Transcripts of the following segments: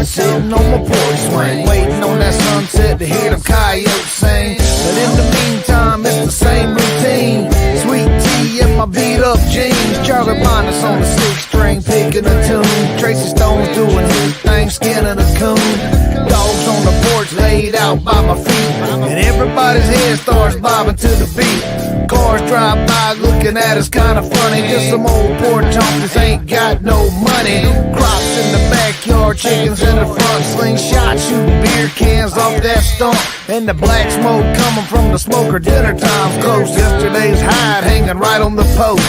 sitting on my porch swing, waiting on that sunset to hear them coyotes sing. But in the meantime, it's the same routine. Sweet tea in my beat up jeans, Charlie Bonus on the 6-string picking a tune, Tracy Stone's doing his thing, skinning a coon. Dogs on the porch laid out by my feet, and everybody's head starts bobbing to the beat. Cars drive by looking at us kinda funny, just some old poor junkies ain't got no money. Crops in the backyard, chickens in the front, slingshot shooting beer cans off that stump, and the black smoke coming from the smoker. Dinner time's close, yesterday's hide hanging right on the post.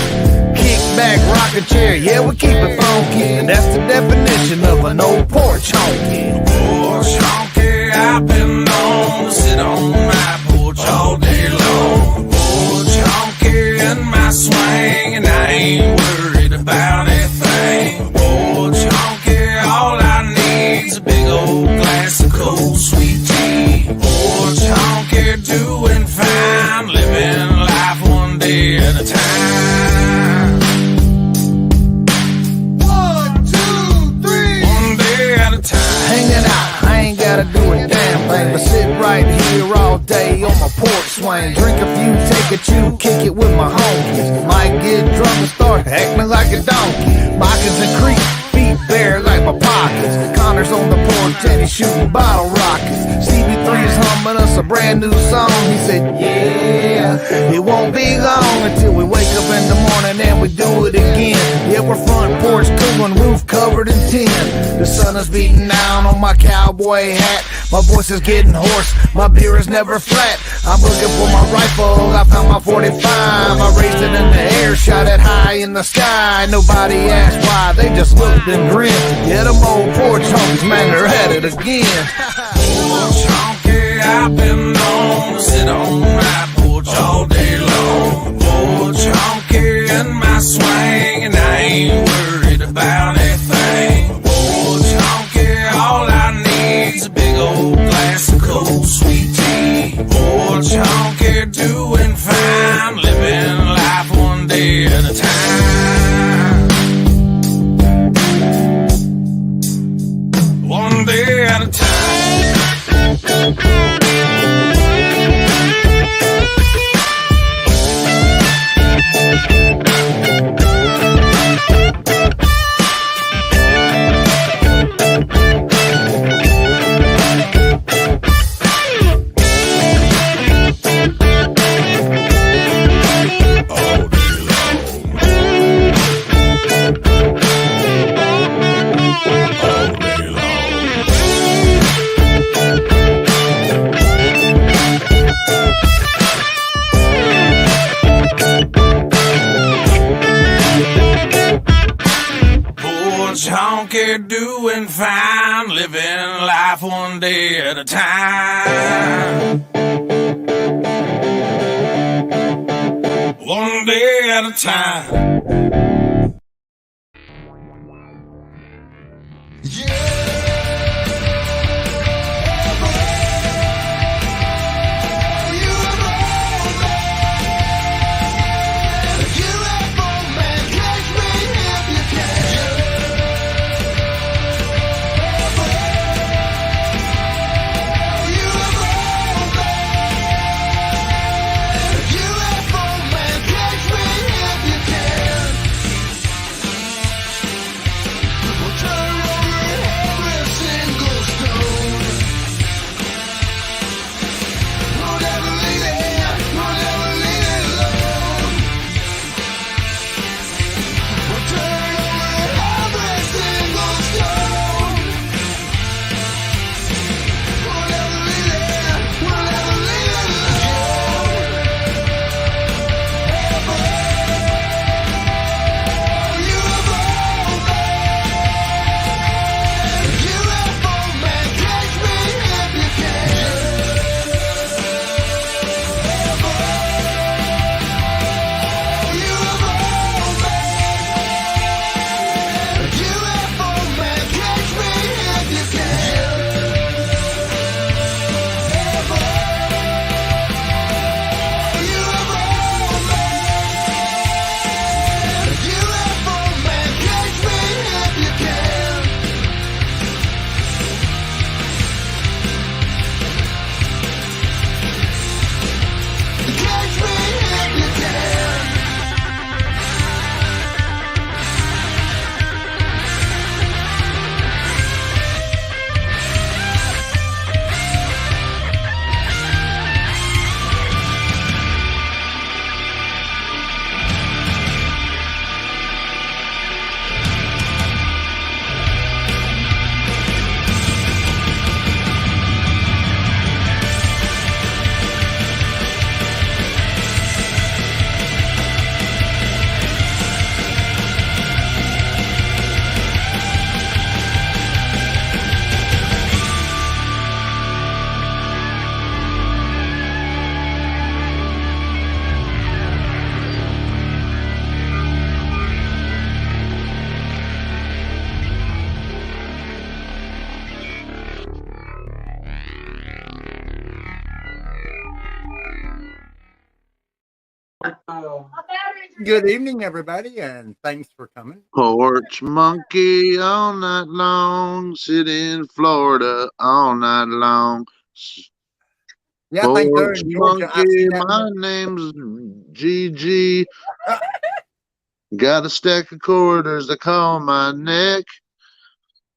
Kick back, rocking chair, yeah, we keep it funky, and that's the definition of an old porch honky. Porch honky, I've been known to sit on my porch all day long. Porch honky in my swing, and I ain't worried about anything. Porch honky, all I need's a big old glass of cold sweet tea. Porch honky, doing fine, living life one day at a time. 1, 2, 3. One day at a time. Hanging out, I ain't gotta do a damn thing but sit right here all day on my porch swing. Drink a few, take a chew, kick it with my homies. Might get drunk and start acting like a donkey. Moccasins and creep, feet bare like my pockets. Connor's on the porch and he's shooting bottle rockets. CB3's humming us a brand new song. He said, yeah, it won't be long until we wake up in the morning and we do it again. Yeah, we're front porch cooling, roof covered in tin. The sun is beating down on my cowboy hat. My voice is getting hoarse, my beer is never flat. I'm looking for my rifle, I found my 45. I raised it in the air, shot it high in the sky. Nobody asked why, they just looked and grinned. Yeah, them old porch honkies, man, they're at it again. Porch honky, I've been known to sit on my porch all day long. Porch honky in my swing, and I ain't worried about anything. Porch honky, all I need's a big old glass of cold sweet tea. Porch honky, doing fine, living life one day at a time. One day at a time. Porch honky, doing fine, living life one day at a time. One day at a time. Good evening, everybody, and thanks for coming. Porch monkey all night long, sit in Florida all night long. Yeah, I think they're Porch in Georgia. I've monkey, seen that. my name's GG. Got a stack of quarters to call my neck.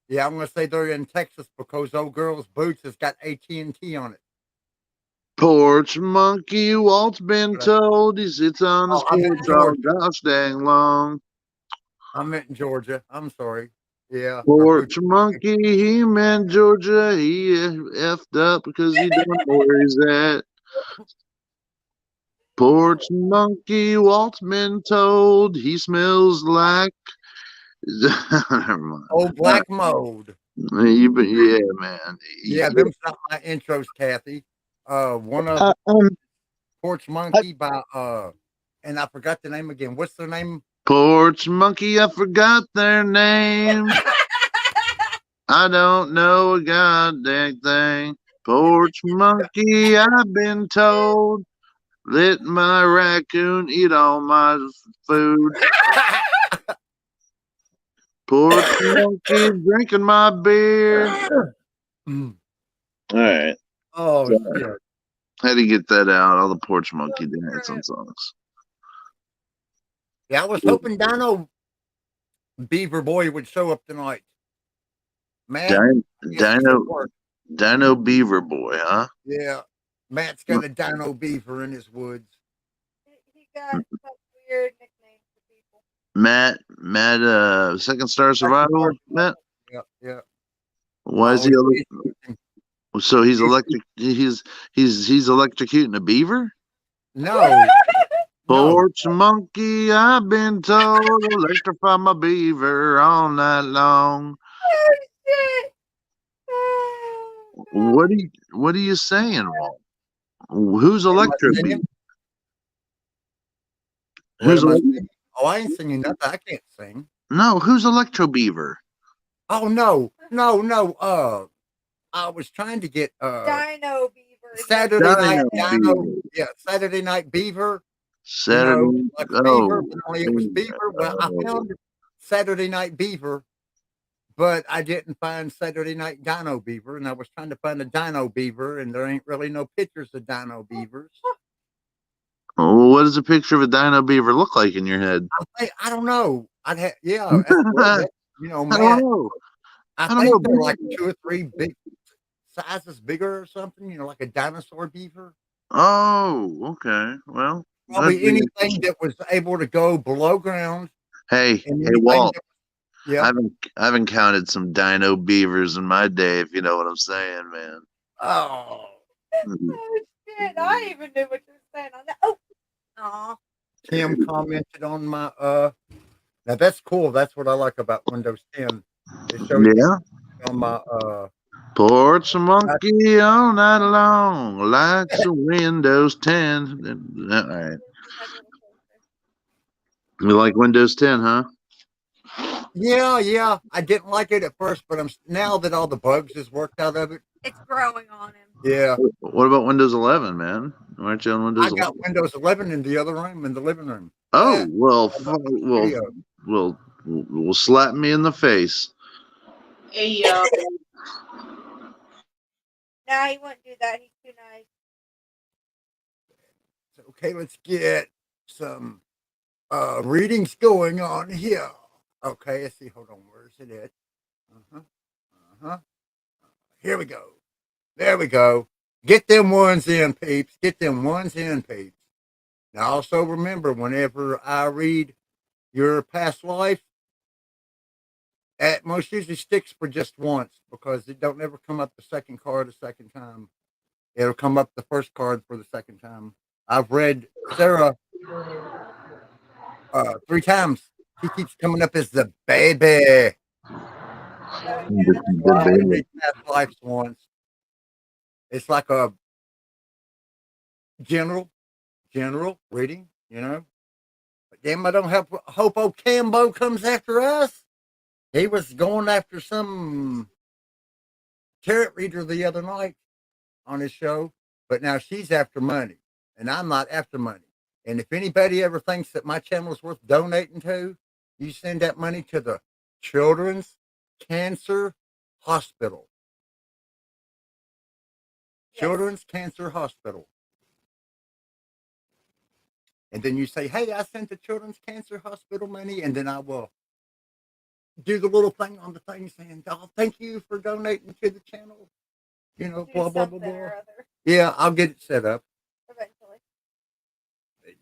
Yeah, I'm gonna say they're in Texas because old girl's boots has got AT&T on it. Porch monkey, Walt's been told he sits on his Oh, I'm in porch all Georgia. gosh dang long. I meant in Georgia. I'm sorry. Yeah, her boots. Porch monkey, he meant Georgia. He effed up because he don't know where he's at. Porch monkey, Walt's been told he smells like. Never mind. Old black mold. Yeah, man. Yeah, them's not my intros, Kathy. One of Porch Monkey by and I forgot the name again. What's their name? Porch monkey, I forgot their name. I don't know a goddamn thing. Porch monkey, I've been told. Let my raccoon eat all my food. Porch monkey drinking my beer. All right. Oh, sorry. shit. Had to get that out. All the porch monkey dance on songs. Yeah, I was hoping Dino Beaver Boy would show up tonight. Man, Dino Beaver Boy, huh? Yeah, Matt's got a Dino Beaver in his woods. He got some weird nicknames for people. Matt, Second Star Survival, Matt. Yeah. Why is he? So he's electric. He's electrocuting a beaver. No. Porch monkey, I've been told, electrify my beaver all night long. Oh shit! Oh, What are you saying, Walt? Who's Electro Beaver? Who's Oh, I ain't singing nothing. I can't sing. No, who's Electro Beaver? Oh no. I was trying to get Dino Beaver. Saturday Night Beaver. Saturday, like Beaver, but only it was Beaver. Well, I found Saturday Night Beaver, but I didn't find Saturday Night Dino Beaver, and I was trying to find a Dino Beaver, and there ain't really no pictures of Dino Beavers. Oh, what does a picture of a Dino Beaver look like in your head? I don't know. Matt, I don't know. I think they're like 2 or 3 big sizes bigger or something, like a dinosaur beaver. Oh, okay. Well, probably anything that was able to go below ground. Hey, Walt. Yeah, I've encountered some Dino Beavers in my day, if you know what I'm saying, man. Oh shit! I even knew what you were saying on that. Oh, Tim commented on my Now that's cool. That's what I like about Windows 10. It shows on my Porch monkey all night long, likes a Windows 10. All right. You like Windows 10, huh? Yeah. I didn't like it at first, but now that all the bugs is worked out of it, it's growing on him. Yeah. What about Windows 11, man? Aren't you on Windows 11? I got Windows 11 in the other room, in the living room. Oh, well, slap me in the face. Hey, yo. Nah, he wouldn't do that. He's too nice. Okay, let's get some readings going on here. Okay, let's see. Hold on. Where's it at? Here we go. There we go. Get them ones in, peeps. Get them ones in, peeps. Now, also remember, whenever I read your past life, at most usually sticks for just once because it don't ever come up the second card the second time. It'll come up the first card for the second time. I've read Sarah 3 times. She keeps coming up as the baby. Past lives once. It's like a general reading, But damn, I don't hope old Cambo comes after us. He was going after some tarot reader the other night on his show, but now she's after money, and I'm not after money. And if anybody ever thinks that my channel is worth donating to, you send that money to the Children's Cancer Hospital. Yes. Children's Cancer Hospital. And then you say, hey, I sent the Children's Cancer Hospital money, and then I will do the little thing on the thing saying, oh, thank you for donating to the channel. You know, Do blah, blah, blah, something blah. or other Yeah, I'll get it set up. eventually.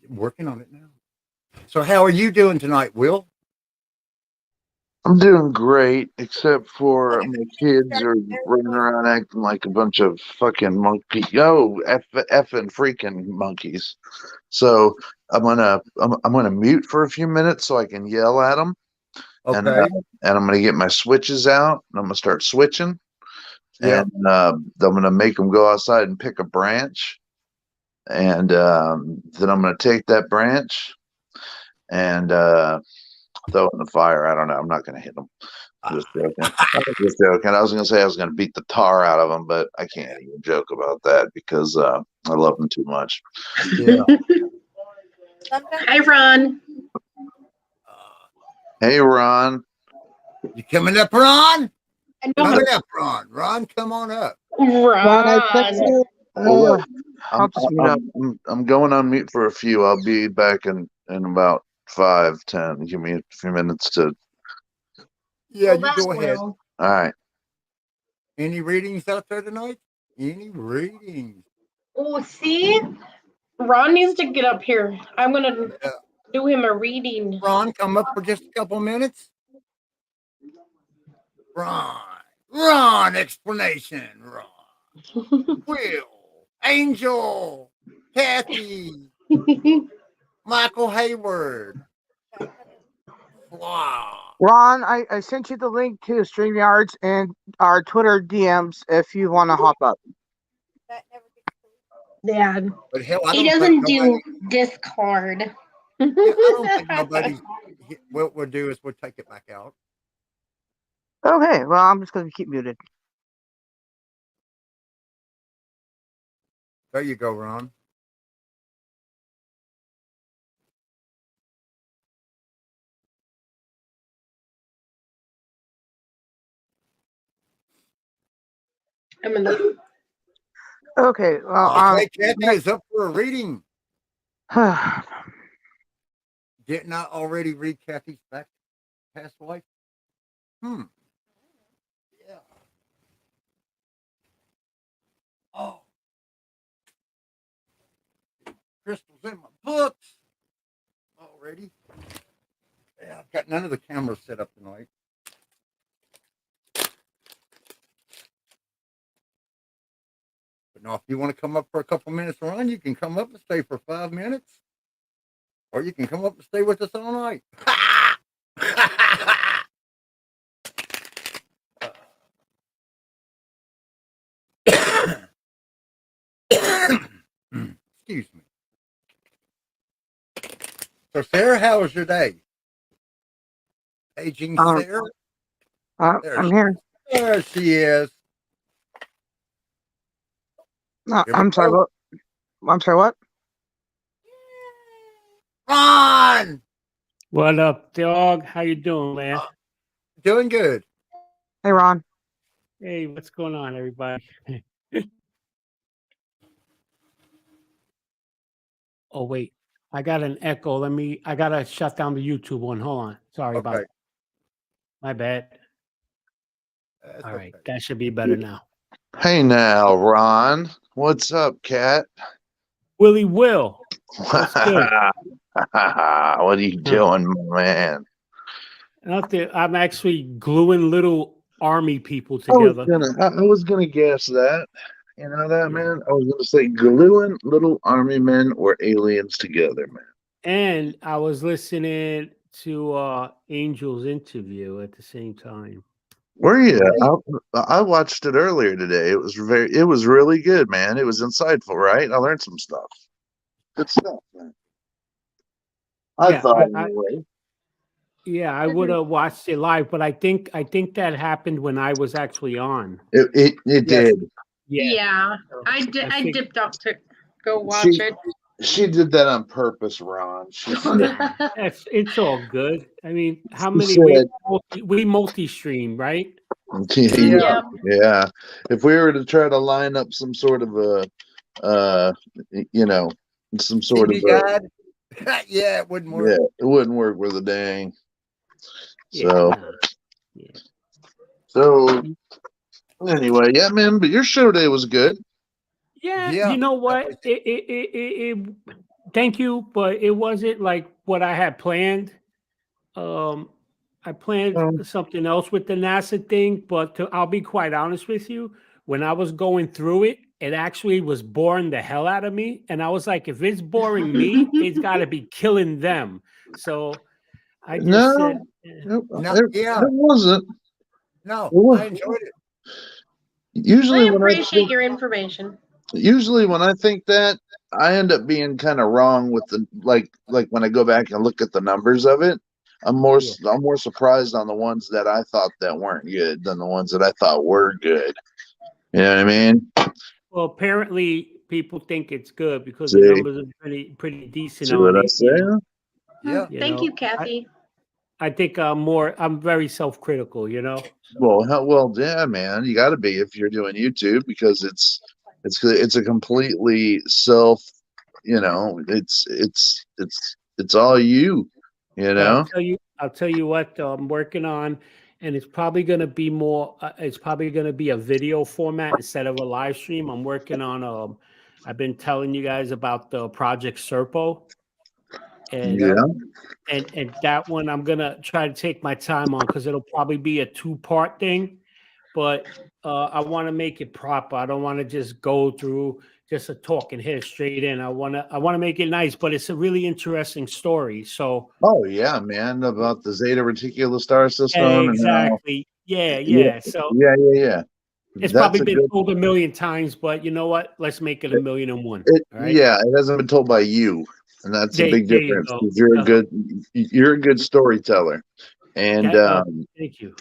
Working on it now. So how are you doing tonight, Will? I'm doing great, except for my kids are running around acting like a bunch of fucking monkey. Effing freaking monkeys. So I'm gonna mute for a few minutes so I can yell at them, and Okay. I'm gonna get my switches out and I'm gonna start switching, Yeah. and I'm gonna make them go outside and pick a branch, and then I'm gonna take that branch and throw it in the fire. I don't know. I'm not gonna hit them. Just joking. I was just joking. I was going to say I was going to beat the tar out of them, but I can't even joke about that because I love them too much. Yeah. Sometimes Hi, Ron. Hey, Ron. You coming up, Ron? I Come know. up, Ron. Ron, come on up. Ron, I text Ron. you. Well, look, I'll just mute up. I'm going on mute for a few. I'll be back in about 5, 10. Give me a few minutes to. Yeah, Well, you that go ahead. will. All right. Any readings out there tonight? Any readings? Oh, see? Ron needs to get up here. I'm going to Yeah. do him a reading. Ron, come up for just a couple minutes. Ron, explanation. Ron, Will, Angel, Kathy, Michael Hayward. Wow. Ron, I sent you the link to StreamYards and our Twitter DMs if you want to hop up. that never gets to Yeah. But hell, I He don't doesn't think do Discord. yeah, I don't think nobody's. What we'll do is we'll take it back out. Okay, well, I'm just going to keep muted. There you go, Ron. I'm in the. Okay, well, Okay, Kathy is up for a reading. Didn't I already read Kathy's past life? Yeah. Oh. Crystal's in my books already. Yeah, I've got none of the cameras set up tonight. But now, if you want to come up for a couple minutes, Ron, you can come up and stay for 5 minutes. Or you can come up and stay with us all night. Excuse me. So, Sarah, how was your day? Aging Sarah? I'm here. There she is. No, Here we I'm sorry. go. I'm sorry. What? Ron! What up, dog? How you doing, man? Doing good. Hey, Ron. Hey, what's going on, everybody? Oh, wait. I got an echo. I got to shut down the YouTube one. Hold on. Sorry about Okay. it. My bad. That's All right. okay. That should be better now. Hey now, Ron. What's up, cat? Willie Will. What's good? What are you doing, my man? I'm actually gluing little army people I was together. gonna guess that. You know that, Yeah. man? I was gonna say gluing little army men or aliens together, man. And I was listening to Angel's interview at the same time. Were you? I watched it earlier today. It was really good, man. It was insightful, right? I learned some stuff. Good stuff, man. I thought anyway. Yeah, I would have watched it live, but I think that happened when I was actually on. It Yes. did. Yeah. I think- dipped out to go watch it. She did that on purpose, Ron. She said, Nah, it's all good. I mean, how she many said we multi-stream, right? yeah, Yeah. yeah. If we were to try to line up some sort of a, uh, you know, some sort of TV a, guide. Yeah, it wouldn't work. yeah, it wouldn't work with a dang. Yeah, So, nah. Yeah. so anyway, yeah, man. But your show day was good. Yeah, Yeah, you know that what? was Thank you, but it wasn't like what I had planned. Um, I planned Um, something else with the NASA thing, but I'll be quite honest with you. When I was going through it, it actually was boring the hell out of me. And I was like, if it's boring me, it's got to be killing them. So I just said, no, eh, no. it Yeah, wasn't. no. It wa- I enjoyed it. Usually I when I appreciate think, your information. usually when I think that, I end up being kind of wrong with the like when I go back and look at the numbers of it. yeah. I'm more surprised on the ones that I thought that weren't good than the ones that I thought were good. You know what I mean? Well, apparently people think it's good because the See, numbers are pretty decent see what on I it. say? Yeah. Thank you, I, Kathy. I think I'm very self-critical, you know. Well, well, yeah, man, you got to be if you're doing YouTube because it's a completely self. You know, it's all you. You But know. I'll tell you what I'm working on, and it's probably going to be more. It's probably going to be a video format instead of a live stream. I'm working on. I've been telling you guys about the Project Serpo, and Yeah. Yeah. and that one I'm gonna try to take my time on because it'll probably be a two-part thing, but I want to make it proper. I don't want to just go through just a talk and hit it straight in. I want to make it nice, but it's a really interesting story. So Oh yeah, man, about the Zeta Reticula star system and how. exactly, yeah, Yeah, yeah. So yeah. it's That's probably a been good. told a million times, but you know what? Let's make it a million and one. All right, Yeah, it hasn't been told by you, and that's a big there you difference go. because you're a good storyteller, and Thank you.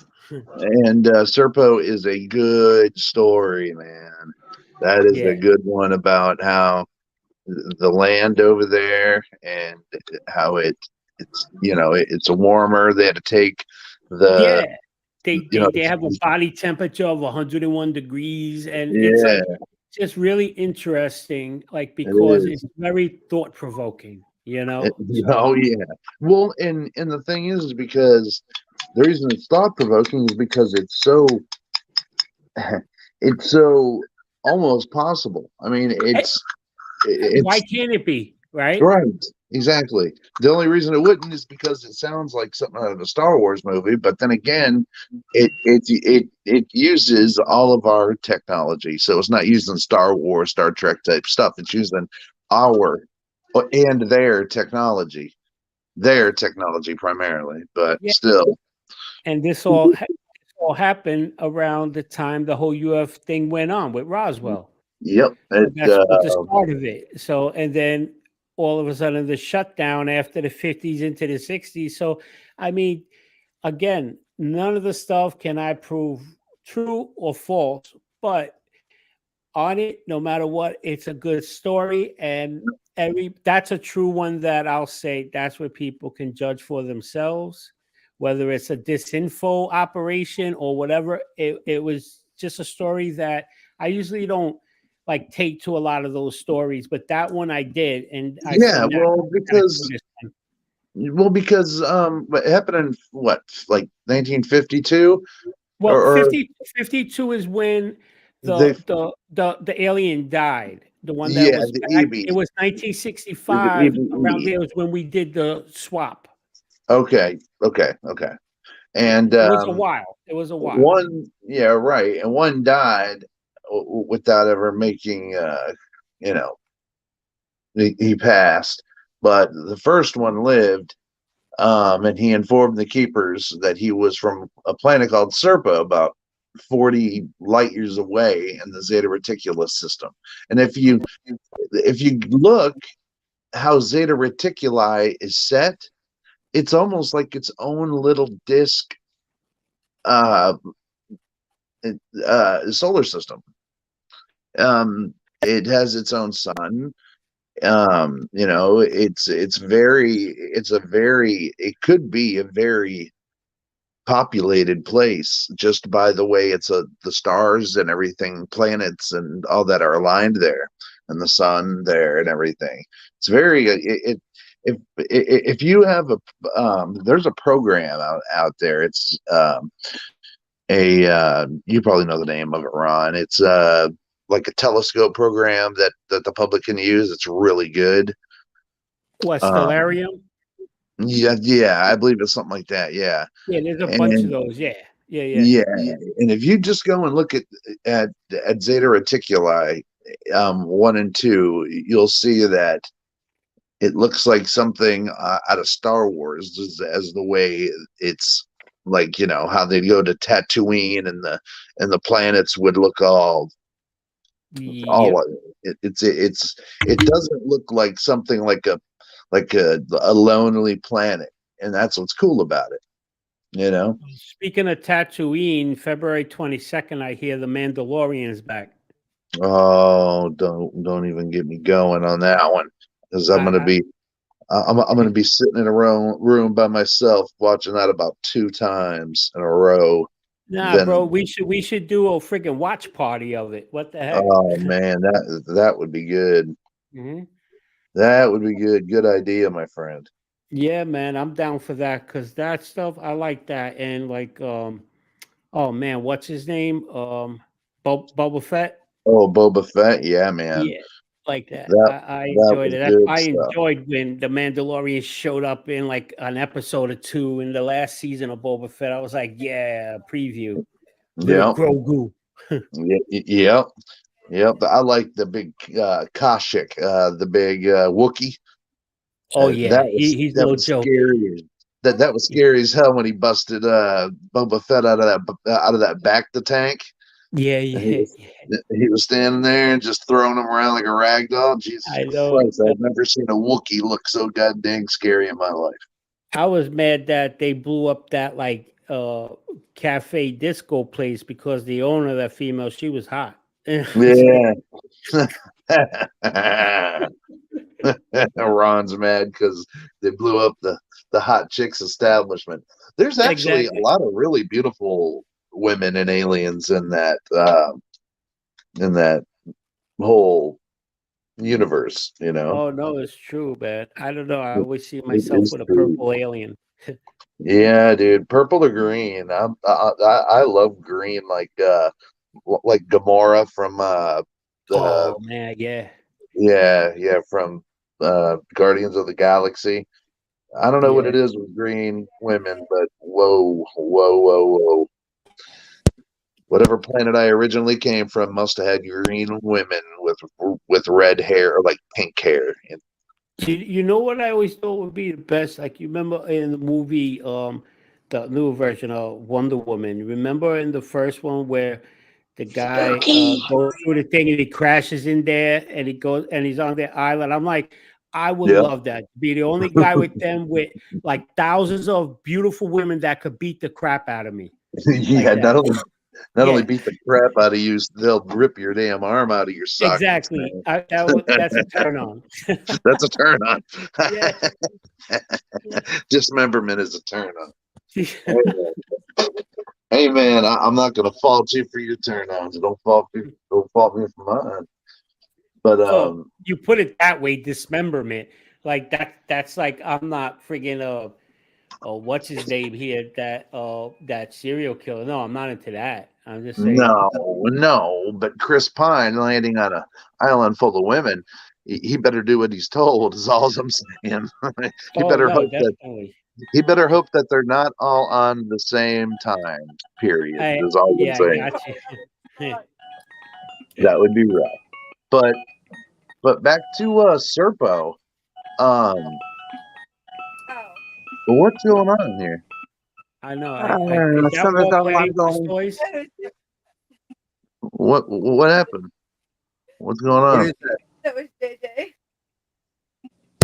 Serpo is a good story, man. That is a Yeah, good one about how the land over there and how it's it's a warmer. They had to take the yeah. They you know they they have a body temperature of 101 degrees, and it's yeah like just really interesting, like it because is. it's very thought provoking, you know. So Oh yeah. Well, and the thing is because the reason it's thought provoking is because it's so almost possible. I mean, eh, why it's can't it be right? right. Exactly. The only reason it wouldn't is because it sounds like something out of a Star Wars movie, but then again, it uses all of our technology. So it's not using Star Wars, Star Trek type stuff. It's using our and their technology primarily, but Yeah, still. and this all happened around the time the whole UF thing went on with Roswell. Yep. So that's what the start of it. So and then all of a sudden the shutdown after the 50s into the 60s. So I mean, again, none of the stuff can I prove true or false, but on it, no matter what, it's a good story. And that's a true one that I'll say that's what people can judge for themselves, whether it's a disinfo operation or whatever. It was just a story that I usually don't like take to a lot of those stories, but that one I did. And I said, Yeah, nah, well, I gotta do this one. because what happened in what, like 1952, Well, or 52 is when they the alien died. The one that yeah, was the back. It EB, was the 1965. Around EBE. there was when we did the swap. Okay. Yeah, And it was a while. It was a while. one, yeah, right, and one died without ever making, you know, he passed, but the first one lived. And he informed the keepers that he was from a planet called Serpa, about 40 light years away in the Zeta Reticula system. And if you look how Zeta Reticuli is set, it's almost like its own little disk uh, solar system. It has its own sun. You know, it could be a very populated place just by the way the stars and everything, planets and all that are aligned there, and the sun there and everything. It's very if you have there's a program out there. It's you probably know the name of it, Ron. It's like a telescope program that the public can use. It's really good. What, Um, Stellarium? yeah, I believe it's something like that. Yeah, Yeah, there's a bunch of and those. Yeah, yeah, and if you just go and look at Zeta Reticuli 1 and 2, you'll see that it looks like something out of Star Wars, as the way it's like, you know, how they go to Tatooine and the planets would look all Yep. it doesn't look like something like a lonely planet, and that's what's cool about it, you know. Speaking of Tatooine, February 22nd, I hear the Mandalorian's back. Oh, don't even get me going on that one, because I'm gonna be sitting in a room by myself watching that about 2 times in a row. Nah, Then, bro, we should do a freaking watch party of it. What the heck? oh man, that would be good. Mhm. That would be good. Good idea, my friend. Yeah, man, I'm down for that because that stuff I like that. And like, oh man, what's his name? Boba Fett. Oh, Boba Fett, yeah, man. Yeah, like that. That I that enjoyed was it. good I stuff. enjoyed when the Mandalorian showed up in like an episode or two in the last season of Boba Fett. I was like, yeah, preview. Little Yep. Grogu. Yep. Yep. I like the big Kashyyyk, the big Wookiee. Oh yeah, he's That no was joke. scary. That was scary as hell when he busted Boba Fett out of that bacta tank. Yeah, And he yeah, was he was standing there and just throwing him around like a rag doll. Jesus I know. Christ, I've never seen a Wookiee look so goddamn scary in my life. I was mad that they blew up that like cafe disco place because the owner, that female, she was hot. Yeah. Ron's mad because they blew up the hot chicks establishment. There's actually a Exactly. lot of really beautiful women and aliens in that whole universe, you know. Oh no, it's true, man. I don't know. I It, always see it myself is with a true. purple alien. Yeah, dude, purple or green. I love green, like Gamora from the Oh man, yeah, yeah, from Guardians of the Galaxy. I don't know what yeah. it is with green women, but whoa. Whatever planet I originally came from must have had green women with red hair or like pink hair. You know what I always thought would be the best? Like you remember in the movie, the new version of Wonder Woman. You remember in the first one where the guy Spooky. goes through the thing and he crashes in there and he goes and he's on the island. I'm like, I would Yeah. love that. To be the only guy with them with like thousands of beautiful women that could beat the crap out of me. Like Yeah, that. not only Yeah, beat the crap out of you, they'll rip your damn arm out of your sockets, exactly. man. That's a turn on. That's a turn on. Yeah. Dismemberment is a turn on. Hey man, I'm not gonna fault you for your turn ons. Don't fault me for mine. But Oh, you put it that way, dismemberment. Like that's like I'm not friggin' what's his name here, that serial killer. No, I'm not into that. I'm just saying. no. But Chris Pine landing on an island full of women, he better do what he's told. Is all I'm saying. he Oh better no, hope that definitely. he better hope that they're not all on the same time. Period. I Is all I'm Yeah, I saying. got you. That would be rough. But back to Serpo. Um, Oh. what's going on here? I know. I is that Something's Walt got a lot Vegas going. toys? That was, What happened? What's going What on? is that? that was JJ.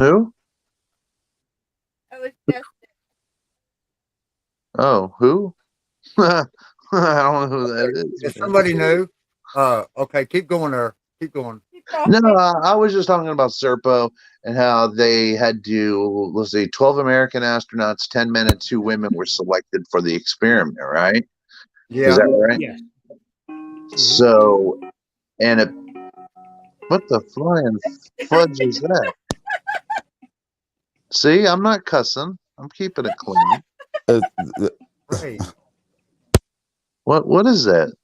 Who? That was Justin. Oh, who? I don't know who that is. If somebody knew, okay, keep going there. Keep going. No, I was just talking about Serpo and how they had to, let's see, 12 American astronauts, 10 men and 2 women were selected for the experiment, right? Yeah. Is that right? Yes. So, and it, what the flying fudge is that? See, I'm not cussing. I'm keeping it clean. Right. What is that?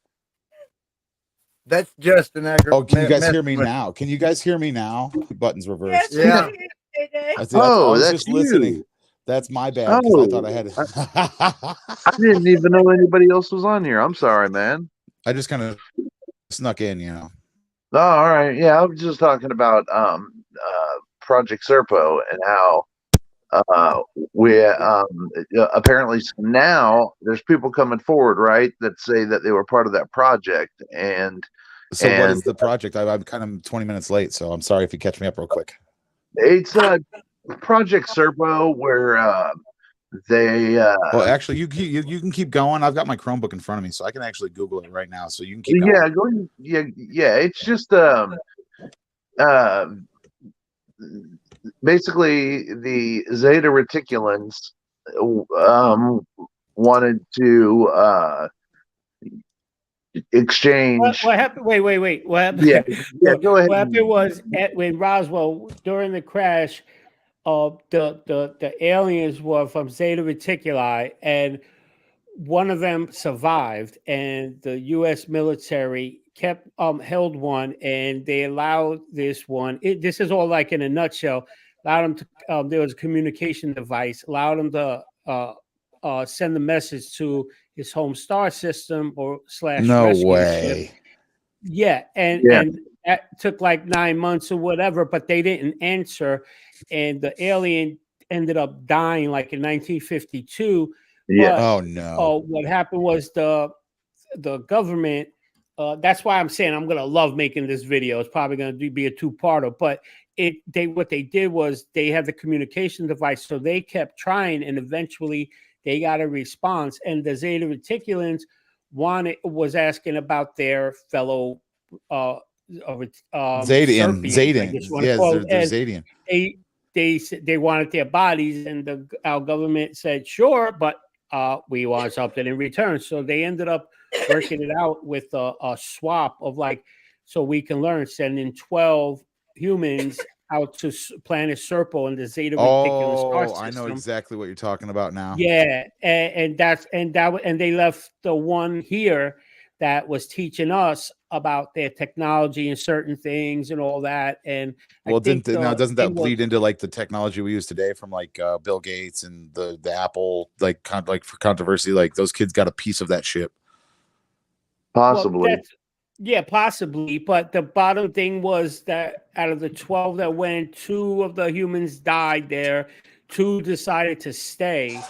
That's just an Oh, can you guys hear me now? Can you guys hear me now? Buttons reversed. Yes, we Yeah. can, JJ. Oh, I was that's just listening. you. That's my bad because I thought I had I didn't even know anybody else was on here. I'm sorry, man. I just kind of snuck in, you know. Oh, all right. Yeah, I was just talking about Project Serpo and how we apparently now there's people coming forward, right, that say that they were part of that project. And So what is the project? I'm kind of 20 minutes late, so I'm sorry if you catch me up real quick. it's Project Serpo, where they Well, actually, you can keep going. I've got my Chromebook in front of me, so I can actually Google it right now. So you can keep going. yeah, going, yeah. It's just basically the Zeta Reticulans wanted to exchange. What happened? Wait. What happened? Yeah, go ahead. What happened was when Roswell during the crash, the aliens were from Zeta Reticuli, and one of them survived, and the U.S. military kept held one, and they allowed this one. This is all like in a nutshell. Allowed them to. There was a communication device. Allowed them to send a message to his home star system or / No rescue way. ship. Yeah, and that took like 9 months or whatever, but they didn't answer, and the alien ended up dying like in 1952. Yeah. Oh no. What happened was the government. That's why I'm saying I'm gonna love making this video. It's probably gonna be a 2-parter, but what they did was they had the communication device, so they kept trying, and eventually they got a response. And the Zeta Reticulans was asking about their fellow Zadian. Zadian. They're Zadian. They wanted their bodies, and our government said sure, but we want something in return. So they ended up working it out with a swap of so we can learn, sending 12 humans out to planet Serpo and the Zeta Reticulans star system. I know exactly what you're talking about now. Yeah, and they left the one here that was teaching us about their technology and certain things and all that. And doesn't that bleed into like the technology we use today from like Bill Gates and the Apple for controversy? Like those kids got a piece of that ship. Possibly. Yeah, possibly. But the bottom thing was that out of the 12 that went, 2 of the humans died there. 2 decided to stay,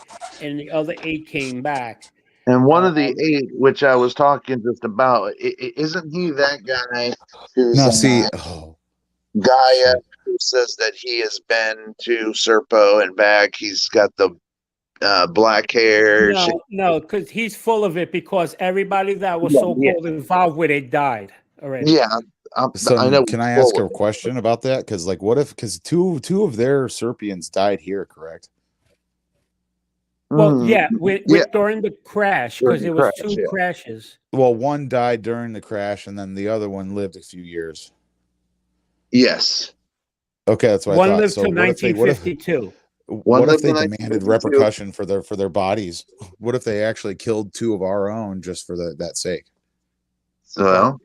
and the other 8 came back. And one of the 8, which I was talking just about, isn't he that guy who's Gaia, who says that he has been to Serpo and back? He's got the black hair. No, because he's full of it, because everybody that was so-called involved with it died already. Yeah. I know. Can I ask a question about that? Because what if two of their Serpians died here, correct? Well, yeah, during the crash, because there was 2 crashes. Well, one died during the crash, and then the other one lived a few years. Yes. Okay, that's what one I thought. lived to 1952. What if they demanded repercussion for their bodies? What if they actually killed 2 of our own just for that sake? Well,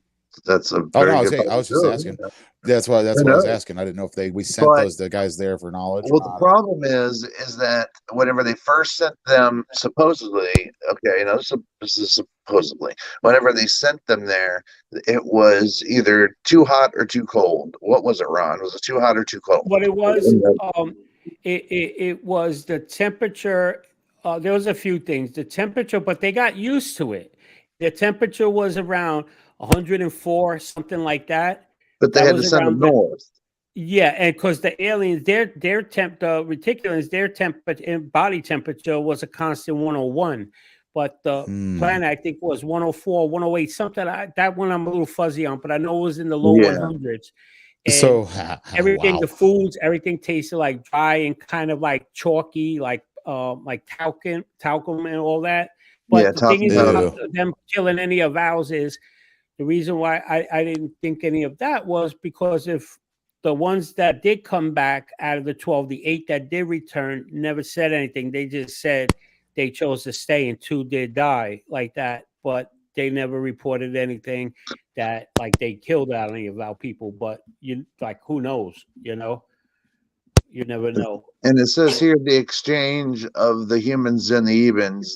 that's a very I was just asking. That's what I was asking. I didn't know if we sent the guys there for knowledge. Well, the problem is that whenever they first sent them, supposedly, this is supposedly, whenever they sent them there, it was either too hot or too cold. What was it, Ron? Was it too hot or too cold? What it was, it was the temperature. There was a few things. The temperature, but they got used to it. The temperature was around 104, something like that. But they had to send them north. Yeah, and because the aliens, the Reticulans, their body temperature was a constant 101. but the plan I think was 104, 108, something. That one I'm a little fuzzy on, but I know it was in the low 100s. And So everything, wow. the foods, everything tasted like dry and kind of like chalky, like talcum and all that. But the thing is about them killing any of ours is the reason why I didn't think any of that was because if the ones that did come back out of the 12, the 8 that did return never said anything. They just said they chose to stay and 2 did die like that. But they never reported anything that like they killed any of our people. But you like, who knows? You know, you never know. And it says here the exchange of the humans and the Ebens.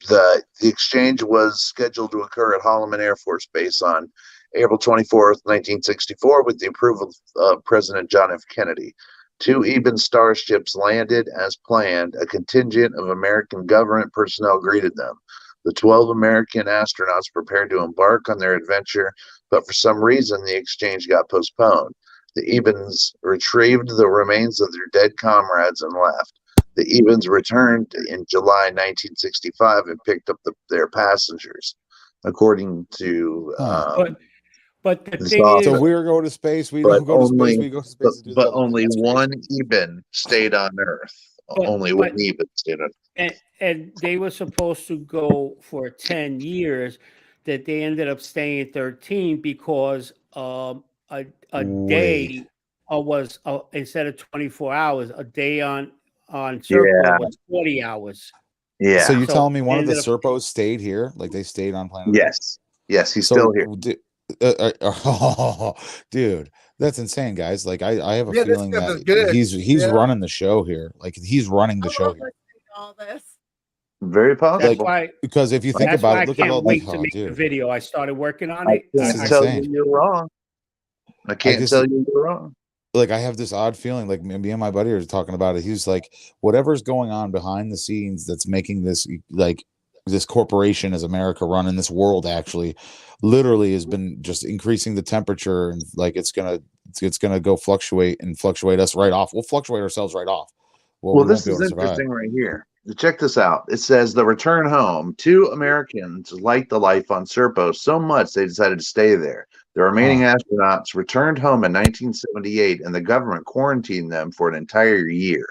The exchange was scheduled to occur at Holloman Air Force Base on April 24th, 1964, with the approval of President John F. Kennedy. 2 Eben starships landed as planned. A contingent of American government personnel greeted them. The 12 American astronauts prepared to embark on their adventure, but for some reason the exchange got postponed. The Ebens retrieved the remains of their dead comrades and left. The Ebens returned in July 1965 and picked up their passengers, according to. But the thing is, so we were going to space. We don't go to space. We go to space. But only one Eben stayed on Earth. Only one Eben stayed on Earth. And they were supposed to go for 10 years. That they ended up staying 13 because a day was instead of 24 hours, a day on Serpo was 40 hours. Yeah. So you're telling me one of the Serpos stayed here? Like they stayed on planet Earth? Yes. Yes, he's still here. Dude, that's insane, guys. Like I have a feeling that he's running the show here. Like he's running the show here. All this. Very possible. That's why, because if you think about it, look at all the video. I started working on it. I can't tell you you're wrong. I can't tell you you're wrong. Like I have this odd feeling, like me and my buddy are talking about it. He's like, whatever's going on behind the scenes that's making this, like this corporation as America running this world actually literally has been just increasing the temperature, and like it's gonna go fluctuate us right off. We'll fluctuate ourselves right off. Well, this is interesting right here. Check this out. It says the return home. 2 Americans liked the life on Serpo so much they decided to stay there. The remaining astronauts returned home in 1978, and the government quarantined them for an entire year.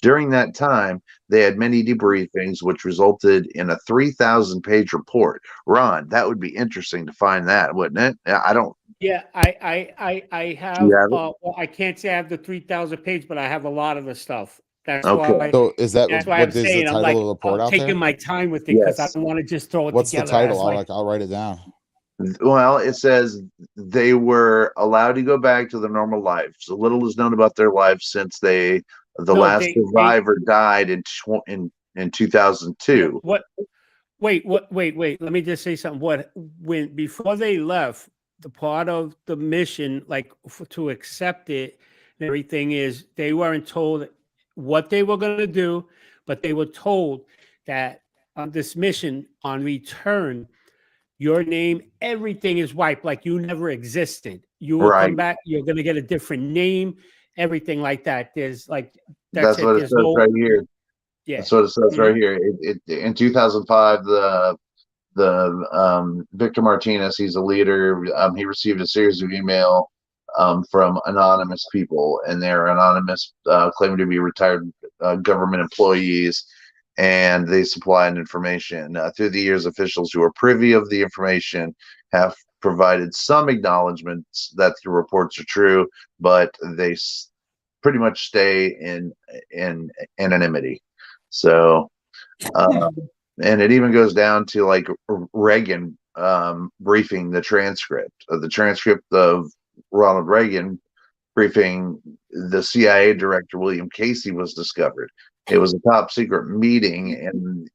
During that time, they had many debriefings, which resulted in a 3,000-page report. Ron, that would be interesting to find that, wouldn't it? I don't. Yeah, I have. Well, I can't say I have the 3,000 page, but I have a lot of the stuff. That's why. So is that that's why I'm saying the title I'm of the report out taking there? my time with it because I don't want to just throw it What's together. What's the title? I'll write it down. Well, it says they were allowed to go back to their normal life. So little is known about their life since the last survivor died in 2002. Wait. Let me just say something. Before they left, the part of the mission, like to accept it and everything, is they weren't told what they were going to do, but they were told that on this mission, on return, your name, everything is wiped, like you never existed. You will come back, you're going to get a different name, everything like that. There's like, that's what it says right here. Yeah. That's what it says right here. In 2005, the Victor Martinez, he's a leader. He received a series of email from anonymous people, and they're anonymous, claiming to be retired government employees, and they supplied information. Through the years, officials who are privy of the information have provided some acknowledgments that the reports are true, but they pretty much stay in anonymity. So, and it even goes down to like Reagan briefing the transcript of Ronald Reagan briefing the CIA director William Casey was discovered. It was a top secret meeting and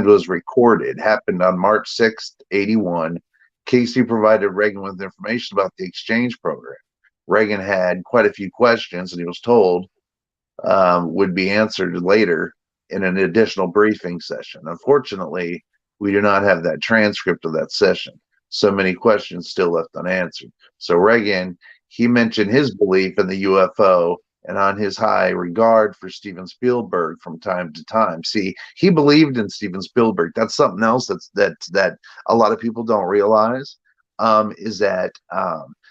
was recorded. Happened on March 6th, 1981. Casey provided Reagan with information about the exchange program. Reagan had quite a few questions, and he was told would be answered later in an additional briefing session. Unfortunately, we do not have that transcript of that session. So many questions still left unanswered. So Reagan, he mentioned his belief in the UFO and on his high regard for Steven Spielberg from time to time. See, he believed in Steven Spielberg. That's something else that a lot of people don't realize, is that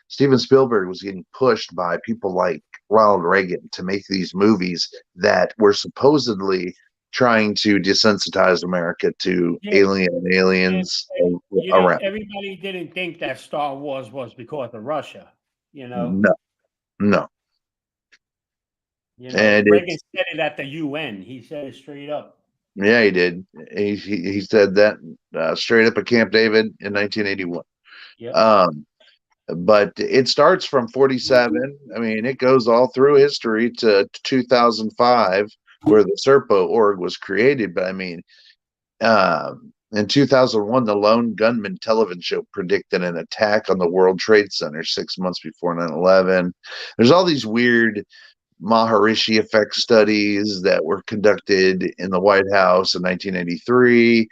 Steven Spielberg was getting pushed by people like Ronald Reagan to make these movies that were supposedly trying to desensitize America to aliens around. Everybody didn't think that Star Wars was because of Russia. No. And Reagan said it at the UN. He said it straight up. Yeah, he did. He said that straight up at Camp David in 1981. Yeah. But it starts from 47. I mean, it goes all through history to 2005, where the Serpo org was created. But I mean, in 2001, the Lone Gunman television show predicted an attack on the World Trade Center 6 months before 9/11. There's all these weird Maharishi effect studies that were conducted in the White House in 1983.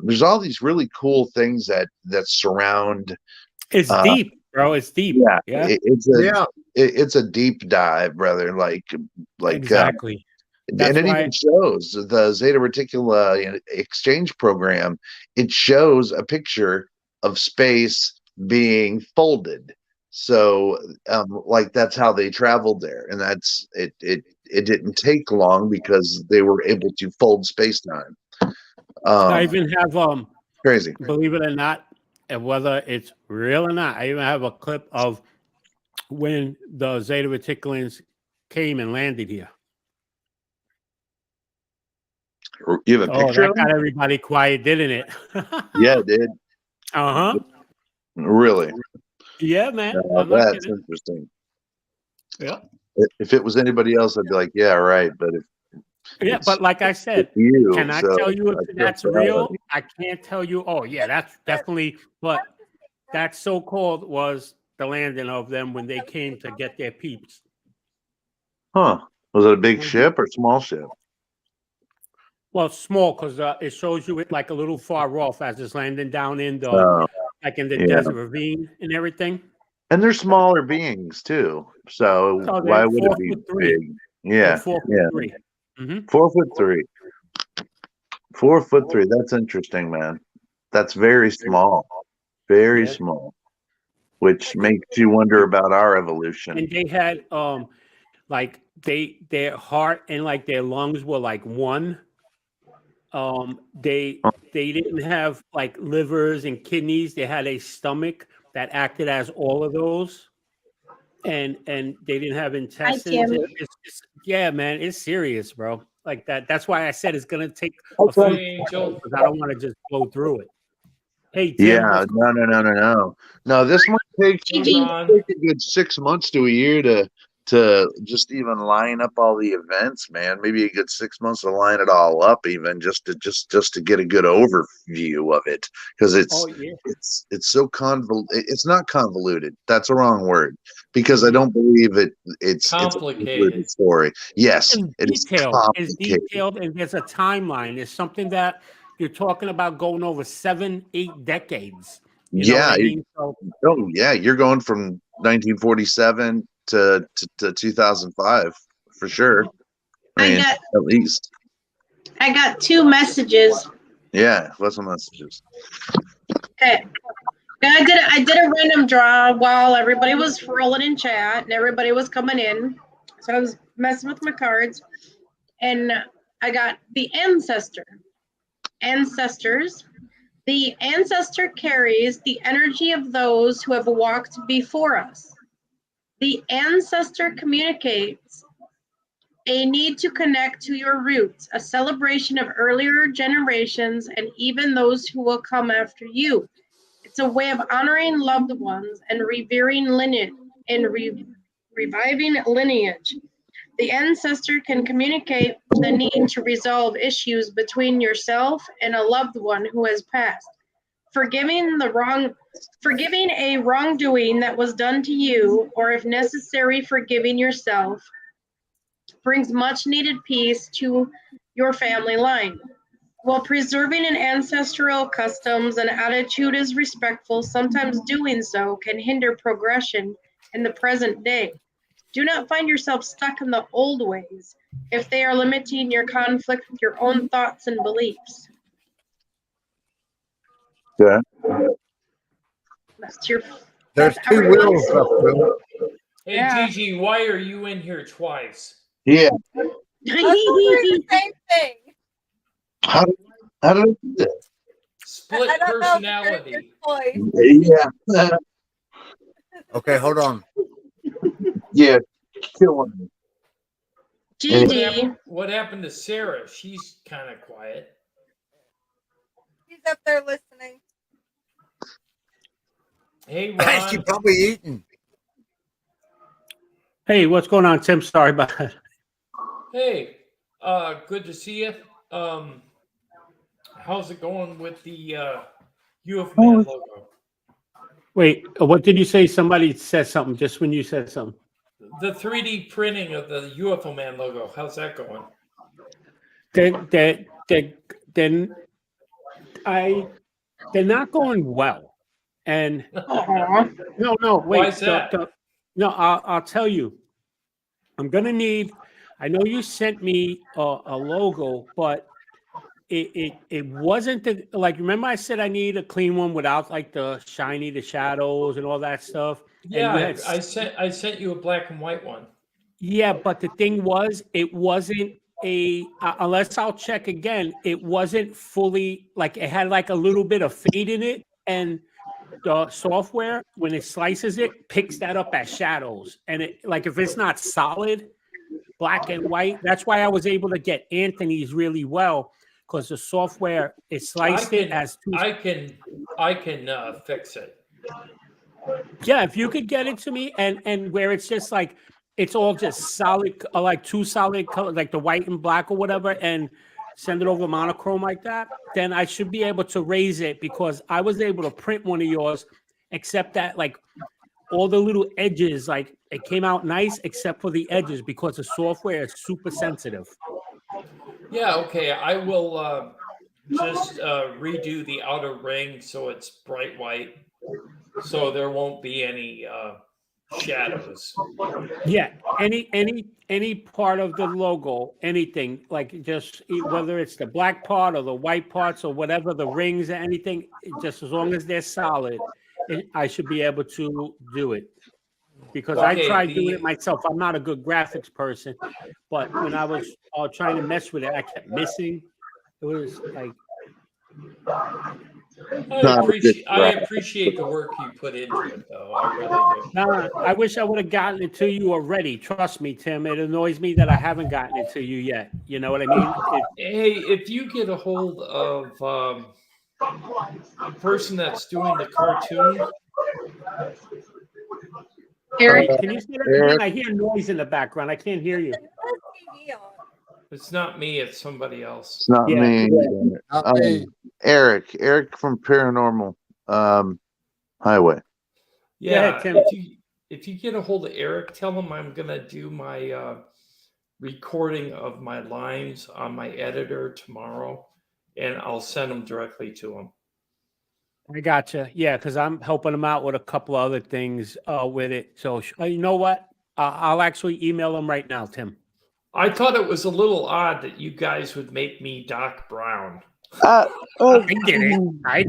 There's all these really cool things that surround. It's deep, bro. It's deep. Yeah. It's a deep dive, brother. Like exactly. And it even shows the Zeta Reticula exchange program. It shows a picture of space being folded. So, like that's how they traveled there, and that's it. It didn't take long because they were able to fold space time. I even have crazy. Believe it or not, and whether it's real or not, I even have a clip of when the Zeta Reticulans came and landed here. You have a picture? That got everybody quiet, didn't it? Yeah, it did. Really? Yeah, man. That's interesting. Yeah. If it was anybody else, I'd be like, yeah, right. But but like I said, can I tell you if that's real? I can't tell you. Oh, yeah, that's definitely. But that so-called was the landing of them when they came to get their peeps. Huh? Was it a big ship or small ship? Well, small because it shows you it like a little far off as it's landing down in the like in the desert ravine and everything. And they're smaller beings too, so why would it be big? Yeah, 4'3". 4'3". 4'3". That's interesting, man. That's very small, very small, which makes you wonder about our evolution. And they had like their heart and like their lungs were like one. They didn't have like livers and kidneys. They had a stomach that acted as all of those, and they didn't have intestines. Yeah, man, it's serious, bro. Like that. That's why I said it's gonna take a few because I don't want to just go through it. Hey, Tim, no. This might take a good 6 months to a year to just even line up all the events, man. Maybe a good 6 months to line it all up, even just to get a good overview of it, because it's so convoluted. It's not convoluted. That's a wrong word, because I don't believe it's complicated. It's a story. Yes, it's detailed, and there's a timeline. It's something that you're talking about going over 7-8 decades. You know what I mean? You're going from 1947 to 2005 for sure. I mean, at least. I got 2 messages. Yeah, what's some messages? Okay. I did a random draw while everybody was rolling in chat and everybody was coming in. So I was messing with my cards, and I got the ancestors. The ancestor carries the energy of those who have walked before us. The ancestor communicates a need to connect to your roots, a celebration of earlier generations and even those who will come after you. It's a way of honoring loved ones and revering lineage and reviving lineage. The ancestor can communicate the need to resolve issues between yourself and a loved one who has passed. Forgiving a wrongdoing that was done to you, or if necessary, forgiving yourself, brings much needed peace to your family line. While preserving an ancestral customs and attitude is respectful, sometimes doing so can hinder progression in the present day. Do not find yourself stuck in the old ways if they are limiting your conflict with your own thoughts and beliefs. Yeah. That's your. There's That's two everyone's. wheels up there. Hey, Yeah. Gigi, why are you in here twice? Yeah. I was wondering the same thing. How did I do that? Split I don't know if you're personality. your choice. Yeah. Okay, hold on. Yeah. Killing me. Gigi. What happened to Sarah? She's kind of quiet. He's up there listening. Hey, She's Ron. probably eating. Hey, what's going on, Tim? Sorry about that. Hey, good to see you. How's it going with the UFO Man logo? Wait, what did you say? Somebody said something just when you said something. The 3D printing of the UFO Man logo. How's that going? They're not going well. And no, wait. Why is that? No, I'll tell you. I'm gonna need. I know you sent me a logo, but it wasn't like. Remember, I said I need a clean one without like the shadows and all that stuff. Yeah, I sent you a black and white one. Yeah, but the thing was, it wasn't unless I'll check again. It wasn't fully like it had like a little bit of fade in it, and the software when it slices it picks that up as shadows, and it like if it's not solid, black and white. That's why I was able to get Anthony's really well because the software it sliced it as. I can fix it. Yeah, if you could get it to me, and where it's just like it's all just solid, like two solid colors, like the white and black or whatever, and send it over monochrome like that, then I should be able to raise it because I was able to print one of yours, except that like all the little edges, like it came out nice except for the edges because the software is super sensitive. Yeah, okay. I will just redo the outer ring so it's bright white, so there won't be any shadows. Yeah, any part of the logo, anything like just whether it's the black part or the white parts or whatever, the rings or anything, just as long as they're solid, I should be able to do it. Because I tried doing it myself. I'm not a good graphics person, but when I was trying to mess with it, I kept missing. It was like. I appreciate the work you put into it, though. I really do. Nah, I wish I would have gotten it to you already. Trust me, Tim. It annoys me that I haven't gotten it to you yet. You know what I mean? Hey, if you get a hold of the person that's doing the cartoon. Eric, can you see that again? I hear noise in the background. I can't hear you. It's not me. It's somebody else. It's not me. Not me. Eric from Paranormal Highway. Yeah, Tim. if you get a hold of Eric, tell him I'm gonna do my recording of my lines on my editor tomorrow, and I'll send them directly to him. I gotcha. Yeah, because I'm helping him out with a couple other things with it. So you know what? I'll actually email him right now, Tim. I thought it was a little odd that you guys would make me Doc Brown. I did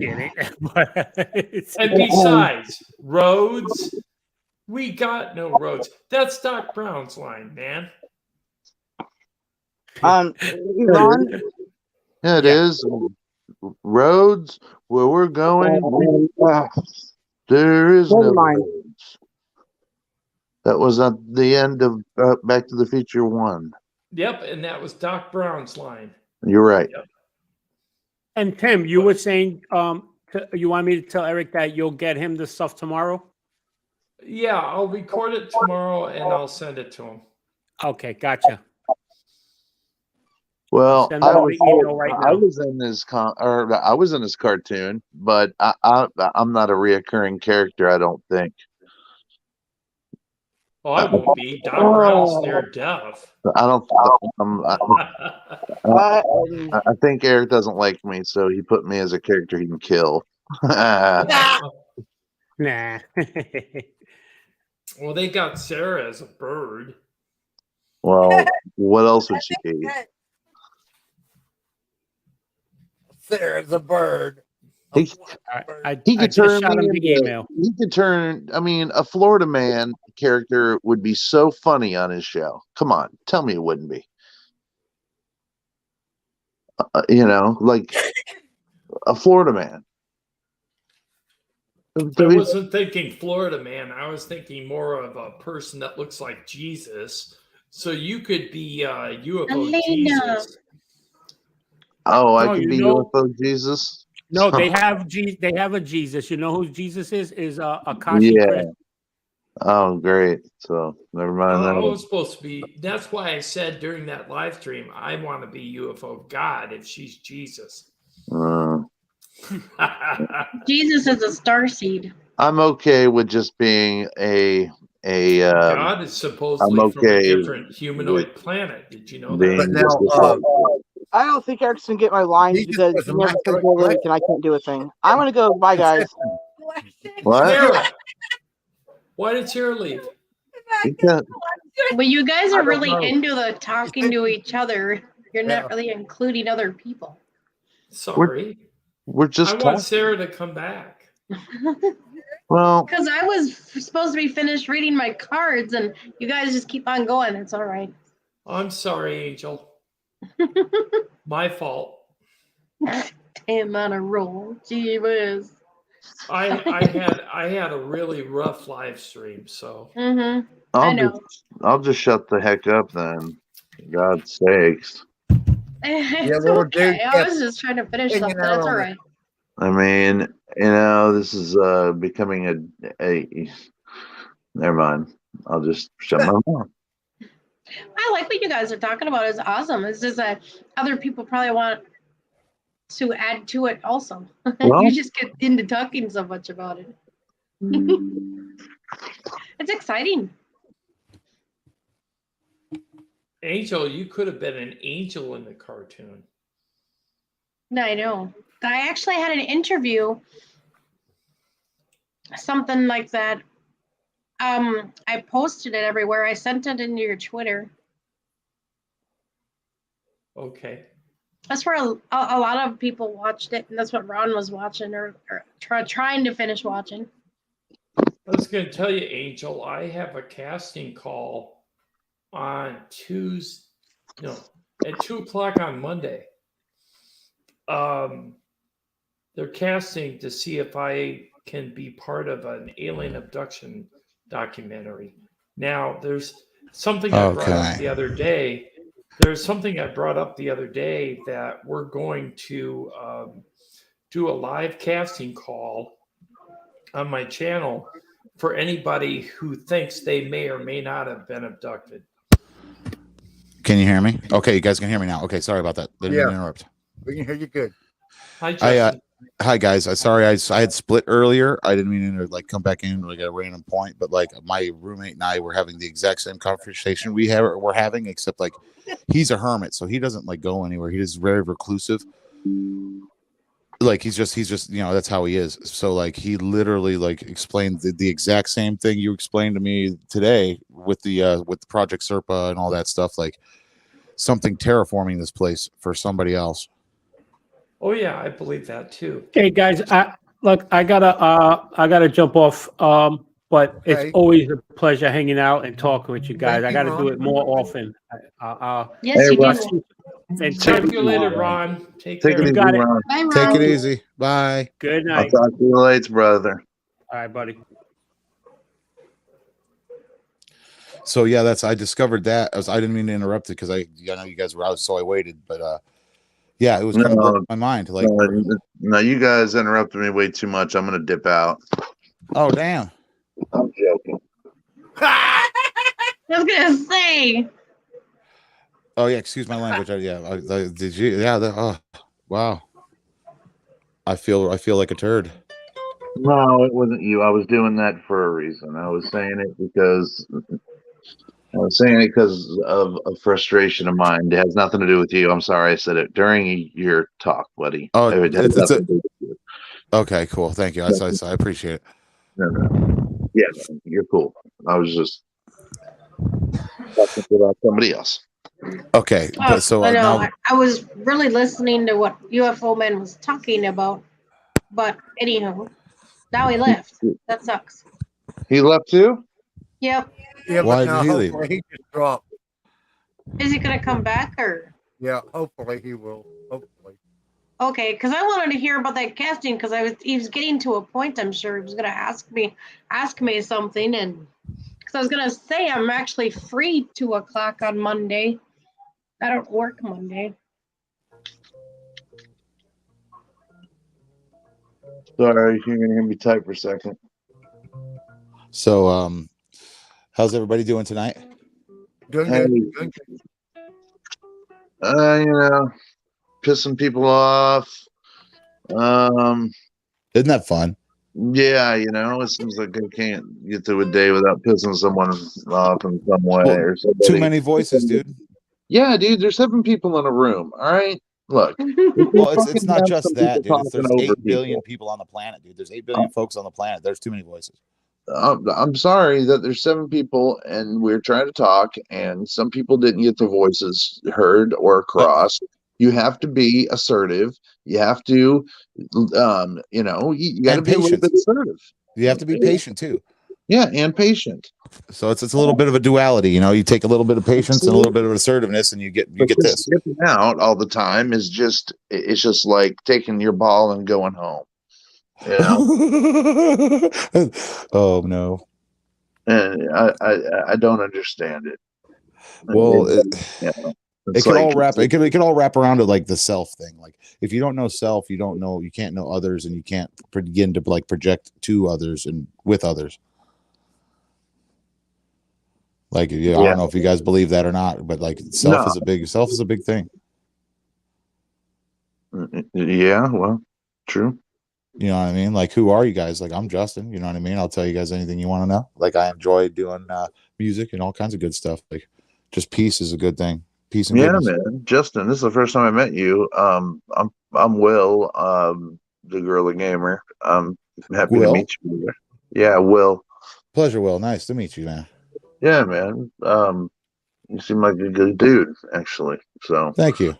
it. And besides, roads, we got no roads. That's Doc Brown's line, man. Ron? Yeah, it is. Roads where we're going. There is no roads. That was at the end of Back to the Future 1. Yep, and that was Doc Brown's line. You're right. Yep. And Tim, you were saying you want me to tell Eric that you'll get him the stuff tomorrow? Yeah, I'll record it tomorrow and I'll send it to him. Okay, gotcha. Well, Send I him the email right now. was in his I was in his cartoon, but I'm not a reoccurring character. I don't think. Oh, I won't be. Doc Brown's near death. I don't. I think Eric doesn't like me, so he put me as a character he can kill. Nah. Well, they got Sarah as a bird. Well, what else would she be? There's a bird. He, I he could just turn shot me him the into. email. He could turn. I mean, a Florida man character would be so funny on his show. Come on, tell me it wouldn't be. Like a Florida man. I wasn't thinking Florida man. I was thinking more of a person that looks like Jesus. So you could be UFO Elena. Jesus. Oh, I No, could you be know- UFO Jesus. No, they have a Jesus. You know who Jesus is? Is Akashi Yeah. Chris. Oh, great. So never mind I that. was supposed to be. That's why I said during that live stream, I want to be UFO God if she's Jesus. Jesus is a starseed. I'm okay with just being a. God is supposedly I'm from a okay different humanoid planet. Did you know being that? But just now, I don't think Eric's gonna get my lines Jesus because was he a never man sent going me a link and I can't do a thing. I'm gonna go. Bye, guys. What? Sarah, why did Sarah leave? Because, But you guys I are don't really know. into the talking to each other. You're Yeah. not really including other people. Sorry. we're just I want talking. Sarah to come back. Well, Because I was supposed to be finished reading my cards, and you guys just keep on going. It's all right. I'm sorry, Angel. My fault. Damn on a roll. Gee whiz. I had a really rough live stream, so Mm-hmm. I know. I'll just shut the heck up then. For God's sakes. It's little okay. dude I was kept just trying to finish hanging something. out That's all on right. I mean, this is becoming a. Never mind. I'll just shut my mouth. I like what you guys are talking about. It's awesome. It's just that other people probably want to add to it also. Well- You just get into talking so much about it. It's exciting. Angel, you could have been an angel in the cartoon. I know. I actually had an interview, something like that. I posted it everywhere. I sent it into your Twitter. Okay. That's where a lot of people watched it, and that's what Ron was watching or trying to finish watching. I was going to tell you, Angel, I have a casting call on Tuesday, at 2:00 on Monday. They're casting to see if I can be part of an alien abduction documentary. Now, there's something I brought up the other day. There's something I brought up the other day that we're going to do a live casting call on my channel for anybody who thinks they may or may not have been abducted. Can you hear me? Okay, you guys can hear me now. Okay, sorry about that. Didn't mean to interrupt. We can hear you good. Hi, Justin. Hi guys. Sorry, I had split earlier. I didn't mean to come back in like at a random point, but like my roommate and I were having the exact same conversation we're having, except like he's a hermit, so he doesn't like go anywhere. He is very reclusive. Like he's just that's how he is. So like he literally like explained the exact same thing you explained to me today with the Project Serpa and all that stuff, like something terraforming this place for somebody else. Oh yeah, I believe that too. Hey guys, I gotta jump off. But it's always a pleasure hanging out and talking with you guys. I got to do it more often. Yes, you do. And Talk to you later, Ron. Take care. Take it easy, got it. Ron. Bye, Ron. Take it easy. Bye. Good I'll night. talk to you later, brother. All right, buddy. So yeah, I discovered that. I didn't mean to interrupt it because I know you guys were out, so I waited. But yeah, it was kind of blowing my mind. Like, no, you guys interrupted me way too much. I'm gonna dip out. oh damn. I'm joking. I was gonna say. Oh yeah, excuse my language. Did you? Yeah. Oh wow. I feel like a turd. No, it wasn't you. I was doing that for a reason. I was saying it because of a frustration of mine. It has nothing to do with you. I'm sorry I said it during your talk, buddy. Oh, It has nothing to do with you. Okay, cool. Thank you. I appreciate it. No. Yeah, you're cool. I was just talking about somebody else. Okay, but so I know. now I was really listening to what UFO Man was talking about, but anyhow, now he left. That sucks. He left too? Yep. Yeah, Why but did now he leave? hopefully he just dropped. Is he gonna come back or? Yeah, hopefully he will. Hopefully. Okay, because I wanted to hear about that casting because he was getting to a point. I'm sure he was gonna ask me something, and because I was gonna say I'm actually free 2:00 on Monday. I don't work Monday. Sorry, you're gonna hear me type for a second. so how's everybody doing tonight? Doing Hey, good. Doing good. you know, pissing people off. Isn't that fun? Yeah, you know, it seems like I can't get through a day without pissing someone off in some way Well, or somebody. too many voices, dude. Yeah, dude, there's 7 people in a room. All right, look. Well, it's not just that, dude. Talking There's over 8 billion people. people on the planet, dude. There's 8 billion folks on the planet. There's too many voices. I'm sorry that there's 7 people and we're trying to talk, and some people didn't get their voices heard or across. You have to be assertive. You have to, you know, you got to And be a little patient. bit assertive. You have to be patient too. Yeah, and patient. So it's a little bit of a duality, you know. You take a little bit of patience and a little bit of assertiveness, and you get this. Skipping out all the time is just like taking your ball and going home. You know? Oh no. And I don't understand it. Well, You know, it could all wrap. It could all wrap around to like the self thing. Like if you don't know self, you can't know others, and you can't begin to like project to others and with others. Like I don't know if you guys believe that or not, but like self is a big thing. Yeah, well, true. You know what I mean? Like, who are you guys? Like, I'm Justin. You know what I mean? I'll tell you guys anything you want to know. Like, I enjoy doing music and all kinds of good stuff. Like, just peace is a good thing. Peace and goodness. Man. Justin, this is the first time I met you. I'm Will, the Gorilla Gamer. I'm happy to meet you. Yeah, Will. Pleasure, Will. Nice to meet you, man. Yeah, man. You seem like a good dude, actually. So thank you.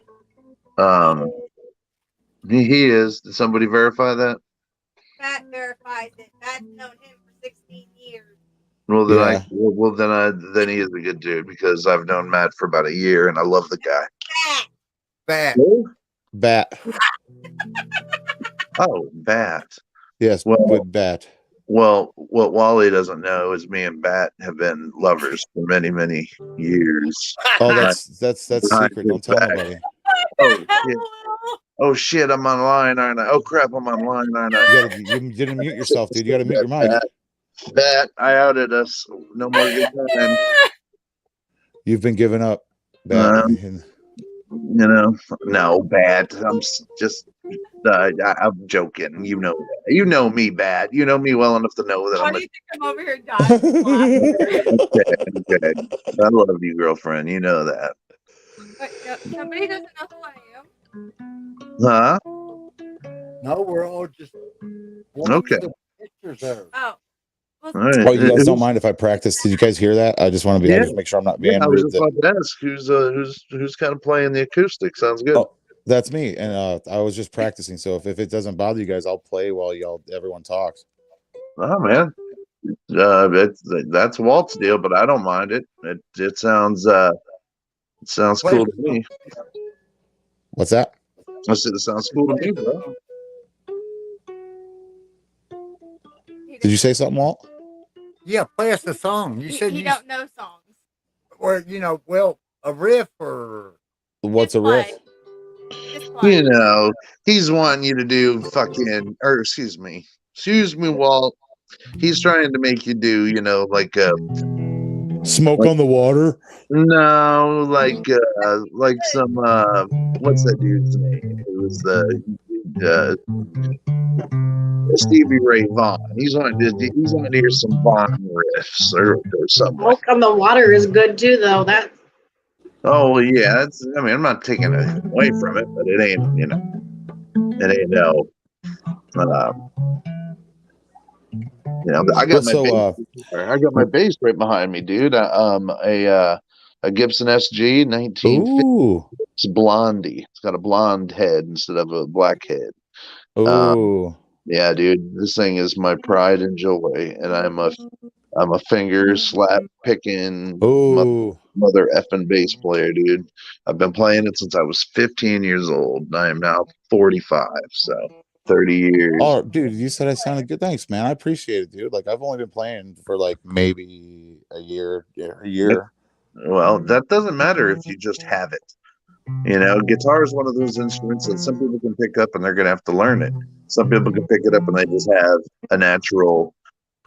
He is. Did somebody verify that? Matt verifies it. Matt's known him for 16 years. Well, then then he is a good dude because I've known Matt for about a year and I love the guy. Bat. Bat. Oh, Bat. Yes, with Bat. Well, what Wally doesn't know is me and Bat have been lovers for many, many years. Oh, that's secret. Don't tell nobody. Oh shit, I'm online, aren't I? Oh crap, I'm online, aren't I? You didn't mute yourself, dude. You gotta mute your mic. Bat, I outed us. No more good times. You've been given up, Bat. You know, no, Bat. I'm just I'm joking. You know me, Bat. You know me well enough to know that Why do you think I'm over here dying? Okay. I love you, girlfriend. You know that. Somebody doesn't know who I am. Huh? No, we're all just okay. Pictures there. Oh. Oh, you guys don't mind if I practice? Did you guys hear that? I just want to just make sure I'm not being I was rude. just about to ask who's kind of playing the acoustic. Sounds good. Oh, that's me, and I was just practicing. So if it doesn't bother you guys, I'll play while everyone talks. Oh man, that's Walt's deal, but I don't mind it. It sounds cool to me. What's that? I said it sounds cool to me, bro. Did you say something, Walt? Yeah, play us a song. You said you don't know songs. Or a riff or what's a riff? You know, he's wanting you to do excuse me, Walt. He's trying to make you do, like Smoke on the Water. No, like some what's that dude's name? It was Stevie Ray Vaughan. He's on to hear some Vaughan riffs or something. Smoke on the Water is good too, though. That. Oh well, yeah. I'm not taking it away from it, but it ain't. It ain't no. You know, I got Well, I got my bass right behind me, dude. A Gibson SG 1950. ooh, It's blondie. It's got a blonde head instead of a black head. ooh, Yeah, dude, this thing is my pride and joy, and I'm a finger slap picking ooh. mother effing bass player, dude. I've been playing it since I was 15 years old. And I am now 45, so 30 years. Oh, dude, you said I sounded good. Thanks, man. I appreciate it, dude. Like I've only been playing for like maybe a year. Yeah, a year. Well, that doesn't matter if you just have it. You know, guitar is one of those instruments that some people can pick up and they're going to have to learn it. Some people can pick it up and they just have a natural,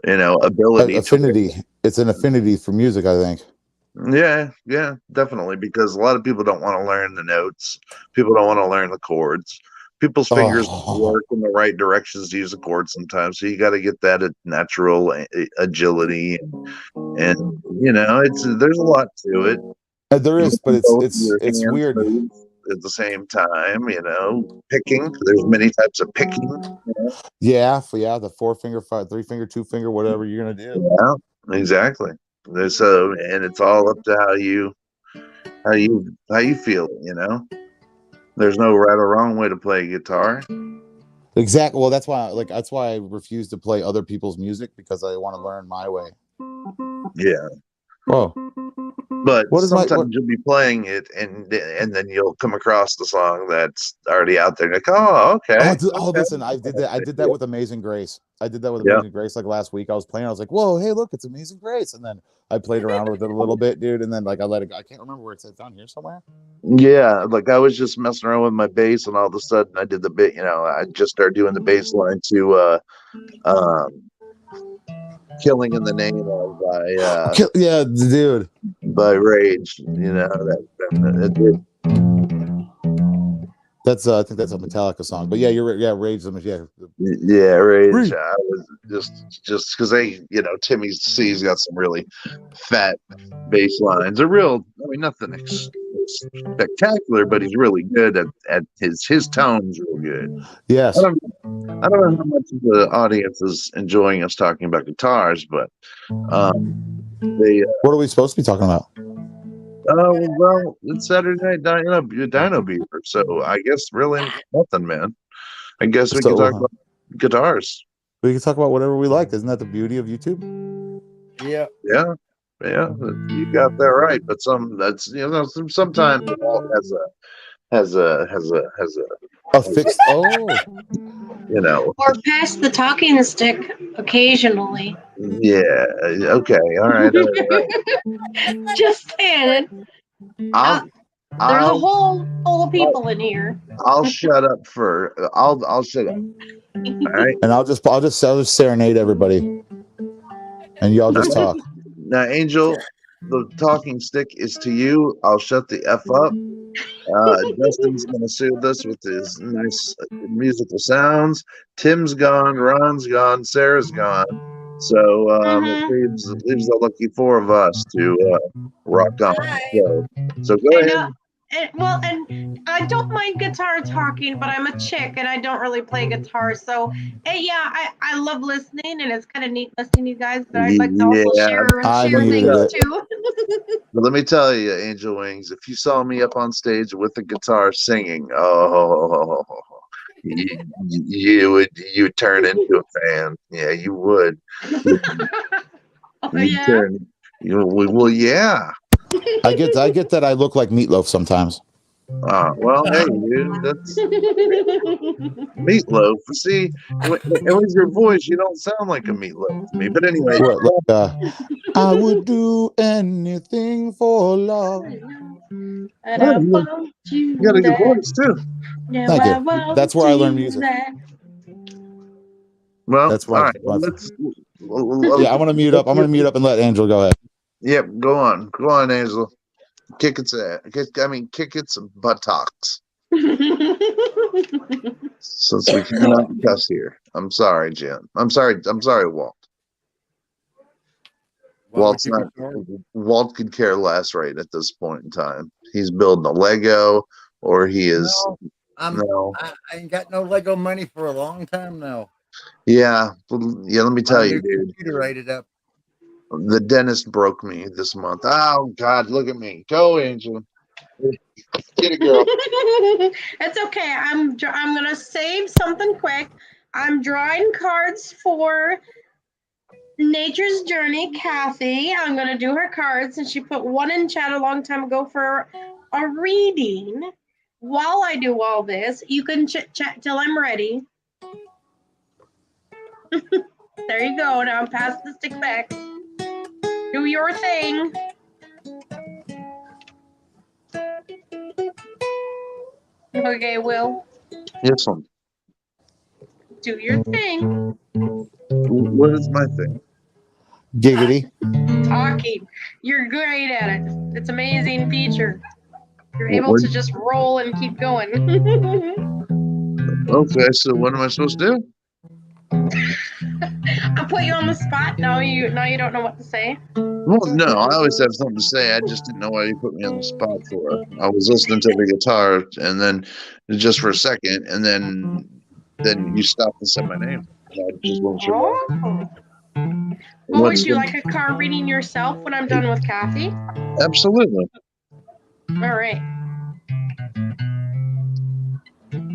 ability to learn Affinity. It's an affinity for music, I think. it. Yeah, definitely. Because a lot of people don't want to learn the notes. People don't want to learn the chords. People's fingers Oh, work in the right directions to use the chords sometimes. So you got to get that natural agility, and there's a lot to it. there You is, but want both of your it's hands weird. move at the same time. Picking. There's many types of picking. Yeah, the 4 finger, 3 finger, 2 finger, whatever you're gonna do. Yeah, exactly. And it's all up to how you feel it. There's no right or wrong way to play guitar. Exactly. Well, that's why I refuse to play other people's music because I want to learn my way. Yeah. Whoa. But What is sometimes you'll be playing it and then you'll come across the song that's already out there. Like, oh, okay. Listen, I did that. I did that with Amazing Grace. Yeah. Amazing Grace. Like last week, I was playing. I was like, "Whoa, hey, look, it's Amazing Grace!" And then I played around with it a little bit, dude. And then like I let it go. I can't remember where it's at. Down here somewhere. Yeah, like I was just messing around with my bass, and all of a sudden I did the bit. I just started doing the bass line to "Killing in the Name of" Yeah, dude. by Rage. That did. That's I think that's a Metallica song. But yeah, you're right. Yeah, Rage. Yeah. Yeah, Rage. Rage. I was just because Timmy C's got some really fat bass lines. They're real. I mean, nothing spectacular, but he's really good at his tone's real good. Yes. I don't know how much of the audience is enjoying us talking about guitars, but they. What are we supposed to be talking about? Well, it's Saturday night, Dino Beaver, so I guess really nothing, man. I guess we can talk about guitars. We can talk about whatever we like. Isn't that the beauty of YouTube? Yeah. Yeah, you got that right. But sometimes it all has a fixed. Oh, Or pass the talking stick occasionally. Yeah. Okay. All right. Just saying. There's a whole full of people in here. I'll shut up I'll shut up. All right. And I'll just serenade everybody, and y'all just talk. Now, Angel, the talking stick is to you. I'll shut the F up. Justin's going to soothe us with his nice musical sounds. Tim's gone, Ron's gone, Sarah's gone. So it leaves the lucky four of us to rock on. So go ahead. And I don't mind guitar talking, but I'm a chick and I don't really play guitar. So, I love listening, and it's kind of neat listening to you guys. But I'd like to also share things too. But let me tell you, Angel Wings, if you saw me up on stage with the guitar singing, you would turn into a fan. Yeah, you would. Well, yeah. I get that I look like Meatloaf sometimes. Well, hey, dude, that's Meatloaf. See, with your voice, you don't sound like a Meatloaf to me. But anyway, I would do anything for love. And I want you got a good voice too. Thank you. That's where I learn music. Well, that's right. All right. Yeah, I'm gonna mute up. And let Angel go ahead. Yep, go on, Angel. Kick its ass. Kick its buttocks. Since we cannot cuss here, I'm sorry, Jim. I'm sorry, Walt. Walt could care less right at this point in time. He's building a Lego, or he is. I ain't got no Lego money for a long time now. Yeah, yeah. Let me tell you, dude. Computer ate it up. The dentist broke me this month. Oh God, look at me. Go, Angel. Get it, girl. It's okay. I'm gonna save something quick. I'm drawing cards for Nature's Journey, Kathy. I'm gonna do her cards, and she put one in chat a long time ago for a reading. While I do all this, you can chit chat till I'm ready. There you go. Now I'm past the stick back. Do your thing. Okay, Will. Yes, son. Do your thing. What is my thing? Giggity. Talking. You're great at it. It's an amazing feature. You're able What? to just roll and keep going. Okay, so what am I supposed to do? I put you on the spot. Now you don't know what to say. Well, no, I always have something to say. I just didn't know why you put me on the spot for. I was listening to the guitar, and then just for a second, and then you stopped and said my name. I just wasn't sure why. Oh. Well, would you like a card reading yourself when I'm done with Kathy? Absolutely. All right.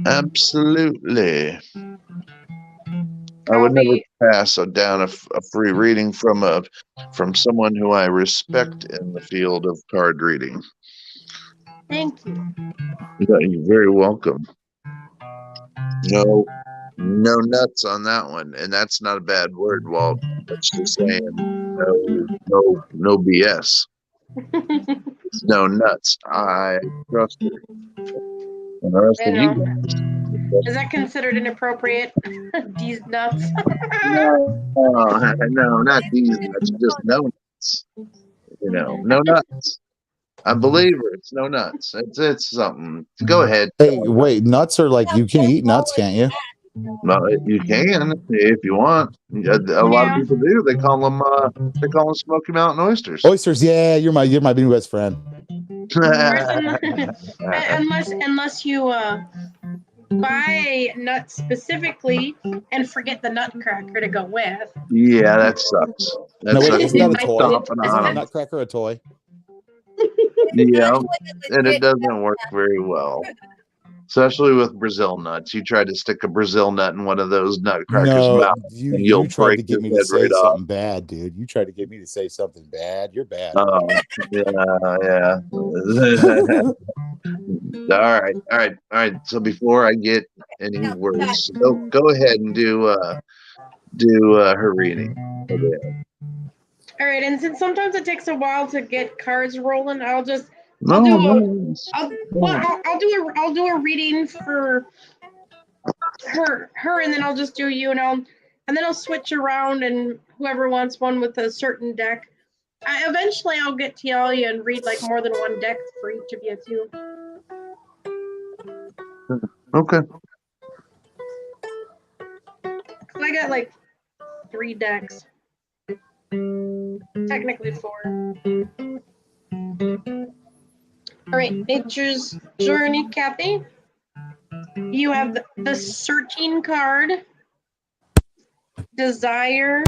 Absolutely. I would never pass down a free reading from someone who I respect in the field of card reading. Thank you. You're very welcome. No nuts on that one, and that's not a bad word, Walt. That's just saying no BS. No nuts. I trust her. And the rest of you guys. Is that considered inappropriate? These nuts. No, not these nuts. Just no nuts. No nuts. I'm a believer. It's no nuts. It's something. Go ahead. Hey, wait, nuts are like, you can eat nuts, can't you? Well, you can if you want. A lot of people do. They call them Smoky Mountain oysters. Oysters, yeah. You're my new best friend. unless you buy nuts specifically and forget the nutcracker to go with. Yeah, that sucks. Isn't that a toy? Isn't a nutcracker a toy? Yeah, and it doesn't work very well. Especially with Brazil nuts. You try to stick a Brazil nut in one of those nutcrackers' mouth, and you'll tried to get me to say right something off. bad, dude. You tried to get me to say something bad. You're bad. Oh, yeah. All right. So before I get any words, go ahead and do her reading. All right, and since sometimes it takes a while to get cards rolling, I'll do a reading for her, and then I'll just do you, and then I'll switch around, and whoever wants one with a certain deck. Eventually, I'll get to y'all and read like more than one deck for each of you too. Okay. I got like 3 decks. Technically 4. All right, Nature's Journey, Kathy. You have the Searching card, Desire,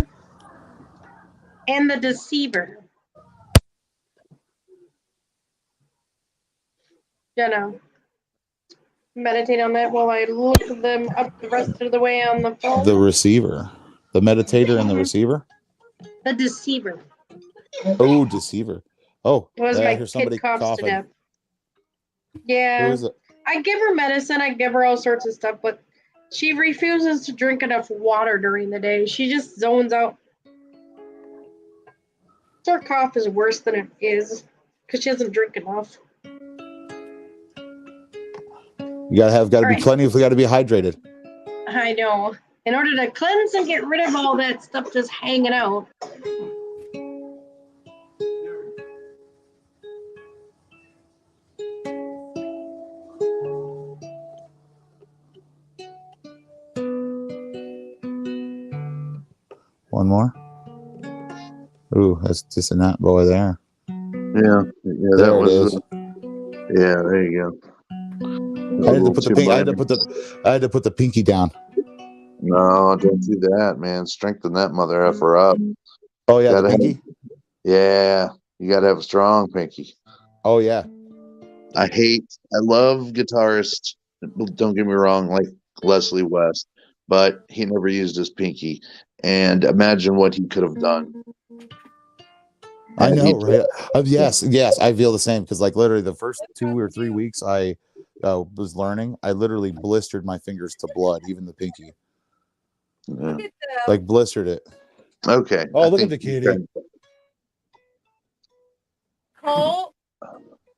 and the Deceiver. Meditate on that while I look them up the rest of the way on the phone. The receiver. The meditator and the receiver? The Deceiver. Oh, deceiver. Oh, I hear somebody coughing. to death. Yeah. Who is it? I give her medicine. I give her all sorts of stuff, but she refuses to drink enough water during the day. She just zones out. Her cough is worse than it is because she doesn't drink enough. You gotta be plenty. We gotta be hydrated. I know. In order to cleanse and get rid of all that stuff just hanging out. One more. Ooh, that's just a nut boy there. Yeah, there that it is. Yeah, there you go. I had to put the pinky down. No, don't do that, man. Strengthen that mother effer up. Oh yeah, the Gotta have, pinky. yeah, you gotta have a strong pinky. Oh yeah. I love guitarists. Don't get me wrong, like Leslie West, but he never used his pinky. And imagine what he could have done. I had he know, right? Yes, I feel the same because, like, literally the first 2 or 3 weeks I was learning, I literally blistered my fingers to blood, even the pinky, Yeah. Look at them. like blistered it. Okay. Oh, I look think at the kitty. Cole.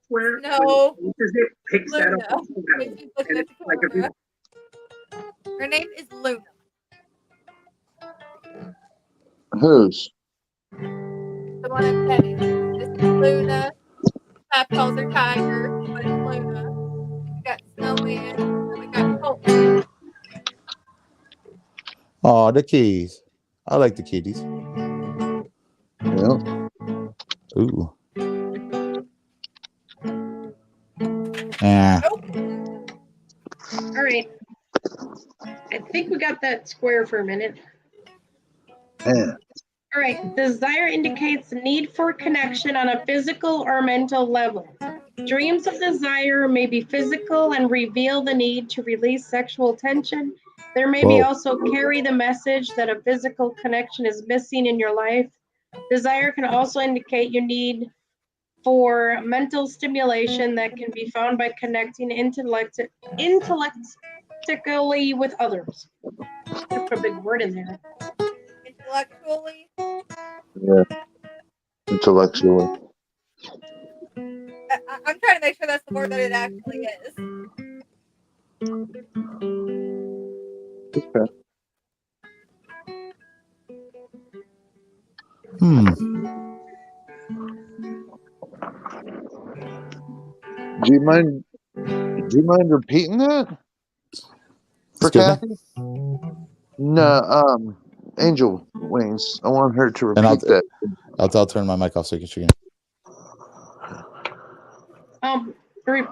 Where No. it picks that Luna. up. And she's looking And at it's the like a camera. Her name is Luna. Whose? The one I'm petting. This is Luna. Pap calls her Tiger, but it's Luna. We got Snowman, and we got Colt. Oh, the keys. I like the kitties. Yeah. Ooh. Yeah. All right. I think we got that square for a minute. Yeah. All right. Desire indicates the need for connection on a physical or mental level. Dreams of desire may be physical and reveal the need to release sexual tension. There may be also carry the message that a physical connection is missing in your life. Desire can also indicate you need for mental stimulation that can be found by connecting intellectually with others. I put a big word in there. Intellectually. Yeah. Intellectually. I'm trying to make sure that's the word that it actually is. Okay. Do you mind repeating that? For Excuse me? Kathy? No, Angel Wings. I want her to And repeat that. I'll turn my mic off so you can.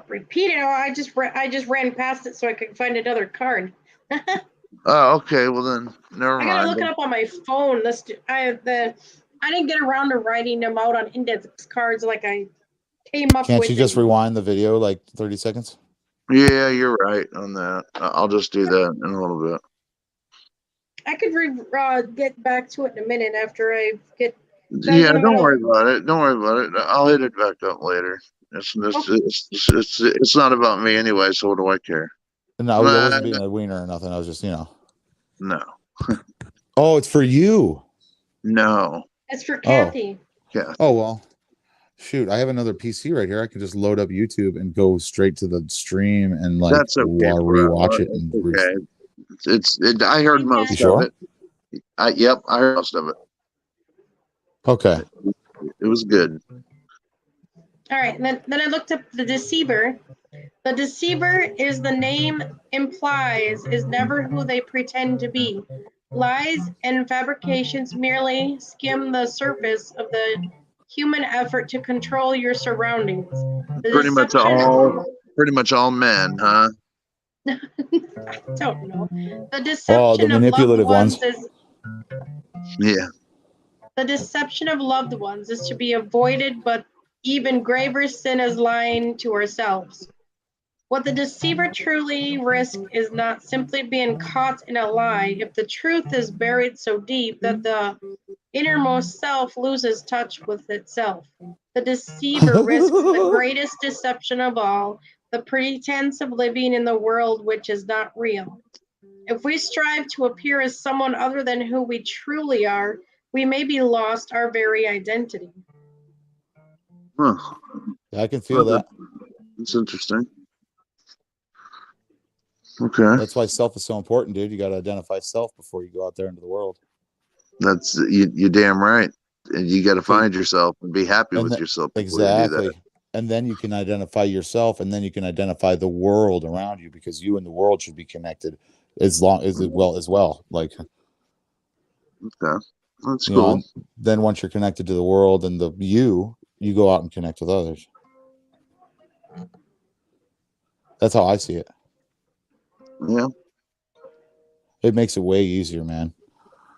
Repeat it. I just ran past it so I could find another card. Oh, okay. Well then, never I gotta mind. look it up on my phone. I didn't get around to writing them out on index cards like I came up Can't with. you just rewind the video like 30 seconds? Yeah, you're right on that. I'll just do that in a little bit. I could get back to it in a minute after I get. Yeah, don't worry about it. Don't worry about it. I'll hit it back up later. It's not about me anyway, so what do I care? No, I wasn't being a wiener or nothing. I was just, No. Oh, it's for you. No. It's for Kathy. Yeah. Oh, well. Shoot, I have another PC right here. I can just load up YouTube and go straight to the stream and like That's okay, rewatch it. And okay. I heard most of it. Yep, I heard most of it. Okay. It was good. All right, then I looked up the deceiver. The deceiver is the name implies is never who they pretend to be. Lies and fabrications merely skim the surface of the human effort to control your surroundings. Pretty much all men, huh? I don't know. The deception the of manipulative loved ones ones. is Yeah. the deception of loved ones is to be avoided, but even graver sin is lying to ourselves. What the deceiver truly risks is not simply being caught in a lie if the truth is buried so deep that the innermost self loses touch with itself. The deceiver risks the greatest deception of all, the pretense of living in the world which is not real. If we strive to appear as someone other than who we truly are, we may be lost our very identity. Huh. Yeah, I can feel that. That's interesting. Okay. That's why self is so important, dude. You got to identify self before you go out there into the world. That's you're damn right. And you got to find yourself and be happy with yourself before you do that. And then you can identify yourself, and then you can identify the world around you, because you and the world should be connected as well. Like, okay, that's cool. Then once you're connected to the world and you go out and connect with others. That's how I see it. Yeah. It makes it way easier, man.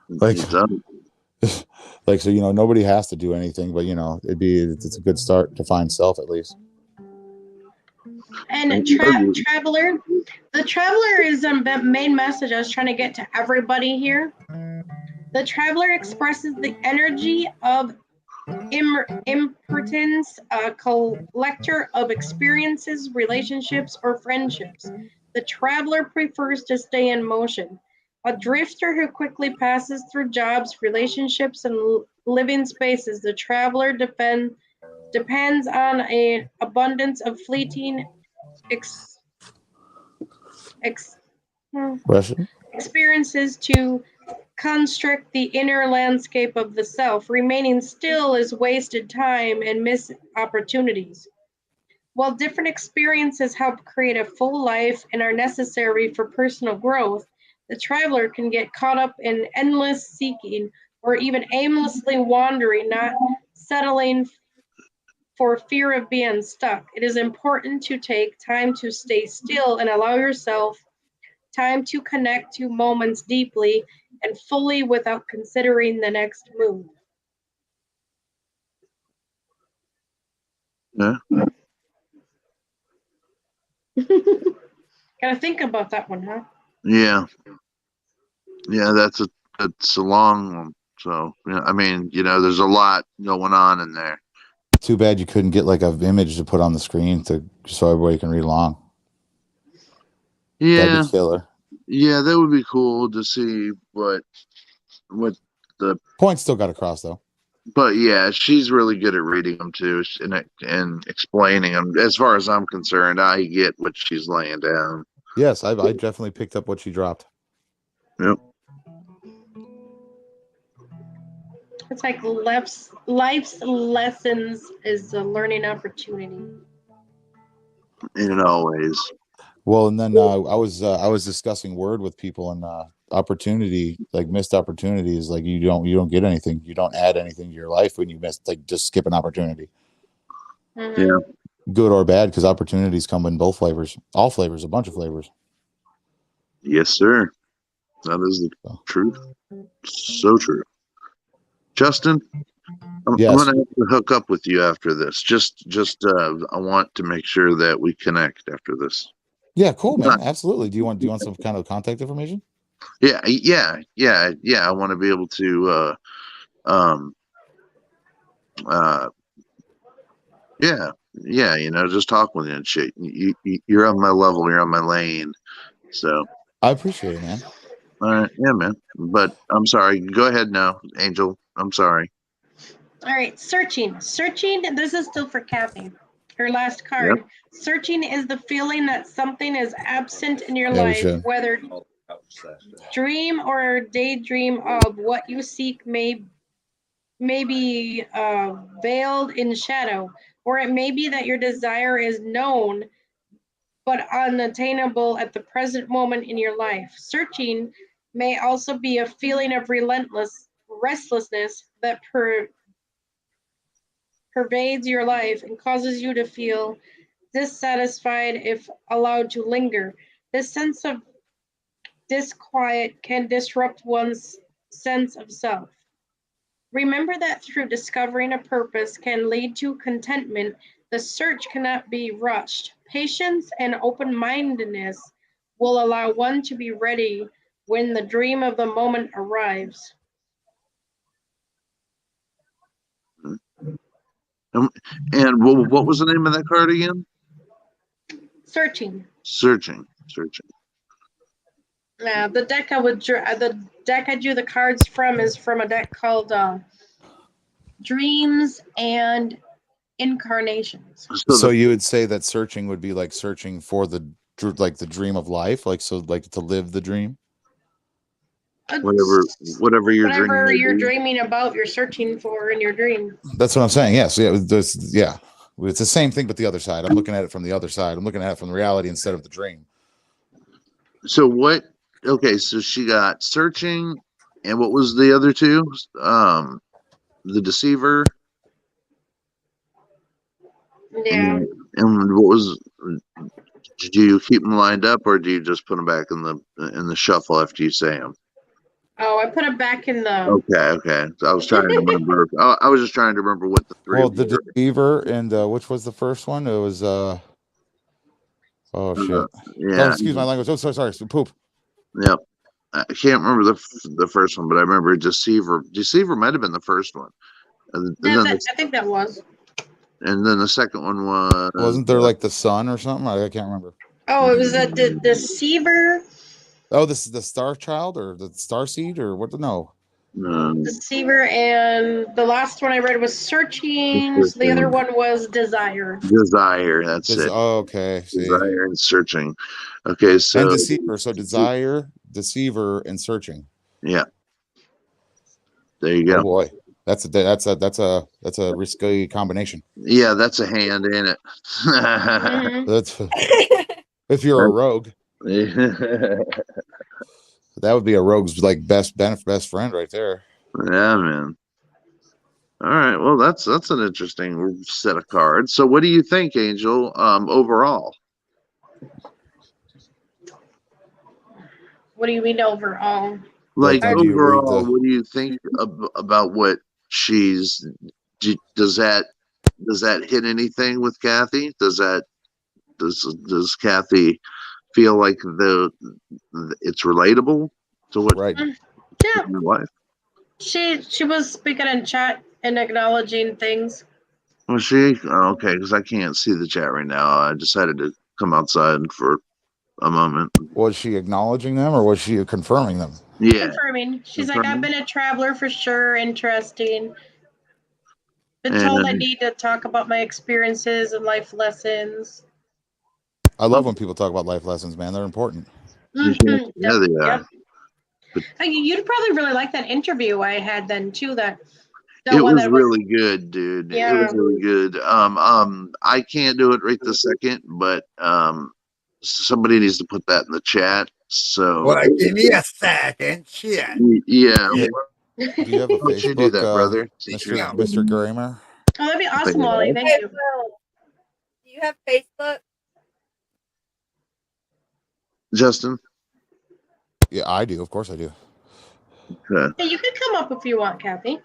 Like, It does. like, so, nobody has to do anything, but it's a good start to find self at least. And traveler, the traveler is the main message I was trying to get to everybody here. The traveler expresses the energy of importance, a collector of experiences, relationships, or friendships. The traveler prefers to stay in motion. A drifter who quickly passes through jobs, relationships, and living spaces. The traveler depends on an abundance of fleeting experiences to construct the inner landscape of the self. Remaining still is wasted time and missed opportunities. While different experiences help create a full life and are necessary for personal growth, the traveler can get caught up in endless seeking or even aimlessly wandering, not settling for fear of being stuck. It is important to take time to stay still and allow yourself time to connect to moments deeply and fully without considering the next move. Yeah. Gotta think about that one, huh? Yeah. Yeah, that's a long one. So, I mean, there's a lot going on in there. Too bad you couldn't get like an image to put on the screen so everybody can read along. Yeah. That'd be killer. Yeah, that would be cool to see what the point still got across though. But yeah, she's really good at reading them too, and explaining them. As far as I'm concerned, I get what she's laying down. Yes, I definitely picked up what she dropped. Yep. It's like life's lessons is a learning opportunity. It always. Well, and then I was discussing word with people, and opportunity, like missed opportunities, like you don't get anything, you don't add anything to your life when you miss, like just skip an opportunity. Mm-hmm. Yeah. Good or bad, because opportunities come in both flavors, all flavors, a bunch of flavors. Yes, sir. That is the truth. So true. Justin, I'm Yes. gonna have to hook up with you after this. Just I want to make sure that we connect after this. Yeah, cool, man. Absolutely. Do you want some kind of contact information? Yeah. I want to be able to just talk with you and shit. You're on my level, you're on my lane. So I appreciate it, man. All right, yeah, man. But I'm sorry. Go ahead now, Angel. I'm sorry. All right, searching. This is still for Kathy. Her last card. Yep. Searching is the feeling that something is absent in your Yeah, we life, should. whether dream or daydream of what you seek may be veiled in shadow, or it may be that your desire is known but unattainable at the present moment in your life. Searching may also be a feeling of relentless restlessness that pervades your life and causes you to feel dissatisfied if allowed to linger. This sense of disquiet can disrupt one's sense of self. Remember that through discovering a purpose can lead to contentment, the search cannot be rushed. Patience and open-mindedness will allow one to be ready when the dream of the moment arrives. And what was the name of that card again? Searching. Searching. The deck I drew the cards from is from a deck called Dreams and Incarnations. So you would say that searching would be like searching for the dream of life, like to live the dream. Whatever you're dreaming about, you're searching for in your dream. That's what I'm saying. Yes, yeah. It's the same thing, but the other side. I'm looking at it from the other side. I'm looking at it from the reality instead of the dream. So what? Okay, so she got searching, and what was the other two? The deceiver. Yeah. And what was Do you keep them lined up, or do you just put them back in the shuffle after you say them? Oh, I put it back in the. Okay. So I was trying to remember. I was just trying to remember what the three Well, the were. Beaver and which was the first one? It was oh shit. Oh, Yeah. excuse my language. Oh, sorry. Poop. Yep. I can't remember the first one, but I remember Deceiver. Deceiver might have been the first one, and then I think that was. the second one was. Wasn't there like the sun or something? I can't remember. Oh, it was a Deceiver. Oh, this is the Star Child or the Star Seed or what? No. Deceiver, and the last one I read was Searching. So the other one was Desire. Desire. That's it. Oh, okay. See. Desire and Searching. Okay, so and Deceiver. So Desire, Deceiver, and Searching. Yeah. There you go. Oh boy, that's a risky combination. Yeah, that's a hand, ain't it? That's if you're a rogue. That would be a rogue's like best friend right there. Yeah, man. All right. Well, that's an interesting set of cards. So, what do you think, Angel? Overall. What do you mean overall? Like overall, what do you think about what she's? Does that hit anything with Kathy? Does Kathy feel like it's relatable to what? Right. Yeah. Your wife. She was speaking in chat and acknowledging things. Was she? Oh, okay, because I can't see the chat right now. I decided to come outside for a moment. Was she acknowledging them or was she confirming them? Yeah. Confirming. She's like, I've been a traveler for sure. Interesting. Been told I need to talk about my experiences and life lessons. I love when people talk about life lessons, man. They're important. Mm-hmm. Yeah, they are. You'd probably really like that interview I had then too. It was really good, dude. Yeah. It was really good. I can't do it right this second, but somebody needs to put that in the chat. So well, give me a second. Shit. Yeah. Do you have a Facebook, you do that, brother? Mr. Gramer? Oh, that'd be awesome, Wally. Thank you. Do you have Facebook? Justin? Yeah, I do. Of course I do. Okay. Yeah, you can come up if you want, Kathy.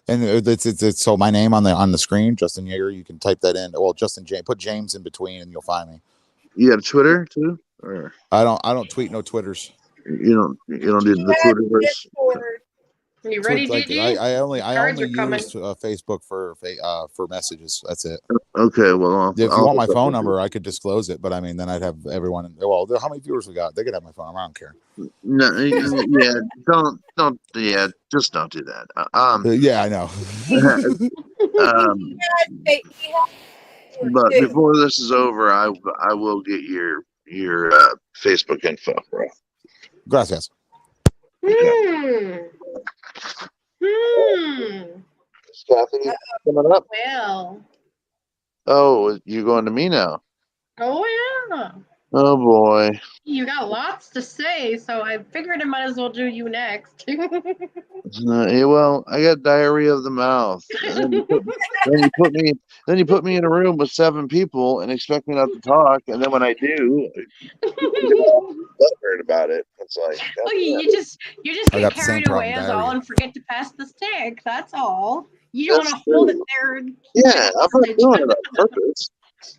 And it's so my name on the screen, Justin Yeager. You can type that in. Well, Justin James. Put James in between, and you'll find me. You have Twitter too? Or I don't tweet no Twitters. You don't do the Twitterverse? You ready, GG? I only Cards are coming. use Facebook for messages. That's it. Okay, well, if you want my phone number, I could disclose it, but I mean, then I'd have everyone. Well, how many viewers we got? They could have my phone number. I don't care. No, yeah, just don't do that. Yeah, I know. But before this is over, I will get your Facebook info, bro. Gracias. Kathy, coming up. Well. Oh, you're going to me now. Oh yeah. Oh boy. You got lots to say, so I figured I might as well do you next. Well, I got diarrhea of the mouth. And then you put me in a room with 7 people and expect me not to talk, and then when I do, heard about it. It's like you just get carried away as all and forget to pass the stick. That's all. You don't want to hold it there. Yeah, I'm not doing it on purpose.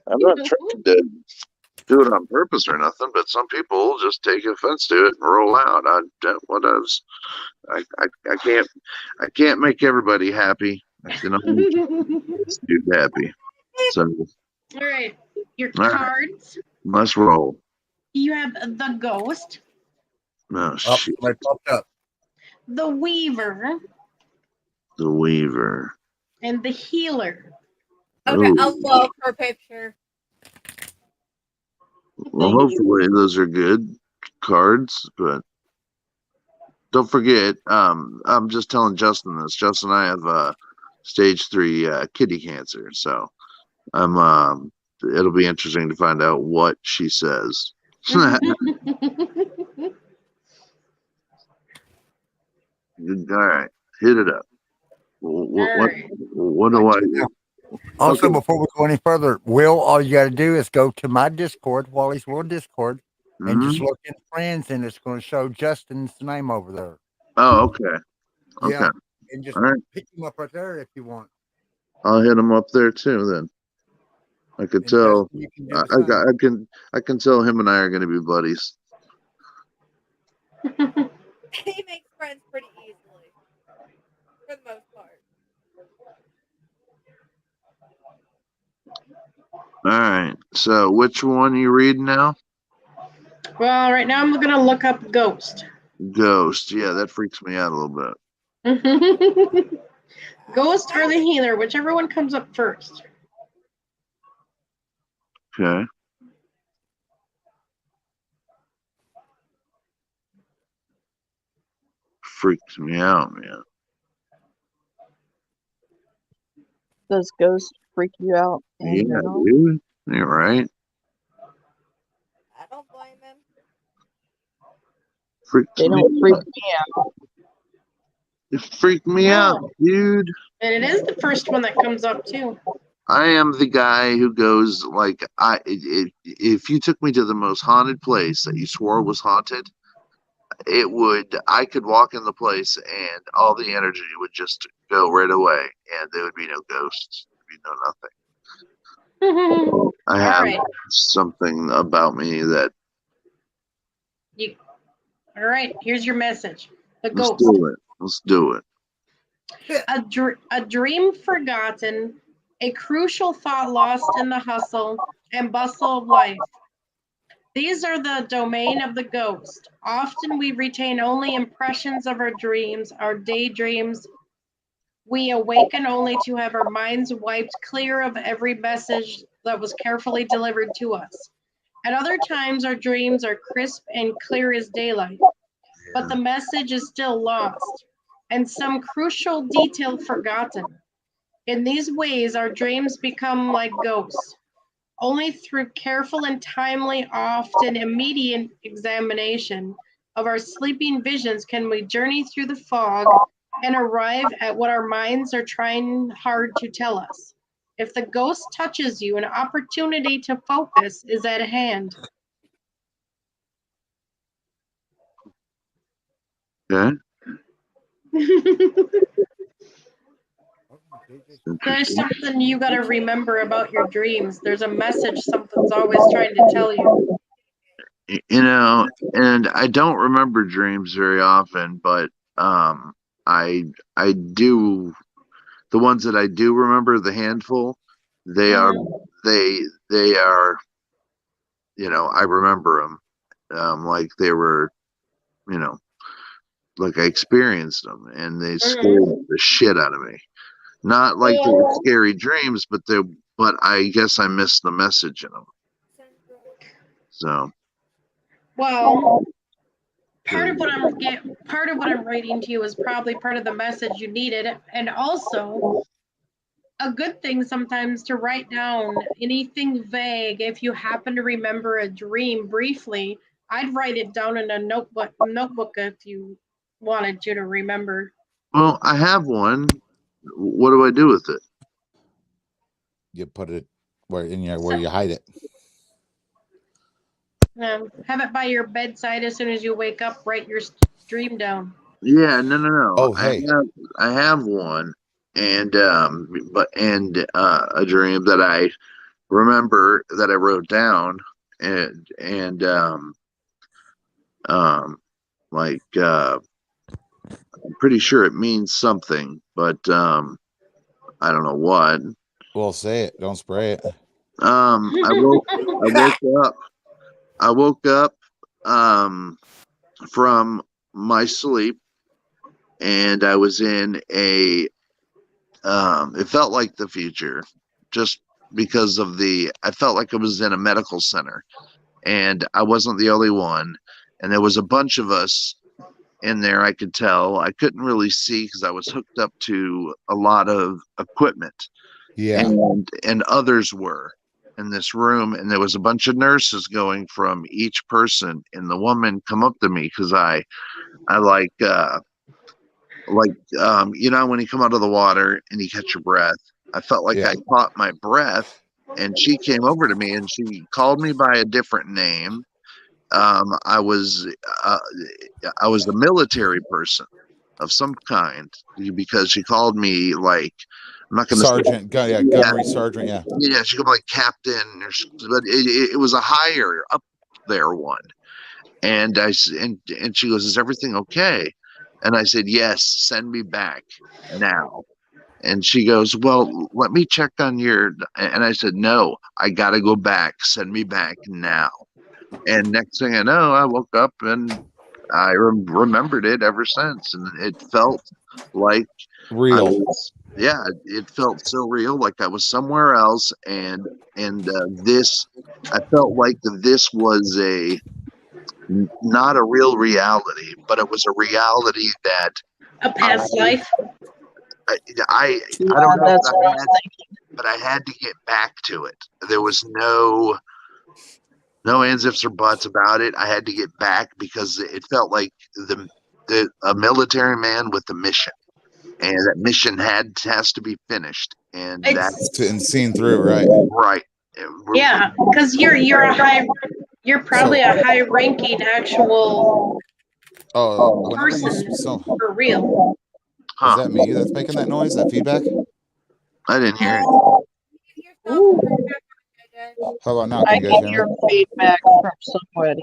I'm not trying to do it on purpose or nothing, but some people just take offense to it and roll out. I can't make everybody happy. I can only do happy. So all right, your cards. Let's roll. You have the Ghost. No shit. I popped up. The Weaver. The Weaver. And the Healer. Okay, Ooh. I love her picture. Well, hopefully those are good cards, but don't forget, I'm just telling Justin this. Justin and I have stage 3 kidney cancer, so it'll be interesting to find out what she says. All right, hit it up. What do I do? Also, Okay. before we go any further, Will, all you got to do is go to my Discord, Wally's World Discord, and just Mhm. look in friends, and it's going to show Justin's name over there. Oh, okay. Okay. Yeah, and just All right. pick him up right there if you want. I'll hit him up there too. Then I could And tell. Justin, you can do I, the same. I can tell him and I are going to be buddies. He makes friends pretty easily, for the most part. All right. So which one you reading now? Well, right now I'm going to look up ghost. Ghost. Yeah, that freaks me out a little bit. Ghost or the healer, whichever one comes up first. Okay. Freaks me out, man. Does ghost freak you out in Yeah, general? dude. You're right. I don't blame him. Freaks They me don't freak out. me out. It freaked me out, dude. And it is the first one that comes up too. I am the guy who goes like if you took me to the most haunted place that you swore was haunted, I could walk in the place and all the energy would just go right away and there would be no ghosts. There'd be no nothing. I have right. something about me that All right, here's your message. The let's ghost. do it. Let's do it. A dream forgotten, a crucial thought lost in the hustle and bustle of life. These are the domain of the ghost. Often we retain only impressions of our dreams, our daydreams. We awaken only to have our minds wiped clear of every message that was carefully delivered to us. At other times, our dreams are crisp and clear as daylight, but the message is still lost and some crucial detail forgotten. In these ways, our dreams become like ghosts. Only through careful and timely, often immediate examination of our sleeping visions can we journey through the fog and arrive at what our minds are trying hard to tell us. If the ghost touches you, an opportunity to focus is at hand. Okay. There's something you got to remember about your dreams. There's a message something's always trying to tell you. You know, and I don't remember dreams very often, but I do the ones that I do remember, the handful, they are they are I remember them like they were, you know, like I experienced them and they scared the shit out of me. Not like they were scary dreams, but I guess I missed the message in them. So Well, part of what I'm writing to you is probably part of the message you needed, and also a good thing sometimes to write down anything vague. If you happen to remember a dream briefly, I'd write it down in a notebook if you wanted you to remember. well, I have one. What do I do with it? You put it where you hide it. Have it by your bedside as soon as you wake up. Write your dream down. Yeah, no. Oh, hey. I have one, and a dream that I remember that I wrote down, and like I'm pretty sure it means something, but I don't know what. Well, say it. Don't spray it. I woke up from my sleep, and I was in a it felt like the future, just because I felt like I was in a medical center, and I wasn't the only one, and there was a bunch of us in there. I could tell. I couldn't really see because I was hooked up to a lot of equipment. Yeah. And others were in this room, and there was a bunch of nurses going from each person, and the woman come up to me because I like when you come out of the water and you catch your breath, I felt like I caught my breath, and she came over to me and she called me by a different name. I was a military person of some kind because she called me like, I'm not going to sergeant, gunnery sergeant, yeah, she called me like captain, but it was a higher up there one. And and she goes, "Is everything okay?" And I said, "Yes, send me back now." And she goes, "Well, let me check on your," and I said, "No, I got to go back. Send me back now." And next thing I know, I woke up and I remembered it ever since. And it felt like real. it felt so real, like I was somewhere else. And this, I felt like this was not a real reality, but it was a reality that A past life. I don't know, that's what I was thinking. but I had to get back to it. There was no ands, ifs, or buts about it. I had to get back because it felt like a military man with a mission, and that mission has to be finished, and that's seen through, right? Right. Yeah, because you're probably a high ranking actual person for real. Is that me that's making that noise? That feedback? I didn't hear it. How about now? I Can you guys can hear hear me? feedback from somebody.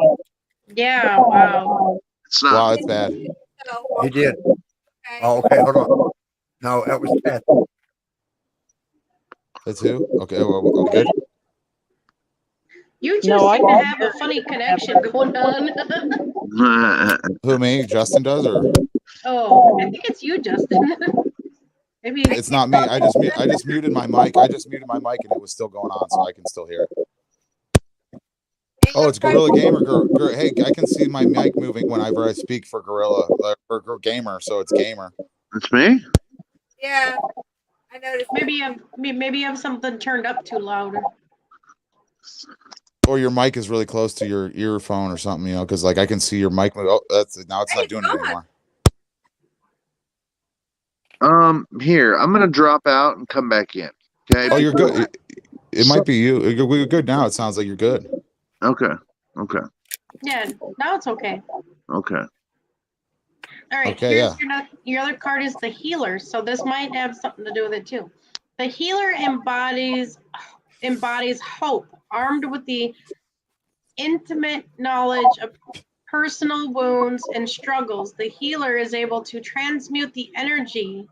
Yeah, wow. It's not. Wow, it's bad. He did. Oh, okay, hold on. No, that was Beth. That's who? Okay, well, good. You two seem to have a funny connection going on. Who, me? Justin does, or? Oh, I think it's you, Justin. Maybe It's not me. I just muted my mic. And it was still going on, so I can still hear it. Oh, it's Gorilla Gamer. Hey, I can see my mic moving whenever I speak for Gorilla or Gamer, so it's Gamer. It's me. Yeah, I noticed. Maybe you have something turned up too loud. Or your mic is really close to your earphone or something, because like I can see your mic move. Oh, now it's not doing it anymore. Here, I'm gonna drop out and come back in. Okay. Oh, you're good. It might be you. You're good now. It sounds like you're good. Okay. Yeah, now it's okay. Okay. All right. Okay, here's your other card is the healer. So this might have something to do with it too. The healer embodies hope, armed with the intimate knowledge of personal wounds and struggles. The healer is able to transmute the energy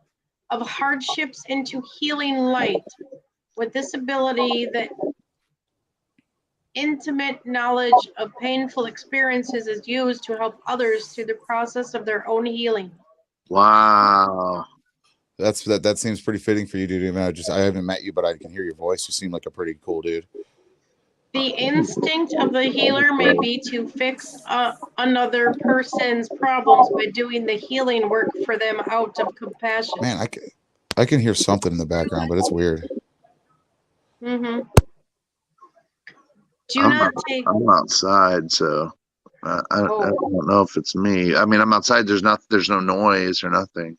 of hardships into healing light. With this ability, the intimate knowledge of painful experiences is used to help others through the process of their own healing. Wow. That seems pretty fitting for you, dude. I haven't met you, but I can hear your voice. You seem like a pretty cool dude. The instinct of the healer may be to fix another person's problems by doing the healing work for them out of compassion. Man, I can hear something in the background, but it's weird. Mm-hmm. I'm outside, so I don't know if it's me. I mean, I'm outside. There's no noise or nothing.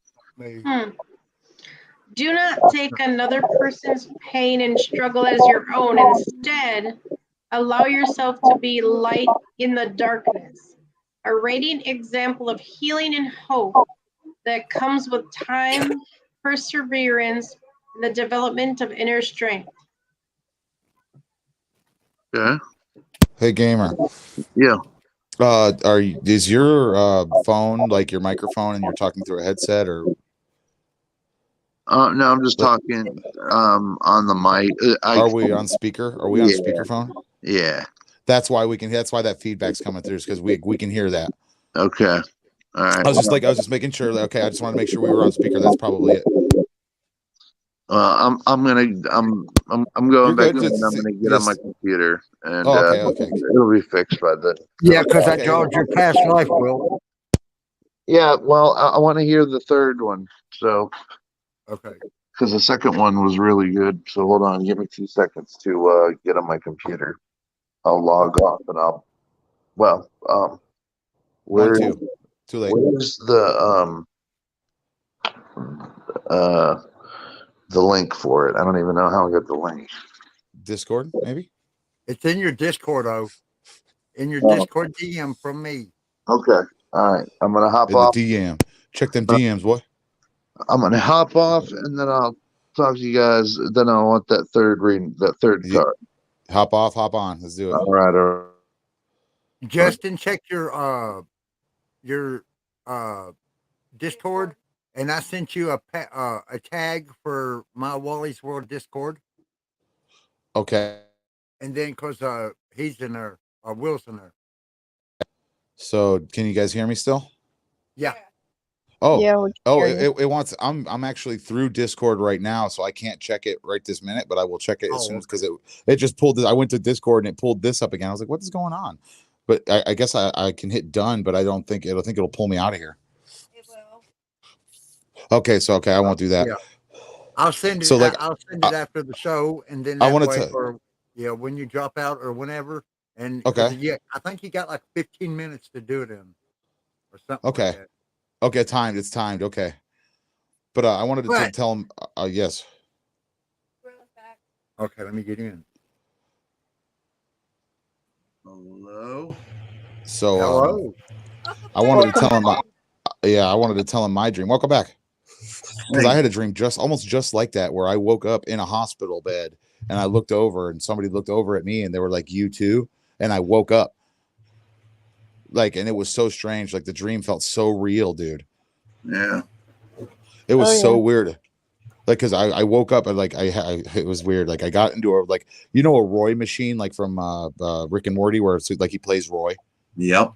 Do not take another person's pain and struggle as your own. Instead, allow yourself to be light in the darkness. A radiant example of healing and hope that comes with time, perseverance, and the development of inner strength. Yeah. Hey, Gamer. Yeah. Is your phone like your microphone and you're talking through a headset, or? No, I'm just talking on the mic. Are we on speaker? Are we on speakerphone? Yeah. That's why that feedback's coming through, because we can hear that. Okay. All right. I was just making sure that, okay, I just wanted to make sure we were on speaker. That's probably it. I'm going back in and I'm gonna get on my computer and okay. It'll be fixed by then. Yeah, because I drawed your past life, Will. Yeah, well, I want to hear the third one. So okay, because the second one was really good. So hold on, give me 2 seconds to get on my computer. I'll log off and where's too late. Where's the the link for it. I don't even know how I got the link. Discord, maybe. It's in your Discord, in your Oh. Discord DM from me. Okay. All right. I'm gonna hop In the off. DM. Check them DMs, boy. I'm gonna hop off, and then I'll talk to you guys. Then I want that third reading, that third card. Hop off, hop on. Let's do it. All right. All right. Justin, check your Discord, and I sent you a tag for my Wally's World Discord. Okay. And then because he's in there, Will's in there. So can you guys hear me still? Yeah. Oh, Yeah, we can hear you. it wants. I'm actually through Discord right now, so I can't check it right this minute, but I will check it as soon as, because it just pulled it. I went to Discord and it pulled this up again. I was like, what is going on? But I guess I can hit done, but I don't think it'll pull me out of here. It will. Okay, so I won't do that. Yeah. I'll send it. So, like, I'll send it after the show, and then I that wanted way, to- or when you drop out or whenever. And Okay. yeah, I think you got like 15 minutes to do it in, or something. Okay. Like that. Okay, timed. It's timed. Okay. But I wanted to tell him. Yes. Okay, let me get in. Hello. So Hello. I wanted to tell him. I wanted to tell him my dream. Welcome back. Because I had a dream almost just like that, where I woke up in a hospital bed and I looked over and somebody looked over at me and they were like, "You too?" And I woke up. Like, and it was so strange. Like, the dream felt so real, dude. Yeah. It was Oh, so yeah. weird. Like, because I woke up and like it was weird. Like, I got into a a Roy machine, like from Rick and Morty, where it's like he plays Roy. Yep.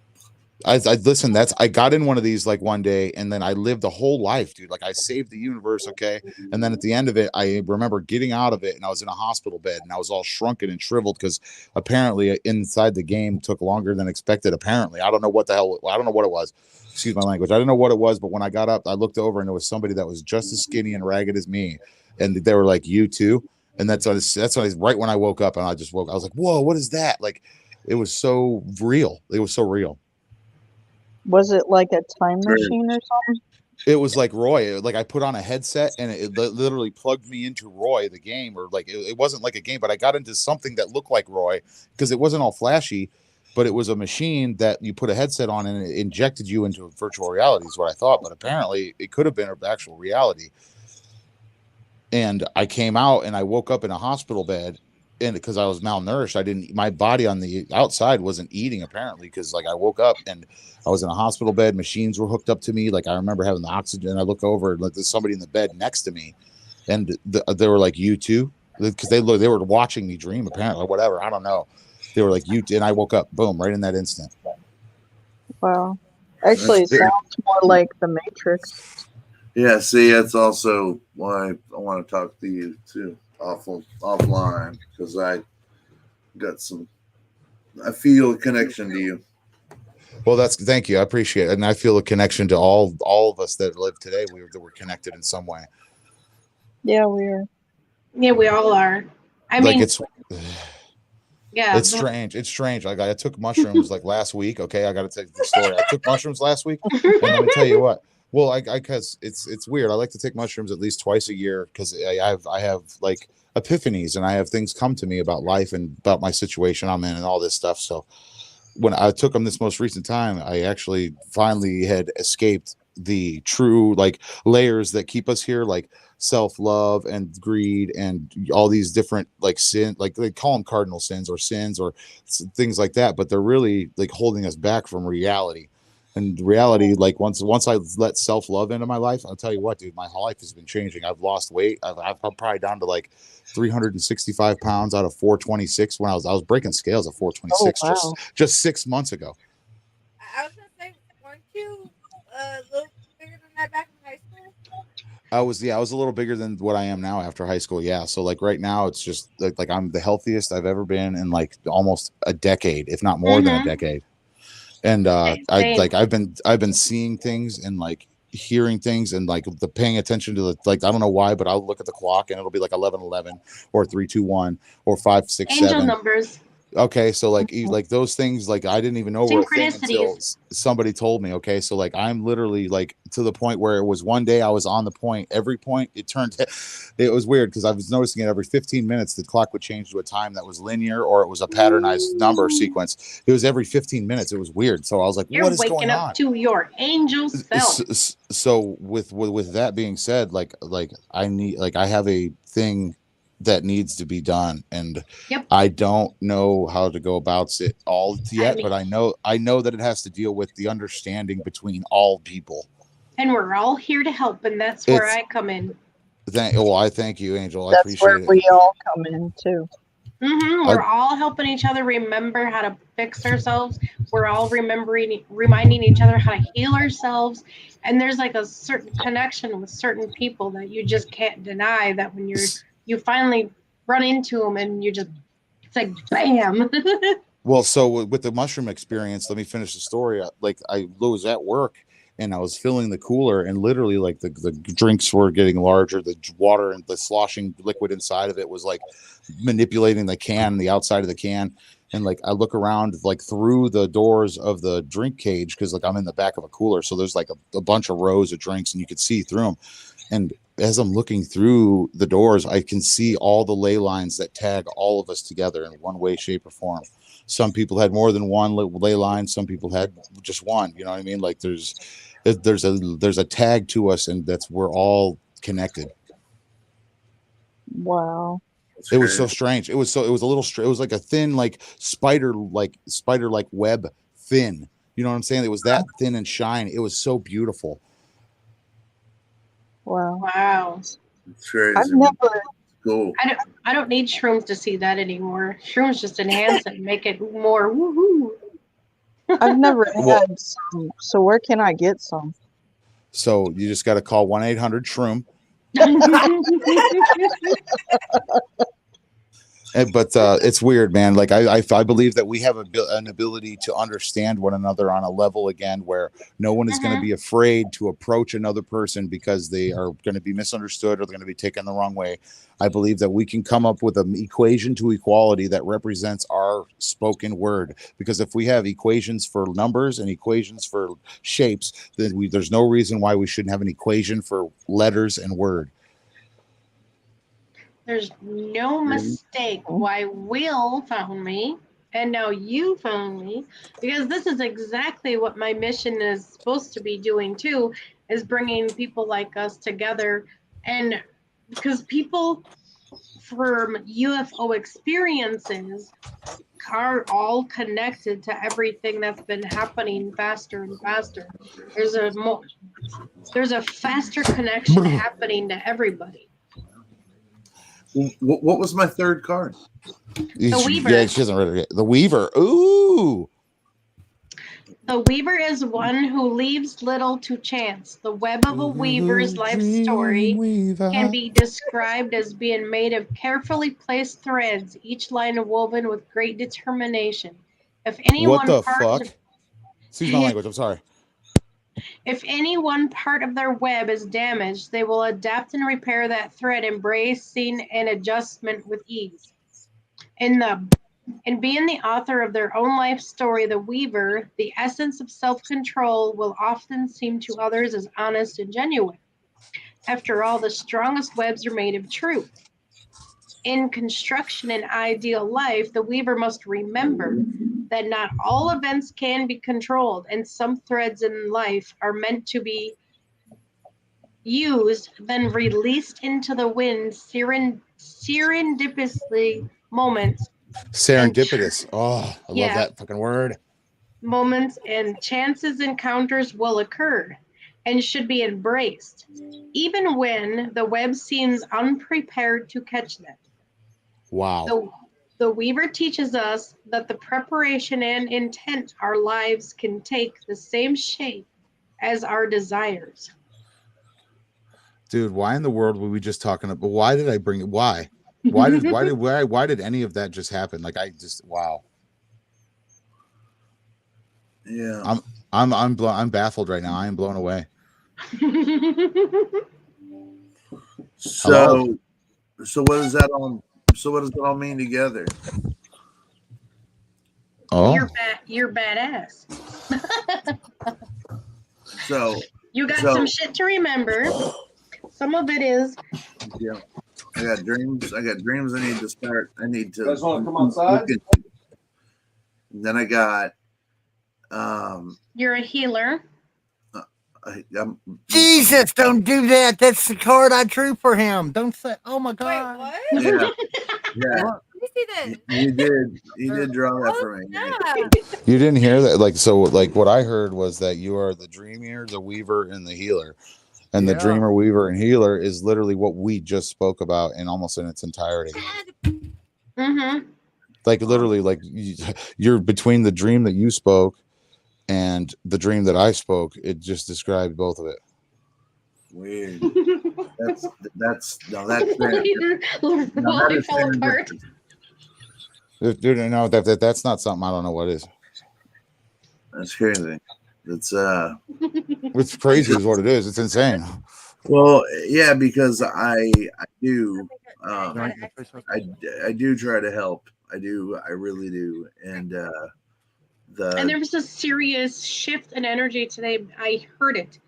I listen. I got in one of these like one day, and then I lived a whole life, dude. Like, I saved the universe, okay. And then at the end of it, I remember getting out of it, and I was in a hospital bed, and I was all shrunken and shriveled because apparently inside the game took longer than expected. Apparently, I don't know what the hell. I don't know what it was. Excuse my language. I don't know what it was, but when I got up, I looked over, and there was somebody that was just as skinny and ragged as me, and they were like, "You too?" And that's right when I woke up, and I just woke. I was like, "Whoa, what is that?" Like, it was so real. It was so real. Was it like a time machine or something? It was like Roy. Like, I put on a headset and it literally plugged me into Roy, the game, or like it wasn't like a game, but I got into something that looked like Roy because it wasn't all flashy, but it was a machine that you put a headset on and it injected you into virtual reality is what I thought. But apparently it could have been actual reality. And I came out and I woke up in a hospital bed, and because I was malnourished, my body on the outside wasn't eating apparently, because like I woke up and I was in a hospital bed, machines were hooked up to me. Like, I remember having the oxygen. I look over, like, there's somebody in the bed next to me, and they were like, "You too?" Because they were watching me dream apparently, or whatever. I don't know. They were like, "You," and I woke up, boom, right in that instant. Wow. Actually, it sounds more like the Matrix. Yeah. See, that's also why I want to talk to you too, offline, because I feel a connection to you. Well, thank you. I appreciate it. And I feel a connection to all of us that live today. We're connected in some way. Yeah, we are. Yeah, we all are. I Like, mean, it's strange. It's strange. Like, I took mushrooms like last week. Okay. I got to tell you the story. I took mushrooms last week. And let me tell you what. Well, because it's weird. I like to take mushrooms at least twice a year because I have like epiphanies, and I have things come to me about life and about my situation I'm in and all this stuff. So when I took them this most recent time, I actually finally had escaped the true like layers that keep us here, like self-love and greed and all these different like sin, like they call them cardinal sins or things like that, but they're really like holding us back from reality. And reality, like once I let self-love into my life, I'll tell you what, dude, my whole life has been changing. I've lost weight. I'm probably down to like 365 pounds out of 426 when I was breaking scales at 426 Oh, wow. just 6 months ago. I was gonna say, weren't you a little bigger than that back in high school? I was a little bigger than what I am now after high school. Yeah. So like right now it's just like I'm the healthiest I've ever been in like almost a decade, if not more than a decade. And I've been seeing things and like hearing things and like the paying attention to the, like, I don't know why, but I'll look at the clock and it'll be like 11:11 or 3:21 or 5:67. angel numbers. Okay, so like like those things, like I didn't even know were a thing until Synchronicities. somebody told me. Okay, so like I'm literally like to the point where it was one day I was on the point. Every point it turned, it was weird because I was noticing it every 15 minutes the clock would change to a time that was linear or it was a patternized number sequence. It was every 15 minutes. It was weird. So I was like, You're what is waking going up on? to your angel self. So with that being said, like I need, like I have a thing that needs to be done, and Yep. I don't know how to go about it all yet, mean- but I know that it has to deal with the understanding between all people. And we're all here to help, and that's where It's- I come in. I thank you, Angel. I That's where appreciate it. we all come in too. We're all helping each other remember how to fix ourselves. We're all reminding each other how to heal ourselves. And there's like a certain connection with certain people that you just can't deny, that when you finally run into them and you just, it's like, bam. Well, so with the mushroom experience, let me finish the story. Like I was at work and I was filling the cooler, and literally like the drinks were getting larger. The water and the sloshing liquid inside of it was like manipulating the can, the outside of the can. And like I look around like through the doors of the drink cage, because like I'm in the back of a cooler, so there's like a bunch of rows of drinks and you could see through them. And as I'm looking through the doors, I can see all the ley lines that tag all of us together in one way, shape, or form. Some people had more than one ley line. Some people had just one. You know what I mean? Like there's a tag to us, and we're all connected. Wow. It was so strange. It was a little it was like a thin, like spider like web thin. You know what I'm saying? It was that thin and shine. It was so beautiful. Wow. Wow. It's crazy. I've never. Cool. I don't need shrooms to see that anymore. Shrooms just enhance it and make it more woohoo. I've never had some. So where can I get some? So you just got to call 1-800-SHROOM. But it's weird, man. Like I believe that we have an ability to understand one another on a level again where no one is going to be afraid to approach another person because they are going to be misunderstood or they're going to be taken the wrong way. I believe that we can come up with an equation to equality that represents our spoken word. Because if we have equations for numbers and equations for shapes, then there's no reason why we shouldn't have an equation for letters and word. There's no mistake why Will found me and now you found me, because this is exactly what my mission is supposed to be doing too, is bringing people like us together. And because people from UFO experiences are all connected to everything that's been happening faster and faster. There's a faster connection happening to everybody. What was my third card? The Weaver. Yeah, she hasn't read it yet. The Weaver. Ooh. The Weaver is one who leaves little to chance. The web of a weaver's life story can be described as being made of carefully placed threads, each line woven with great determination. If any What the part, fuck? Excuse my language. I'm sorry. If any one part of their web is damaged, they will adapt and repair that thread, embracing an adjustment with ease. In being the author of their own life story, the Weaver, the essence of self-control will often seem to others as honest and genuine. After all, the strongest webs are made of truth. In construction an ideal life, the Weaver must remember that not all events can be controlled, and some threads in life are meant to be used, then released into the wind serendipitously moments. Serendipitous. Oh, I Yeah. love that fucking word. Moments and chances encounters will occur and should be embraced, even when the web seems unprepared to catch them. Wow. The Weaver teaches us that the preparation and intent our lives can take the same shape as our desires. Dude, why in the world were we just talking about? Why did I bring it? Why did any of that just happen? Like wow. Yeah. I'm baffled right now. I am blown away. So what does that all mean together? Oh, You're badass. So You got some shit to remember. Some of it is. yeah, I got dreams. I need to start. I need to. You guys want to come outside? Then I got. You're a healer. Jesus, don't do that. That's the card I drew for him. Don't say, oh my God. Wait, what? Yeah. Yeah. Let me see this. You did draw that for me. Yeah. you didn't hear that? Like, so, like, what I heard was that you are the dreamer, the weaver, and the healer. And the Yeah. dreamer, weaver, and healer is literally what we just spoke about in almost in its entirety. Mm-hmm. Like, literally, like, you're between the dream that you spoke and the dream that I spoke. It just described both of it. Weird. That's no, that's Wally fell apart. Dude, no, that's not something. I don't know what is. That's crazy. It's It's crazy, is what it is. It's insane. well, yeah, because I do I do try to help. I really do, and And there was a serious shift in energy today. I heard it.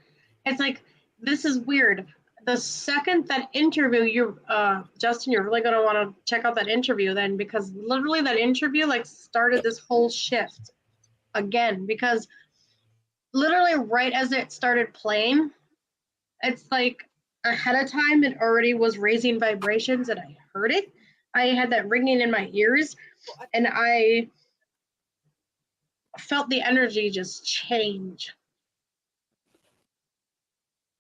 It's like, this is weird. The second that interview, Justin, you're really going to want to check out that interview then, because literally that interview like started this whole shift again, because literally right as it started playing, it's like ahead of time, it already was raising vibrations and I heard it. I had that ringing in my ears and I felt the energy just change.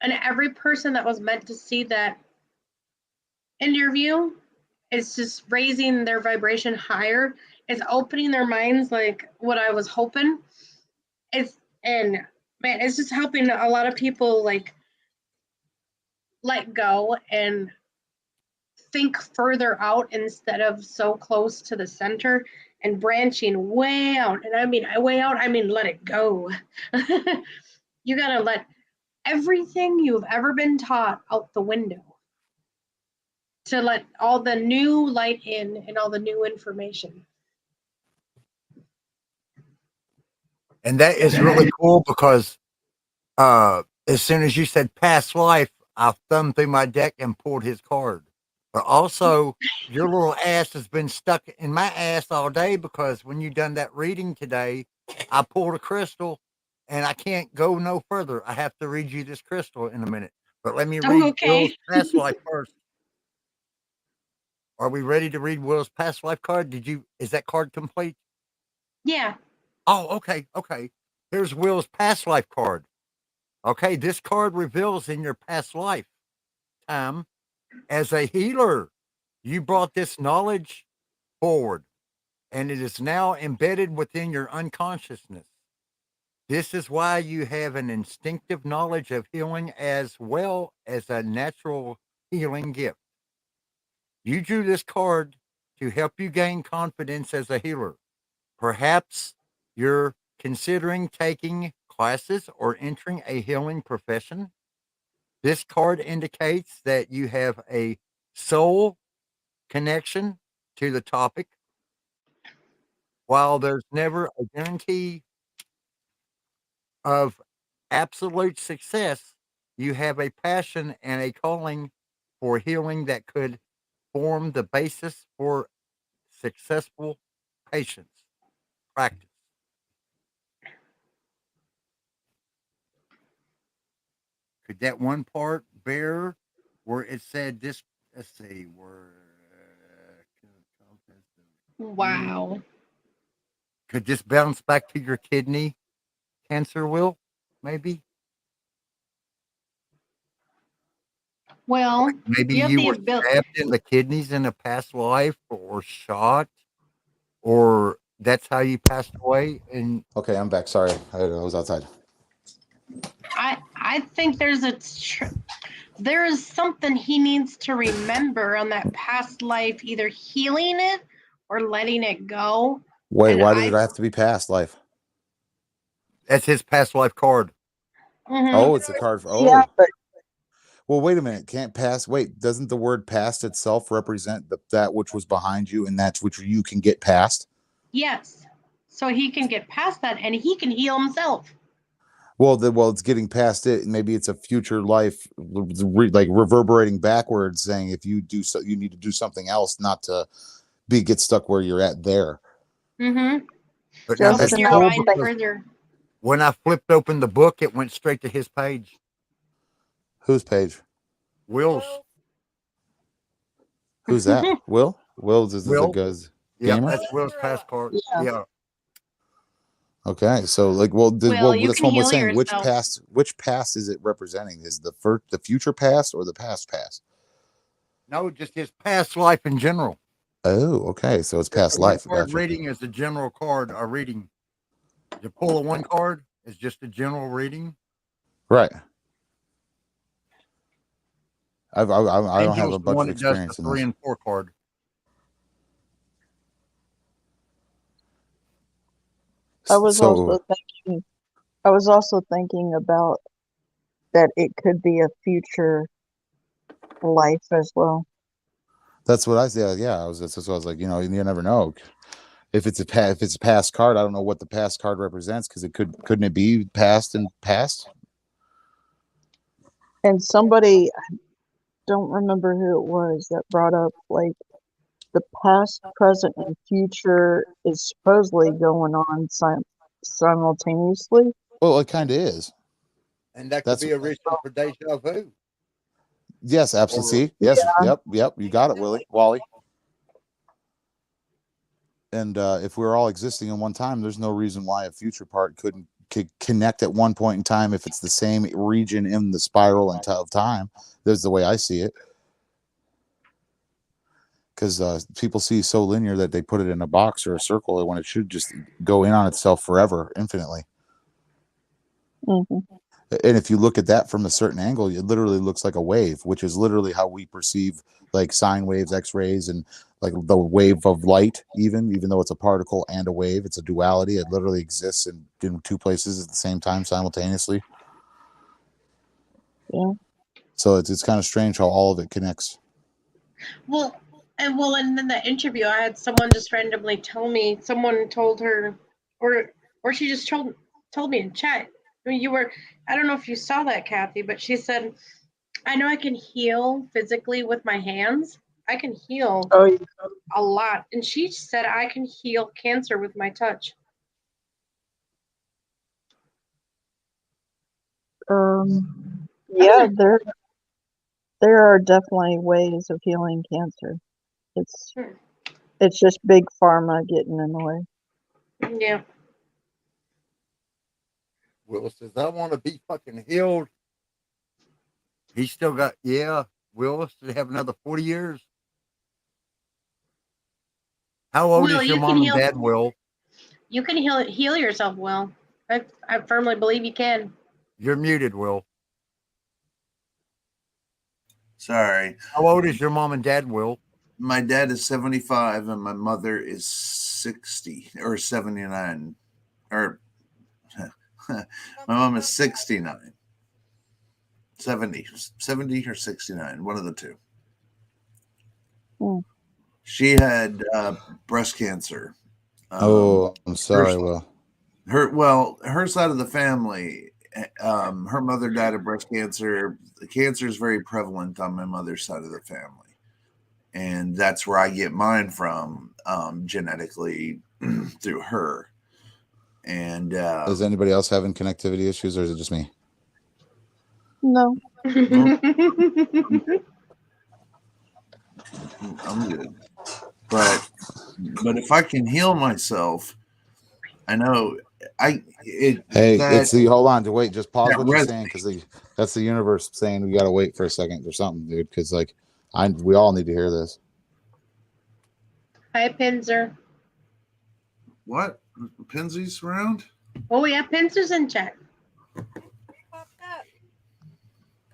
And every person that was meant to see that interview is just raising their vibration higher. It's opening their minds like what I was hoping. It's just helping a lot of people like let go and think further out instead of so close to the center and branching way out. And I mean way out, I mean let it go. You gotta let everything you've ever been taught out the window to let all the new light in and all the new information. And that is really cool because as soon as you said past life, I thumbed through my deck and pulled his card. But also, your little ass has been stuck in my ass all day because when you done that reading today, I pulled a crystal and I can't go no further. I have to read you this crystal in a minute. But let me read Will's past life first. Are we ready to read Will's past life card? Is that card complete? Yeah. Oh, okay. Here's Will's past life card. Okay, this card reveals in your past life time as a healer, you brought this knowledge forward, and it is now embedded within your unconsciousness. This is why you have an instinctive knowledge of healing as well as a natural healing gift. You drew this card to help you gain confidence as a healer. Perhaps you're considering taking classes or entering a healing profession. This card indicates that you have a soul connection to the topic. While there's never a guarantee of absolute success, you have a passion and a calling for healing that could form the basis for successful patience practice. Could that one part bear where it said this? Let's see, Wow. Could this bounce back to your kidney cancer, Will? Maybe. Well, Maybe you were stabbed in the kidneys in a past life or shot, or that's how you passed away. And okay, I'm back. Sorry, I was outside. I think there's there is something he needs to remember on that past life, either healing it or letting it go. Wait, why does it have to be past life? That's his past life card. Mm-hmm. Oh, it's a card. Yeah, but well, wait a minute. Can't pass. Wait, doesn't the word past itself represent that which was behind you and that's which you can get past? Yes. so he can get past that and he can heal himself. Well, it's getting past it. Maybe it's a future life, like reverberating backwards, saying if you do so, you need to do something else, not to get stuck where you're at there. Mm-hmm. But now Open that's your cool mind because further. when I flipped open the book, it went straight to his page. Whose page? Will's. Who's that? Will? Will's is the Will. guy's Yeah, gamer. that's Will's pass card. Yeah. Okay, so like, well, You that's can what I'm heal saying. yourself. Which past is it representing? Is the future past or the past past? No, just his past life in general. Oh, okay, so it's past A one life. card Gotcha. reading is a general card. A reading. You pull a one card is just a general reading. Right. I don't have Angel's a the bunch one of that does the experience in 3 this. and 4 card. I was So also thinking about that it could be a future life as well. that's what I said. Yeah, that's what I was like. You never know. If it's a past card, I don't know what the past card represents because couldn't it be past and past? And somebody, I don't remember who it was, that brought up like the past, present, and future is supposedly going on simultaneously. Well, it kind of is. And that could be a reason for deja vu. Yes, absolutely. Yes, yep. You got it, Wally. And if we're all existing in one time, there's no reason why a future part could connect at one point in time if it's the same region in the spiral of time. There's the way I see it. Because people see so linear that they put it in a box or a circle when it should just go in on itself forever, infinitely. Mm-hmm. And if you look at that from a certain angle, it literally looks like a wave, which is literally how we perceive like sine waves, X-rays, and like the wave of light, even though it's a particle and a wave, it's a duality. It literally exists in two places at the same time simultaneously. Yeah. So it's kind of strange how all of it connects. Well, and in the interview, I had someone just randomly tell me, someone told her, or she just told me in chat. I mean, I don't know if you saw that, Kathy, but she said, I know I can heal physically with my hands. I can heal a lot. And she said I can heal cancer with my touch. Yeah, there are definitely ways of healing cancer. It's just big pharma getting in the way. Yeah. Will says, I want to be fucking healed. He still got, Will, to have another 40 years. How old is your mom and dad, Will? You can heal yourself, Will. I firmly believe you can. You're muted, Will. Sorry. How old is your mom and dad, Will? My dad is 75 and my mother is 60 or 79. Or my mom is 69. 70 or 69, one of the two. She had breast cancer. I'm sorry, Will. Her side of the family, her mother died of breast cancer. The cancer is very prevalent on my mother's side of the family, and that's where I get mine from, genetically through her. And is anybody else having connectivity issues, or is it just me? No. I'm good. But if I can heal myself, I know hold on to wait. Just pause what you're saying, because that's the universe saying we got to wait for a second or something, dude. Because we all need to hear this. Hi, Pinzer. What? Pinsy's around? Oh yeah, Pinzer's in chat.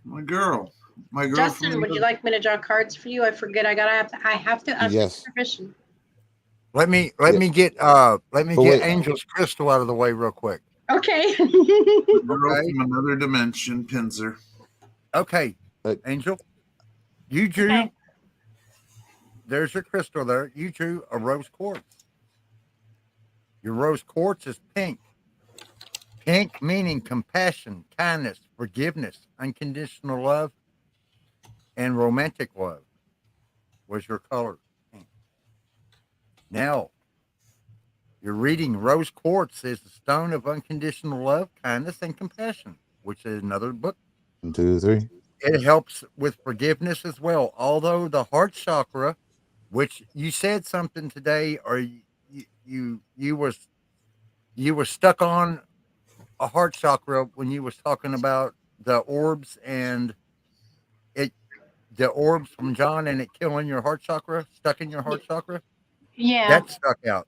My girl. Justin, would you like me to draw cards for you? I forget. I have to ask permission. Let me get Angel's crystal out of the way real quick. Okay. Girl from another dimension, Pinzer. Okay, Angel, you drew. Okay. There's your crystal there. You drew a rose quartz. Your rose quartz is pink. Pink meaning compassion, kindness, forgiveness, unconditional love, and romantic love was your color. Pink. Now, you're reading rose quartz is the stone of unconditional love, kindness, and compassion, which is another book. 1, 2, 3. It helps with forgiveness as well. Although the heart chakra, which you said something today, or you were stuck on a heart chakra when you was talking about the orbs and it the orbs from John and it killing your heart chakra, stuck in your heart chakra. Yeah. That stuck out.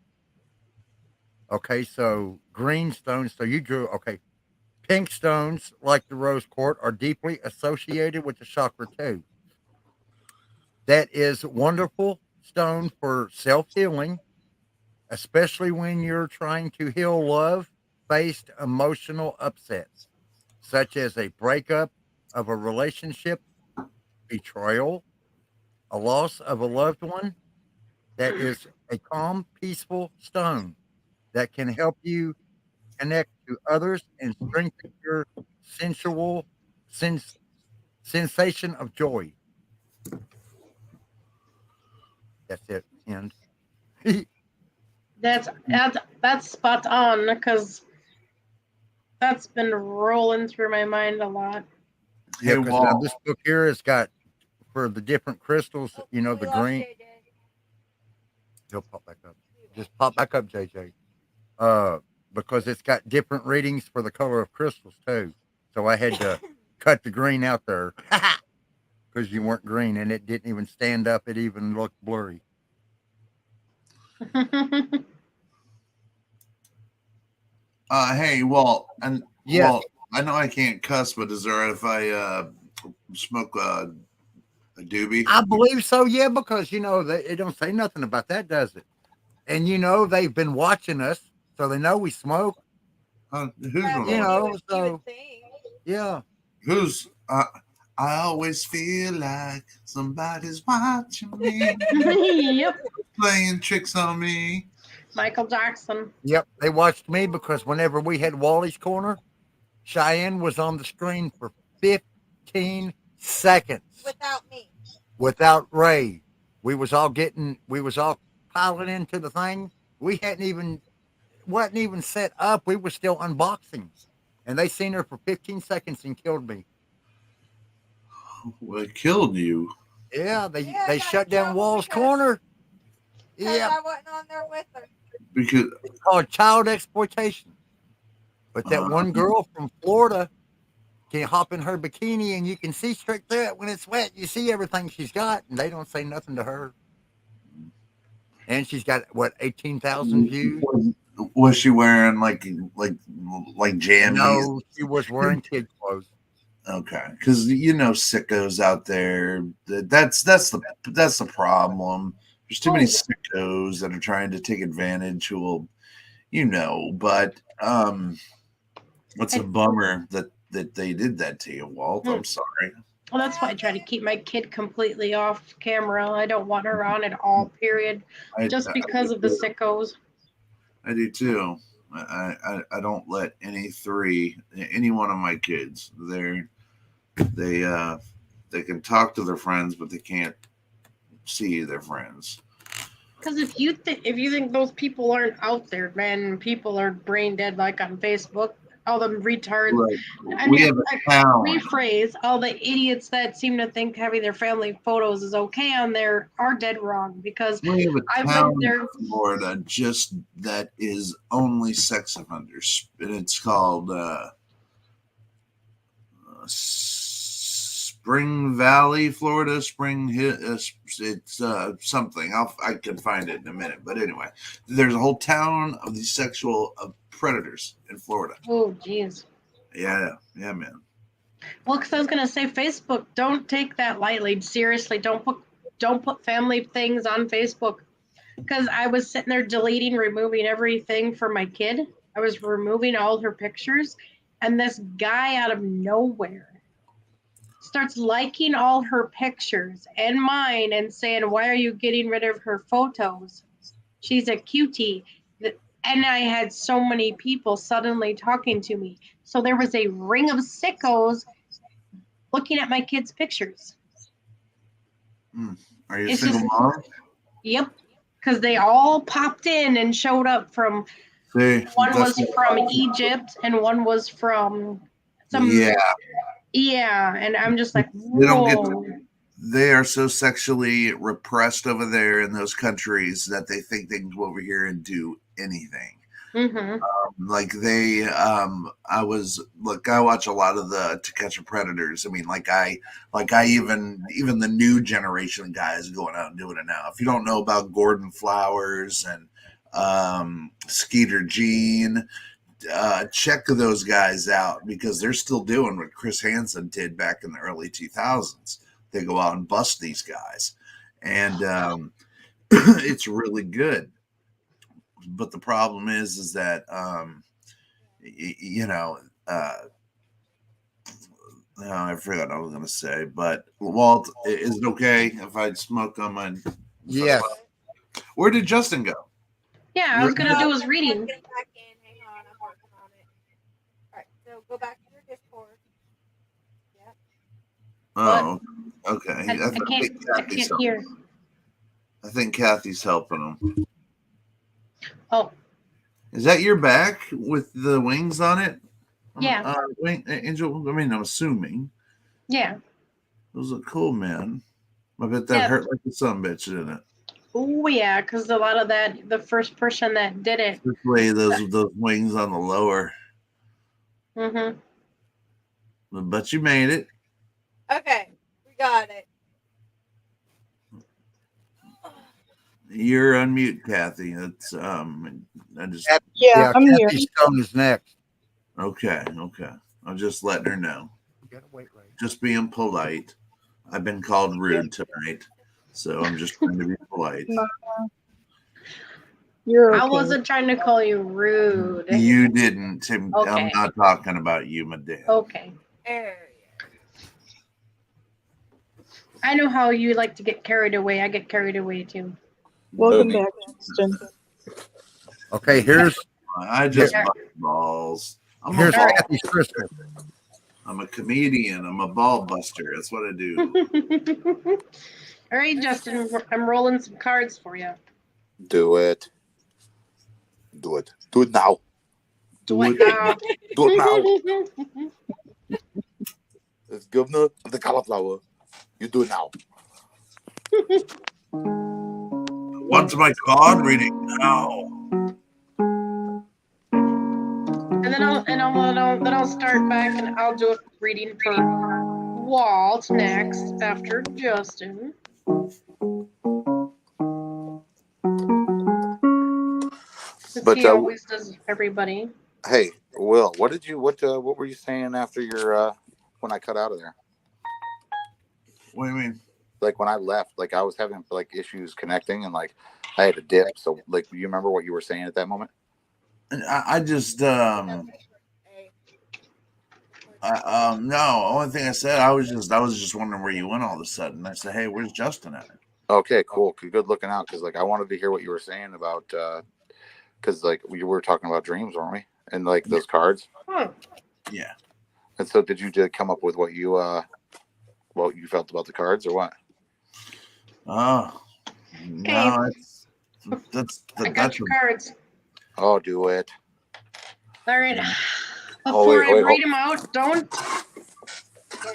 Okay, so green stones. So you drew okay. Pink stones, like the rose quartz, are deeply associated with the chakra too. That is wonderful stone for self healing, especially when you're trying to heal love based emotional upsets, such as a breakup of a relationship, betrayal, a loss of a loved one. That is a calm, peaceful stone that can help you connect to others and strengthen your sensual sens- sensation of joy. That's it. End. That's spot on because that's been rolling through my mind a lot. Yeah, Hey, because now Walt. this book here has got for the different crystals, you know, We the lost green. JJ. He'll pop back up. Just pop back up, JJ. Uh, because it's got different readings for the color of crystals too. So I had to cut the green out there because you weren't green and it didn't even stand up. It even looked blurry. Hey, Walt, and Yes, Walt, I know I can't cuss, but is it all right if I smoke a doobie? I believe so. Yeah, because you know it don't say nothing about that, does it? And you know they've been watching us, so they know we smoke. Who's Yeah, been You watching? know, you so would think. yeah. Who's? I always feel like somebody's watching me, Yep. playing tricks on me. Michael Jackson. Yep, they watched me because whenever we had Wally's Corner, Cheyenne was on the screen for 15 seconds Without me. without Ray. We was all piling into the thing. We hadn't even wasn't even set up. We were still unboxing. And they seen her for 15 seconds and killed me. What killed you? Yeah, Yeah, I they got shut in down trouble Wall's because Corner. Yeah, I wasn't on there with her. Because it's called child exploitation. But that uh, one girl from Florida can hop in her bikini and you can see straight through it when it's wet. You see everything she's got, and they don't say nothing to her. And she's got what 18,000 views. was she wearing like jammies? No, she was wearing kid clothes. Okay, because you know sickos out there. That's the problem. There's too many sickos that are trying to take advantage. Who will, you know? But it's a bummer that they did that to you, Walt. I'm sorry. Well, that's why I try to keep my kid completely off camera. I don't want her on at all, period. Just because of the sickos. I do too. I don't let any one of my kids. They can talk to their friends, but they can't see their friends. Because if you think those people aren't out there, man, people are brain dead like on Facebook. All them retards. Right. I We mean, have a town. rephrase, all the idiots that seem to think having their family photos is okay on there are dead wrong because We have a I town went there. in Florida just that is only sex offenders, and it's called Spring Valley, Florida. It's something. I can find it in a minute. But anyway, there's a whole town of these sexual predators in Florida. Oh, geez. Yeah, man. Well, because I was gonna say Facebook, don't take that lightly. Seriously, don't put family things on Facebook. Because I was sitting there deleting, removing everything for my kid. I was removing all her pictures, and this guy out of nowhere starts liking all her pictures and mine and saying, "Why are you getting rid of her photos? She's a cutie." And I had so many people suddenly talking to me. So there was a ring of sickos looking at my kids' pictures. Are you a It's single just- mom? Yep. Because they all popped in and showed up from, See, one was that's- from Egypt and one was from some, yeah. yeah. And I'm just like, They don't get. whoa. They are so sexually repressed over there in those countries that they think they can go over here and do anything. Like they, I watch a lot of the To Catch a Predators. I mean, even the new generation guys going out and doing it now. If you don't know about Gordon Flowers and Skeeter Jean, check those guys out because they're still doing what Chris Hansen did back in the early 2000s. They go out and bust these guys, and it's really good. But the problem is that I forgot what I was going to say. But Walt, is it okay if I smoke on my? Yes. Where did Justin go? Yeah, I was going to do his reading. Get back in. Hang on, I'm working on it. All right, so go back to your Discord. Yep. Oh, okay. I can't hear. I think Kathy's helping him. Oh. Is that your back with the wings on it? Yeah. Angel, I mean, I'm assuming. Yeah. Those look cool, man. I bet that hurt like a sumbitch, didn't it? Oh, yeah, because a lot of that, the first person that did it. Especially those wings on the lower. Mm-hmm. But you made it. Okay, we got it. You're on mute, Kathy. That's I just Yeah, I'm here. Kathy Stone is next. Okay. I'm just letting her know. Just being polite. I've been called rude tonight, so I'm just trying to be polite. You're okay. I wasn't trying to call you rude. You didn't. Tim. Okay. I'm not talking about you, my dad. Okay. I know how you like to get carried away. I get carried away too. Welcome back, Justin. Okay, here's. I just bust balls. Here's Kathy's crystal. I'm a comedian. I'm a ball buster. That's what I do. All right, Justin, I'm rolling some cards for you. Do it. Do it. Do it now. Do it now. Do it now. As governor of the cauliflower, you do it now. What's my card reading now? And then I'll start back and I'll do a reading for Walt next after Justin. But he always does everybody. Hey, Will, what were you saying after your when I cut out of there? What do you mean? Like when I left, like I was having like issues connecting and like I had to dip. So like, do you remember what you were saying at that moment? I just no. Only thing I said, I was just wondering where you went all of a sudden. I said, hey, where's Justin at? Okay, cool. Good looking out. Because like I wanted to hear what you were saying about because like we were talking about dreams, weren't we? And like those cards. Yeah. And so did you just come up with what you felt about the cards or what? Oh no, that's your cards. Oh, do it. All right. Before wait, I read them out, don't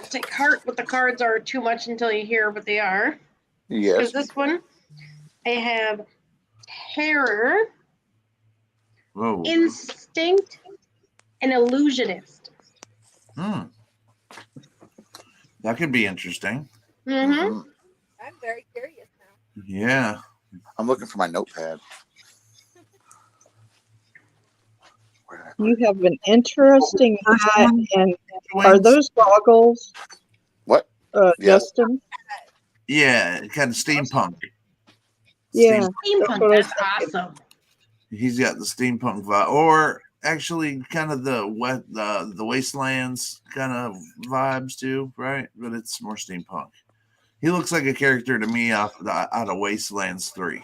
take heart what the cards are too much until you hear what they are. Yes. Because this one, I have terror, instinct, and illusionist. That could be interesting. Mm-hmm. I'm very curious now. Yeah. I'm looking for my notepad. You have an interesting hat, and are those goggles? What? Justin? Yeah, kind of steampunk. Yeah. Steampunk, that's awesome. He's got the steampunk vibe, or actually kind of the Wastelands kind of vibes too, right? But it's more steampunk. He looks like a character to me out of Wastelands 3.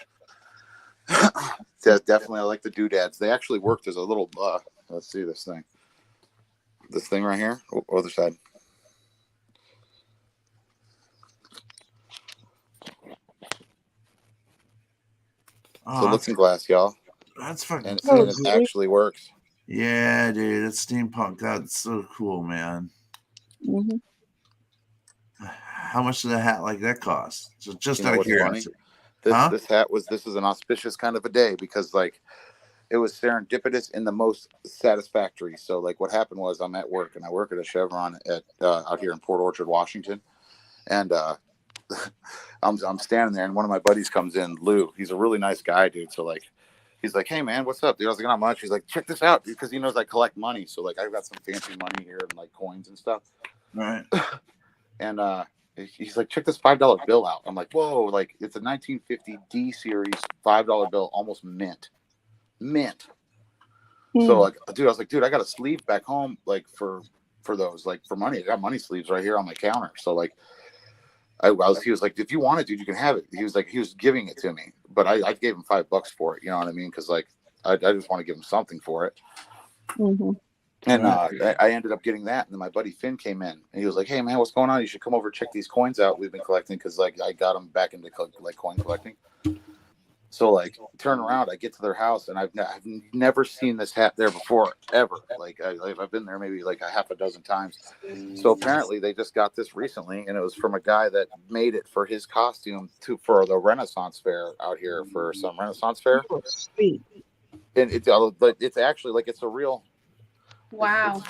definitely. I like the doodads. They actually worked as a little. Let's see this thing. This thing right here, other side. Oh, So looking glass, y'all. That's fucking and so it cool. actually works. Yeah, dude, that's steampunk. That's so cool, man. Mm-hmm. How much did a hat like that cost? So just You know out of what's funny? curiosity. Huh? This is an auspicious kind of a day because like it was serendipitous in the most satisfactory. So like what happened was I'm at work and I work at a Chevron at out here in Port Orchard, Washington, and I'm standing there and one of my buddies comes in, Lou. He's a really nice guy, dude. So like he's like, "Hey man, what's up, dude?" I was like, "Not much." He's like, "Check this out," because he knows I collect money. So like I've got some fancy money here and like coins and stuff. Right. And he's like, "Check this $5 bill out." I'm like, "Whoa!" Like it's a 1950 D series $5 bill, almost mint. So like, dude, I was like, "Dude, I got a sleeve back home, like for those, like for money. I got money sleeves right here on my counter." So like, he was like, "If you want it, dude, you can have it." He was like, he was giving it to me, but I gave him $5 for it. You know what I mean? Because like, I just want to give him something for it. Mm-hmm. And I ended up getting that. And then my buddy Finn came in and he was like, "Hey man, what's going on? You should come over and check these coins out we've been collecting." Cause like I got them back into like coin collecting. So like turn around, I get to their house and I've never seen this hat there before ever. Like I've been there maybe like a half a dozen times. So apparently they just got this recently and it was from a guy that made it for his costume for the Renaissance fair out here for some Renaissance fair. Oh, sweet. And it's actually like it's a real. Wow.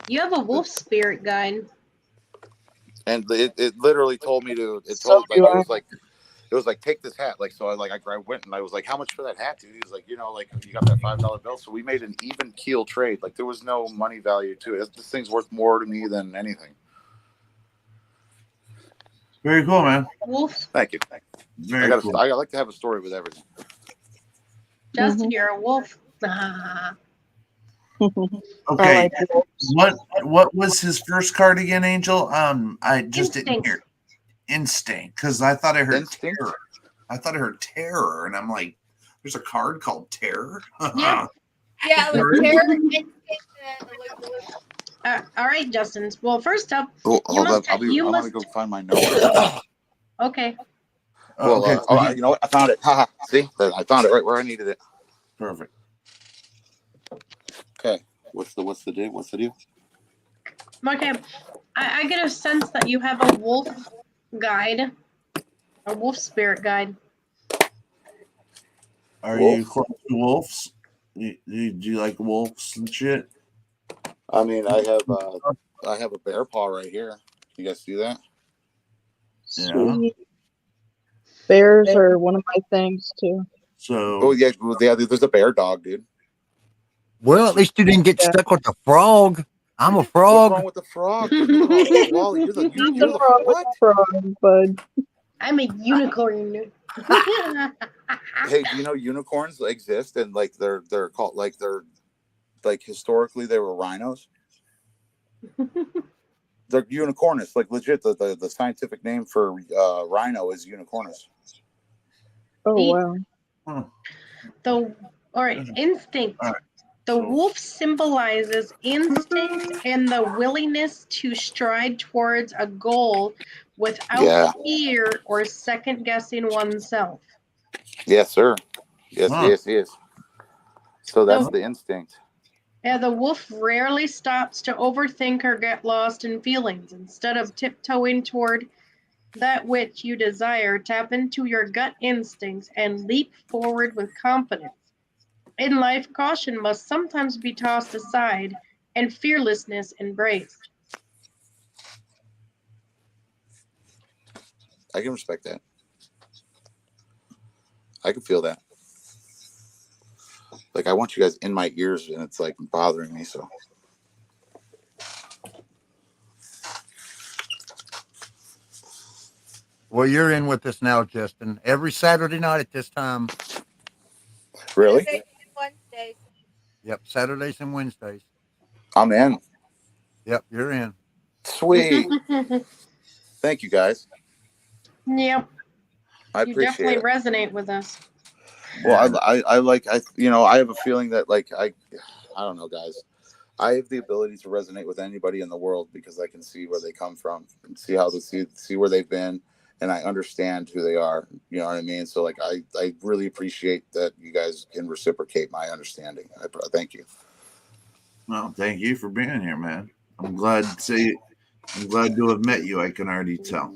You have a wolf spirit guide. And it literally told me to. It So told like do it I. was like take this hat. Like so I went and I was like, "How much for that hat, dude?" He was like, like you got that $5 bill. So we made an even keel trade. Like there was no money value to it. This thing's worth more to me than anything. Very cool, man. Wolf. Thank you. Very cool. I like to have a story with everything. Justin, you're a wolf. Ah. Okay. Like what was his first card again, Angel? I just didn't Instinct. hear. Instinct, because I thought I heard Instinct? terror. I thought I heard terror, and I'm like, there's a card called terror. Yeah. Yeah, it was terror, instinct, and illusion. All right, Justin. Well, first up, Oh, you hold must. up. I You want must. to go find my note. Okay. Well, Okay. you know what? I found it. Haha. See, I found it right where I needed it. Perfect. Okay. What's the deal? What's the deal? Okay. I get a sense that you have a wolf guide, a wolf spirit guide. Are you close to wolves? Do you like wolves and shit? I mean, I have a bear paw right here. You guys see that? Yeah. sweet. Bears are one of my things too. So. Oh yeah, there's a bear dog, dude. Well, at least you didn't get stuck with the frog. I'm a What's frog. wrong with the frog? Wally, you're the Nothing wrong with the frog, bud. I'm a unicorn. Hey, do you know unicorns exist and like they're called like historically they were rhinos? They're unicornus, like legit. The scientific name for rhino is unicornus. Oh wow. All right, instinct. All right. The wolf symbolizes instinct and the willingness to stride towards a goal without fear or second guessing oneself. Yes, sir. Yes. So that's the instinct. Yeah, the wolf rarely stops to overthink or get lost in feelings. Instead of tiptoeing toward that which you desire, tap into your gut instincts and leap forward with confidence. In life, caution must sometimes be tossed aside and fearlessness embraced. I can respect that. I can feel that. Like I want you guys in my ears and it's like bothering me, so. Well, you're in with us now, Justin. Every Saturday night at this time. Really? Saturdays and Wednesdays. Yep, Saturdays and Wednesdays. I'm in. Yep, you're in. Sweet. Thank you, guys. Yep. I You appreciate definitely it. resonate with us. Well, I have a feeling that I don't know, guys. I have the ability to resonate with anybody in the world because I can see where they come from and see how they see where they've been, and I understand who they are. You know what I mean? So I really appreciate that you guys can reciprocate my understanding. I thank you. Well, thank you for being here, man. I'm glad to have met you. I can already tell.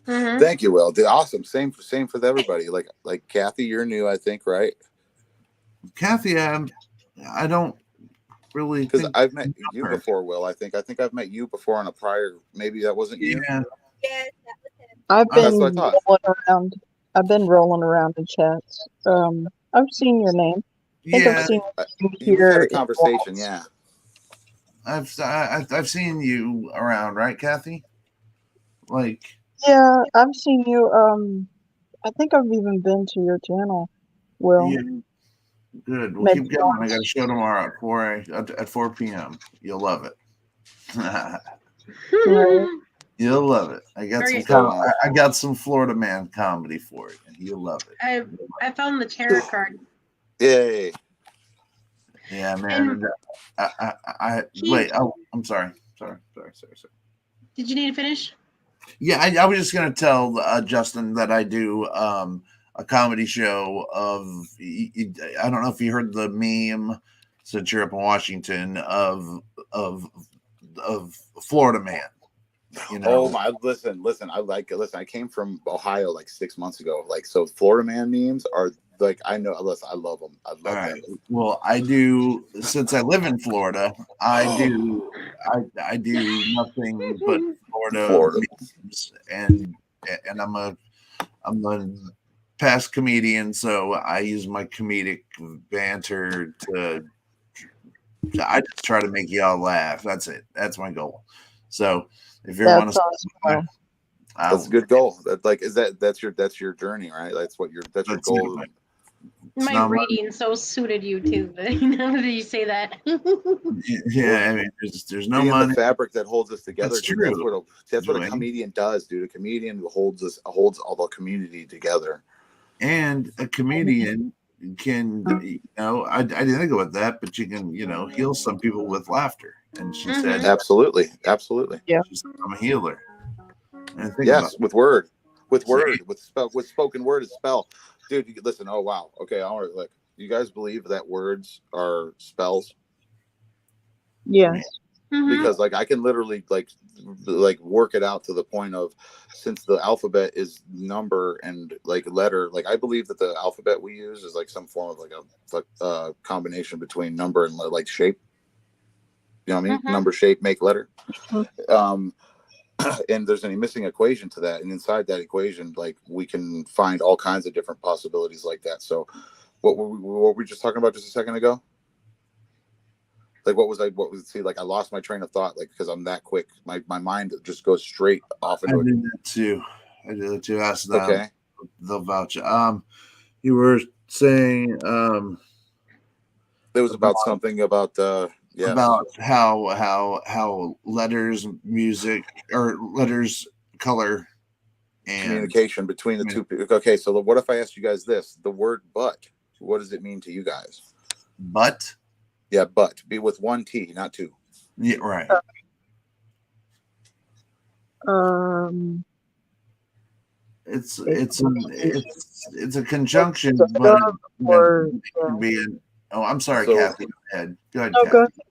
Mhm. Thank you, Will. Awesome. Same for everybody. Like Kathy, you're new, I think, right? Kathy, I don't really Because think I've met you before, Will. I think I've met you before on a prior. Maybe that wasn't you. Yeah. Yes, that was him. I've That's been what I thought. rolling around. I've been rolling around in chats. I've seen your name. I think I've seen you We've had here. a conversation. Yeah. I've seen you around, right, Kathy? Like, Yeah, I've seen you. I think I've even been to your channel. Will. yeah, good. We'll Maybe keep going. I once. got a show tomorrow at 4 p.m. You'll love it. Right. You'll love it. I got I got some Florida man comedy for it, and you'll love it. I found the tarot card. Yay. Yeah, man. Wait. Oh, I'm sorry. Sorry. Did you need to finish? Yeah, I was just gonna tell Justin that I do a comedy show of. I don't know if you heard the meme since you're up in Washington of Florida man. You know? Oh my! Listen. I came from Ohio like 6 months ago. So Florida man memes are I know. Listen, I love them. I love them. Well, I do. Since I live in Florida, I do nothing but Florida memes, and I'm a past comedian, so I use my comedic banter to. I just try to make y'all laugh. That's it. That's my goal. So if you want to, that's a good goal. That's your journey, right? That's your goal. My reading so suited you too. Now that you say that. Yeah, I mean, there's no being money. the fabric that holds us together. That's Dude. true. That's what a comedian does, dude. A comedian holds all the community together. And a comedian can, I didn't think about that, but you can, heal some people with laughter. And she said, absolutely. Yeah, she said, I'm a healer. And yes, with spoken word is spell. Dude, listen. Oh wow. Okay, I want to you guys believe that words are spells? Yes. Because I can literally work it out to the point of, since the alphabet is number and letter, I believe that the alphabet we use is some form of a combination between number and shape. You know what I mean? Number, shape, make, letter. And there's any missing equation to that, and inside that equation we can find all kinds of different possibilities like that. So what were we just talking about just a second ago? I lost my train of thought because I'm that quick. My mind just goes straight off into I did that too. Ask them. Okay. They'll vouch. You were saying it was about something about yes. About how letters, music, or letters, color, and communication between the two. Okay, so what if I asked you guys this? The word "but," what does it mean to you guys? But? Yeah, but be with one T, not two. Yeah, right. It's a conjunction, but it can be I'm sorry, Kathy. Go ahead. Go ahead, Kathy.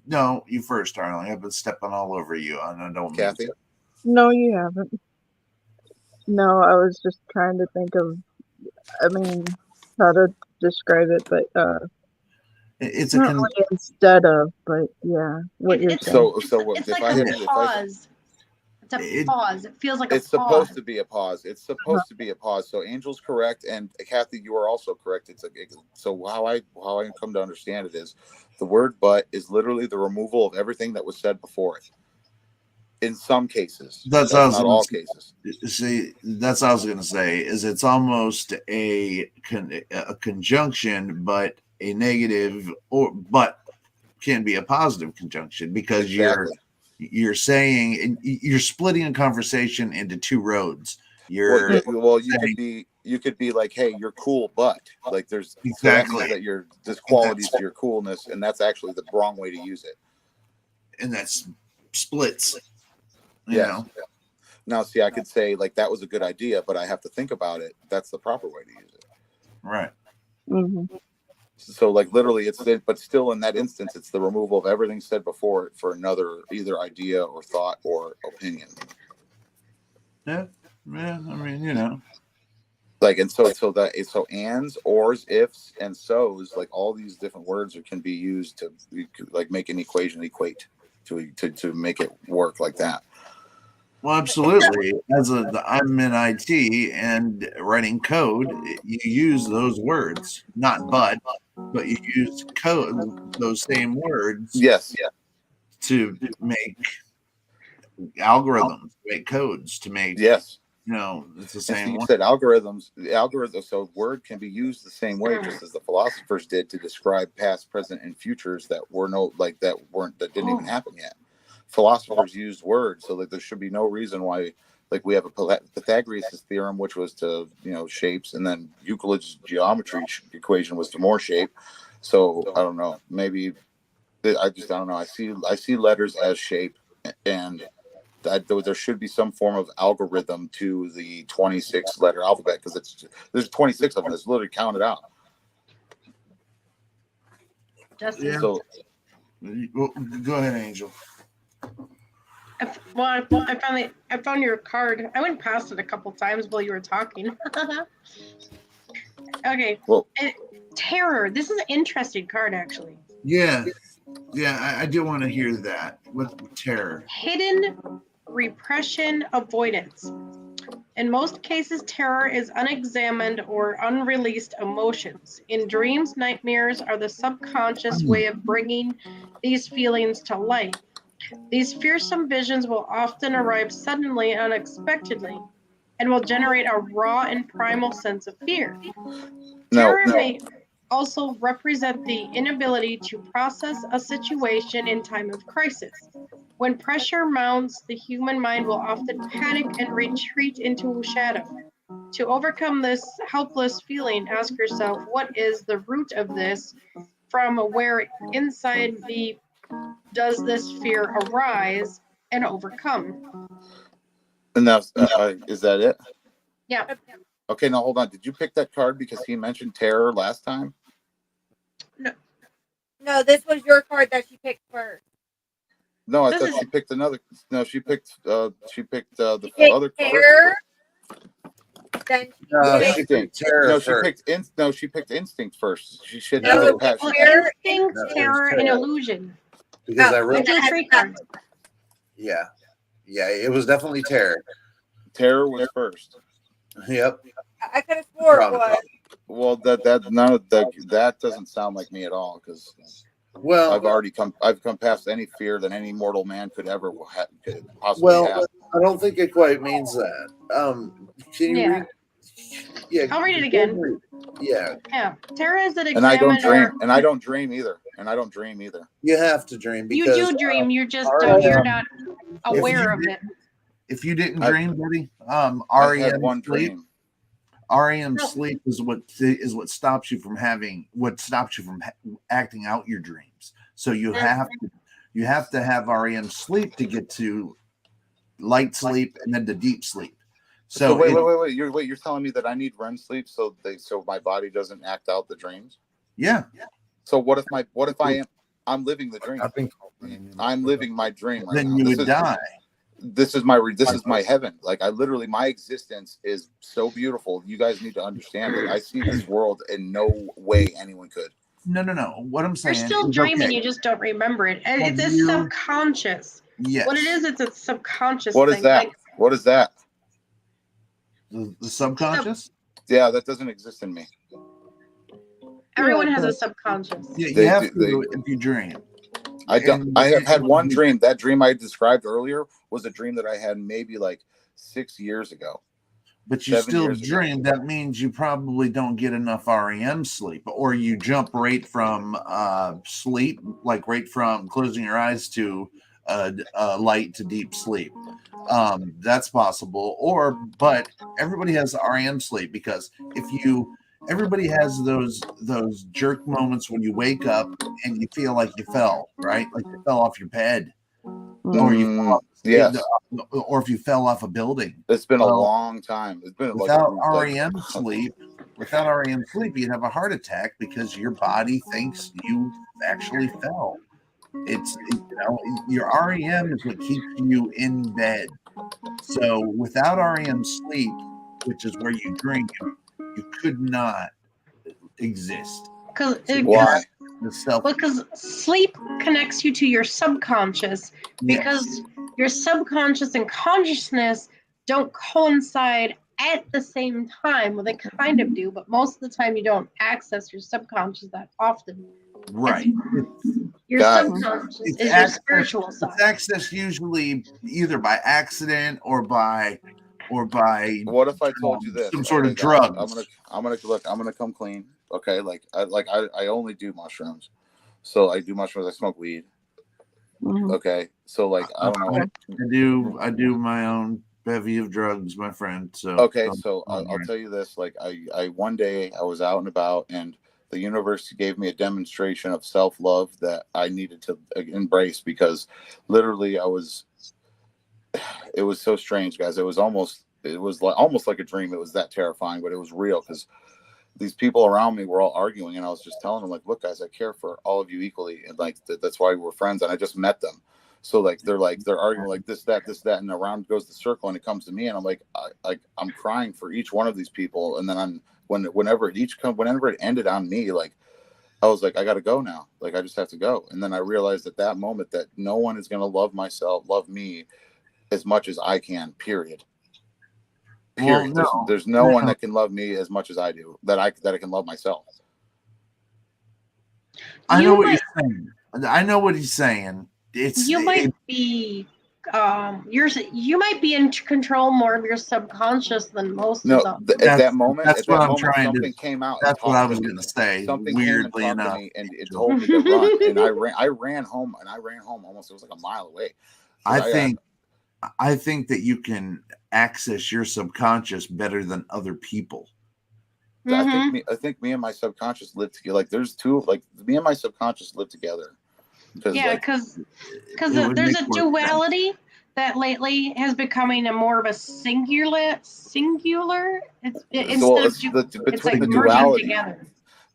No, you first, darling. I've been stepping all over you, and I don't mean Kathy. to. No, you haven't. No, I was just trying to think of, how to describe it, but it's not really instead of, but yeah, what you're saying. So it's like a pause. It's a pause. It feels like it's a pause. supposed to be a pause. It's supposed to be a pause. So Angel's correct, and Kathy, you are also correct. So how I come to understand it is, the word "but" is literally the removal of everything that was said before it. In some cases, that's not all cases. See, that's what I was going to say. Is it's almost a conjunction, but a negative, but can be a positive conjunction because you're saying you're splitting a conversation into two roads. You could be you could be like, hey, you're cool, but like there's Exactly. so that means that there's qualities to your coolness, and that's actually the wrong way to use it. And that's splits. You Yes. know. Now, see, I could say like that was a good idea, but I have to think about it. That's the proper way to use it. Right. Mm-hmm. So, like literally, but still in that instance, it's the removal of everything said before it for another either idea or thought or opinion. Yeah. Yeah. I mean, you know. Like, and so ands, ors, ifs, and so's, like all these different words can be used to like make an equation equate to make it work like that. Well, absolutely. I'm in IT and writing code, you use those words, not but you use code, those same words. Yes. Yeah. To make algorithms, make codes, to make yes. You know, it's the same. You said algorithms. So word can be used the same way, just as the philosophers did to describe past, present, and futures that didn't even happen yet. Philosophers used words, so that there should be no reason why. Like we have a Pythagoras' theorem, which was to shapes, and then Euclid's geometry equation was to more shape. So I don't know. Maybe I don't know. I see letters as shape, and there should be some form of algorithm to the 26 letter alphabet, because there's 26 of them. It's literally counted out. Justin. So, go ahead, Angel. I found your card. I went past it a couple times while you were talking. Okay. Well, terror. This is an interesting card, actually. Yeah. I do want to hear that. With terror. Hidden repression avoidance. In most cases, terror is unexamined or unreleased emotions. In dreams, nightmares are the subconscious way of bringing these feelings to light. These fearsome visions will often arrive suddenly and unexpectedly, and will generate a raw and primal sense of fear. Terror may also represent the inability to process a situation in time of crisis. When pressure mounts, the human mind will often panic and retreat into a shadow. To overcome this helpless feeling, ask yourself, what is the root of this? From where inside does this fear arise and overcome? And now, is that it? Yeah. Okay, now hold on. Did you pick that card because he mentioned terror last time? No, this was your card that she picked first. No, I thought she picked another. No, she picked the other card. Then she picked instinct first. She should instinct, terror, and illusion. Because I wrote three cards. Yeah, it was definitely terror. Terror was first. Yep. I could have swore it was. Well, that doesn't sound like me at all, because I've come past any fear that any mortal man could ever possibly have. I don't think it quite means that. Can you read? Yeah, I'll read it again. Yeah. Terror is an and I don't dream either. You have to dream. Because, you do dream. You're just you're not aware of it. If you didn't dream, buddy, REM sleep. Dream. REM sleep is what stops you from acting out your dreams. So you have to have REM sleep to get to light sleep and then to deep sleep. So wait. You're telling me that I need REM sleep so my body doesn't act out the dreams? Yeah. So what if I'm living the dream? I'm living my dream. Right then now. You would die. This is my heaven. Like my existence is so beautiful. You guys need to understand it. I see this world in no way anyone could. No. What I'm saying, you're still dreaming. Okay. You just don't remember it. And it's a subconscious. Yes. What it is, it's a subconscious. What is that? What is that? The subconscious? Yeah, that doesn't exist in me. Everyone has a subconscious. Yeah, you have to if you dream. I have had one dream. That dream I described earlier was a dream that I had maybe like 6 years ago. But you still dream. That means you probably don't get enough REM sleep, or you jump right from sleep, like right from closing your eyes to light to deep sleep. That's possible. But everybody has REM sleep, because everybody has those jerk moments when you wake up and you feel like you fell, right? Like you fell off your bed, or you fell off, Yes. or if you fell off a building. It's been a long time. It's been without REM sleep. Without REM sleep, you'd have a heart attack because your body thinks you actually fell. It's your REM is what keeps you in bed. So without REM sleep, which is where you drink, you could not exist. Why? Because sleep connects you to your subconscious, because your subconscious and consciousness don't coincide at the same time. Well, they kind of do, but most of the time you don't access your subconscious that often. Right. Your subconscious is your spiritual side. It's accessed usually either by accident or by what if I told you this? Some sort of drug. I'm gonna come clean. Okay, I only do mushrooms. So I do mushrooms, I smoke weed. Okay. So I don't know. I do my own bevy of drugs, my friend. So okay, so I'll tell you this. I one day I was out and about, and the university gave me a demonstration of self-love that I needed to embrace, because literally it was so strange, guys. It was almost like a dream. It was that terrifying, but it was real, because these people around me were all arguing, and I was just telling them, like, look, guys, I care for all of you equally, and that's why we're friends. And I just met them. So they're arguing like this, that, and around goes the circle, and it comes to me, and I'm like, I'm crying for each one of these people. And then whenever it ended on me, I was like, I got to go now. I just have to go. And then I realized at that moment that no one is going to love me as much as I can, period. Period. Well, there's no one that can love me as much as I do, that I can love myself. I know what you're saying. I know what he's saying. You might be in control more of your subconscious than most of them. At that moment, something came out. That's what I was going to say. Something weirdly came and enough, to me, and it told me to run, and I ran home almost. It was like a mile away. I think that you can access your subconscious better than other people. I think me and my subconscious live together. There's two. Me and my subconscious live together. Because there's a duality that lately has becoming a more of a singular. It's like merging together.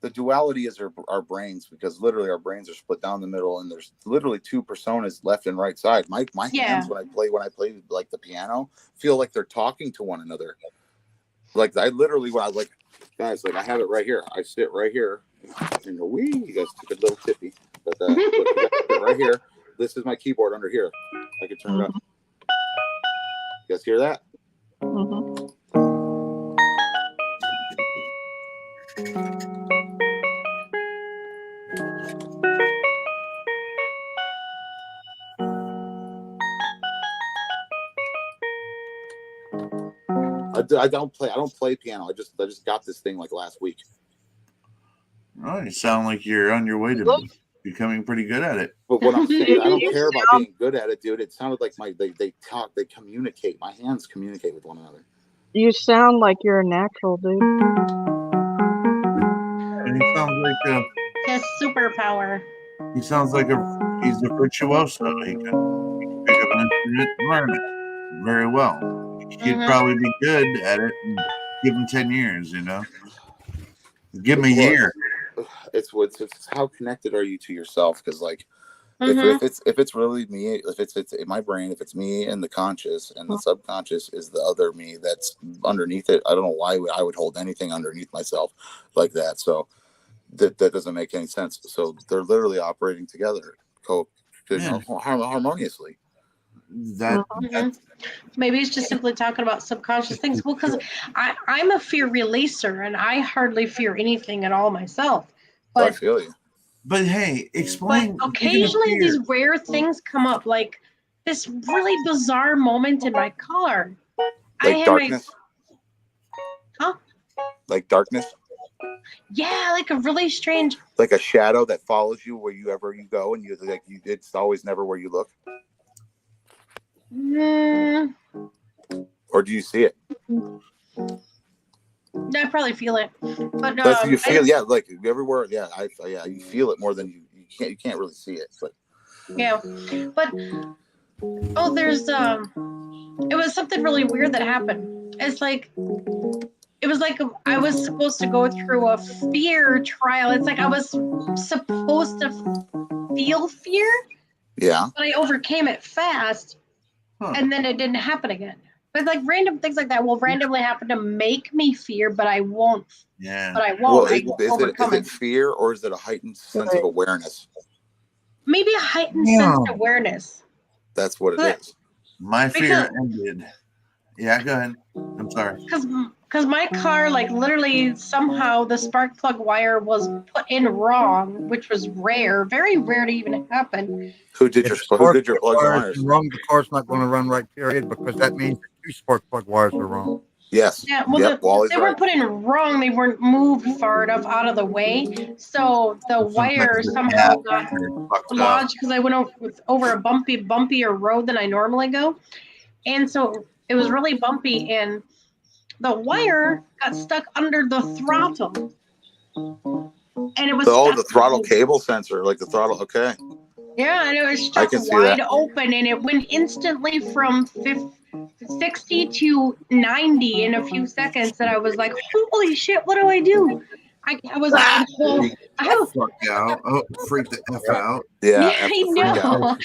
The duality is our brains, because literally our brains are split down the middle, and there's literally two personas, left and right side. My hands when I play the piano, feel like they're talking to one another. I literally, guys, I have it right here. I sit right here, and you guys took a little tippy, but right here. This is my keyboard under here. I can turn it up. You guys hear that? I don't play piano. I just got this thing last week. Oh, you sound like you're on your way to becoming pretty good at it. But what I'm saying, I don't care about being good at it, dude. It sounded like they talk, they communicate. My hands communicate with one another. You sound like you're a natural, dude. And he sounds like his superpower. He sounds like he's a virtuoso. He can pick up an instrument and learn it very well. He'd probably be good at it, and give him 10 years, Give him a year. It's how connected are you to yourself? Because if it's really me, if it's in my brain, if it's me and the conscious, and the subconscious is the other me that's underneath it, I don't know why I would hold anything underneath myself like that. So that doesn't make any sense. So they're literally operating together, harmoniously. Maybe it's just simply talking about subconscious things. Well, because I'm a fear releaser, and I hardly fear anything at all myself. But I feel you. But hey, explain. But occasionally, these rare things come up, like this really bizarre moment in my car. Like darkness. Like darkness. Yeah, like a really strange. Like a shadow that follows you wherever you go, and it's always never where you look. Or do you see it? I probably feel it, but That's you feel, yeah, like everywhere, yeah, yeah, you feel it more than you can't really see it, but yeah, but there's it was something really weird that happened. It's like it was like I was supposed to go through a fear trial. It's like I was supposed to feel fear, yeah, but I overcame it fast, and then it didn't happen again. But like random things like that will randomly happen to make me fear, but I won't. Yeah. But I won't. Well, I will overcome is it fear or is it a heightened sense of awareness? Maybe a heightened sense of awareness. That's what it is. My fear ended. Yeah, go ahead. I'm sorry. Because my car, like literally somehow the spark plug wire was put in wrong, which was rare, very rare to even happen. Who did your plugs and wires? Wrong, the car's not going to run right, period, because that means that 2 spark plug wires are wrong. Yes. Yeah, well, they weren't put in wrong. They weren't moved far enough out of the way. So the wire somehow got lodged because I went over a bumpier road than I normally go. And so it was really bumpy, and the wire got stuck under the throttle. And it was the throttle cable sensor, like the throttle, okay. Yeah, and it was stuck wide open, and it went instantly from 60 to 90 in a few seconds. And I was like, "Holy shit! What do I do?" I was like, freak the F out. Yeah, I know.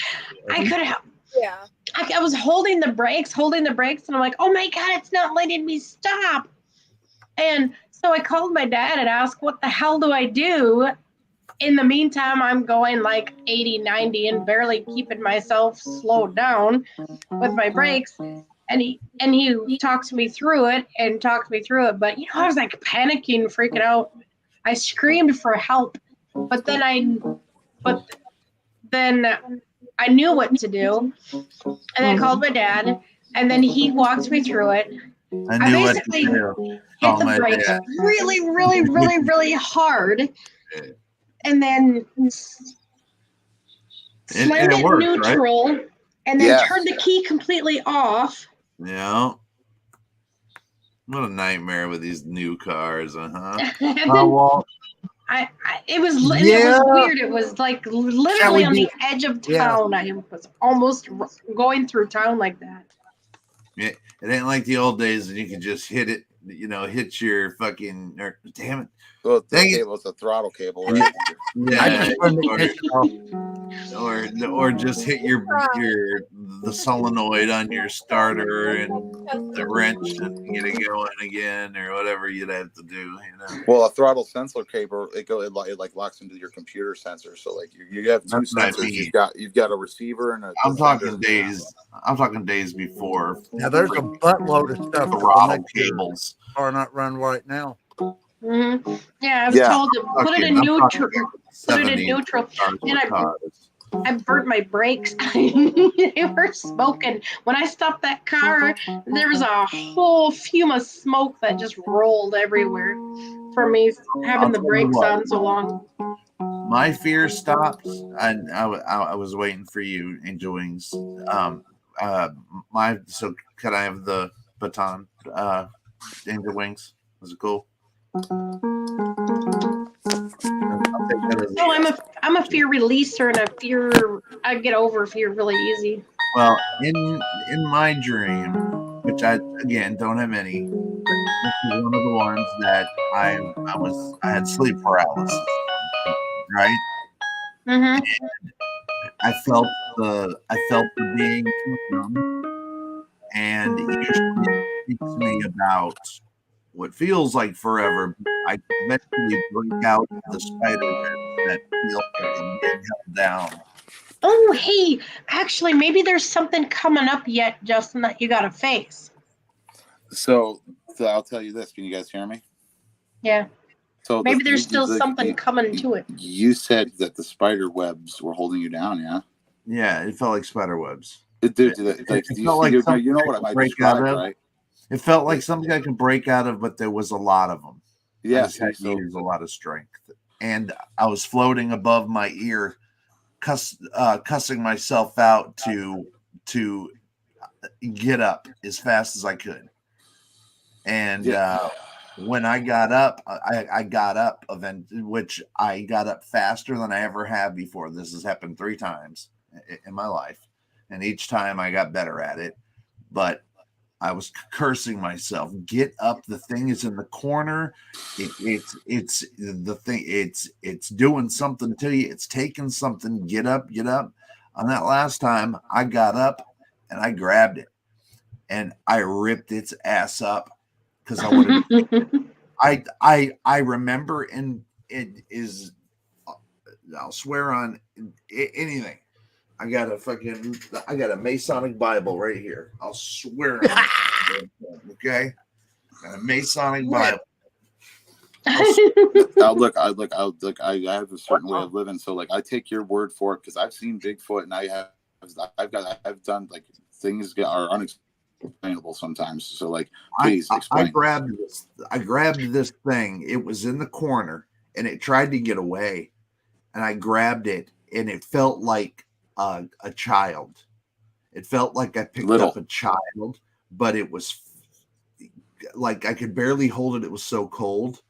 I could have. Yeah. I was holding the brakes, and I'm like, "Oh my god, it's not letting me stop!" And so I called my dad and asked, "What the hell do I do?" In the meantime, I'm going like 80, 90 and barely keeping myself slowed down with my brakes. And he talks me through it. But, I was like panicking, freaking out. I screamed for help, but then I knew what to do. And I called my dad, and then he walked me through it. I basically hit the brakes really, really, really, really hard. And then slammed it neutral, right? And then turned the key completely off. Yeah. What a nightmare with these new cars, It was weird. It was like literally on the edge of town. Yeah. I was almost going through town like that. Yeah, it ain't like the old days that you could just hit it, hit your fucking, damn it. Well, the cable is the throttle cable, right? Yeah, or just hit the solenoid on your starter and the wrench and get it going again, or whatever you'd have to do. Well, a throttle sensor cable, it like locks into your computer sensor. So like you have 2 sensors. You've got a receiver and a. I'm talking days before. Now there's a buttload of stuff. Throttle cables are not run right now. Mm-hmm. Yeah, I was told to put it in neutral. And I burnt my brakes. They were smoking. When I stopped that car, there was a whole fume of smoke that just rolled everywhere from me having the brakes on so long. My fear stopped, and I was waiting for you, Angel Wings. So could I have the baton, Angel Wings? Was it cool? I'm a fear releaser, and I get over fear really easy. Well, in my dream, which I again don't have any, this is one of the ones that I had sleep paralysis, right? Mm-hmm. And I felt the being come, and it usually speaks to me about what feels like forever. I eventually break out the spider web that feels like I'm being held down. Oh, hey, actually, maybe there's something coming up yet, Justin, that you got to face. So I'll tell you this. Can you guys hear me? Yeah. So maybe there's still something coming to it. You said that the spider webs were holding you down, yeah? Yeah, it felt like spider webs. It did. You know what I might describe, right? It felt like something I could break out of, but there was a lot of them. Yeah, I just had to use a lot of strength. And I was floating above my ear, cussing myself out to get up as fast as I could. And when I got up, I got up which I got up faster than I ever have before. This has happened 3 times in my life, and each time I got better at it. But I was cursing myself. Get up! The thing is in the corner. It's the thing. It's doing something to you. It's taking something. Get up! Get up! On that last time, I got up and I grabbed it and I ripped its ass up. Because I wanted, I remember, and it is, I'll swear on anything. I got a Masonic Bible right here. I'll swear on it. Okay, got a Masonic Bible. I have a certain way of living, so like I take your word for it because I've seen Bigfoot, and I've done like things that are unexplainable sometimes. So like, please explain. I grabbed this thing. It was in the corner and it tried to get away, and I grabbed it, and it felt like a child. It felt like I picked up a child, but it was like I could barely hold it. It was so cold,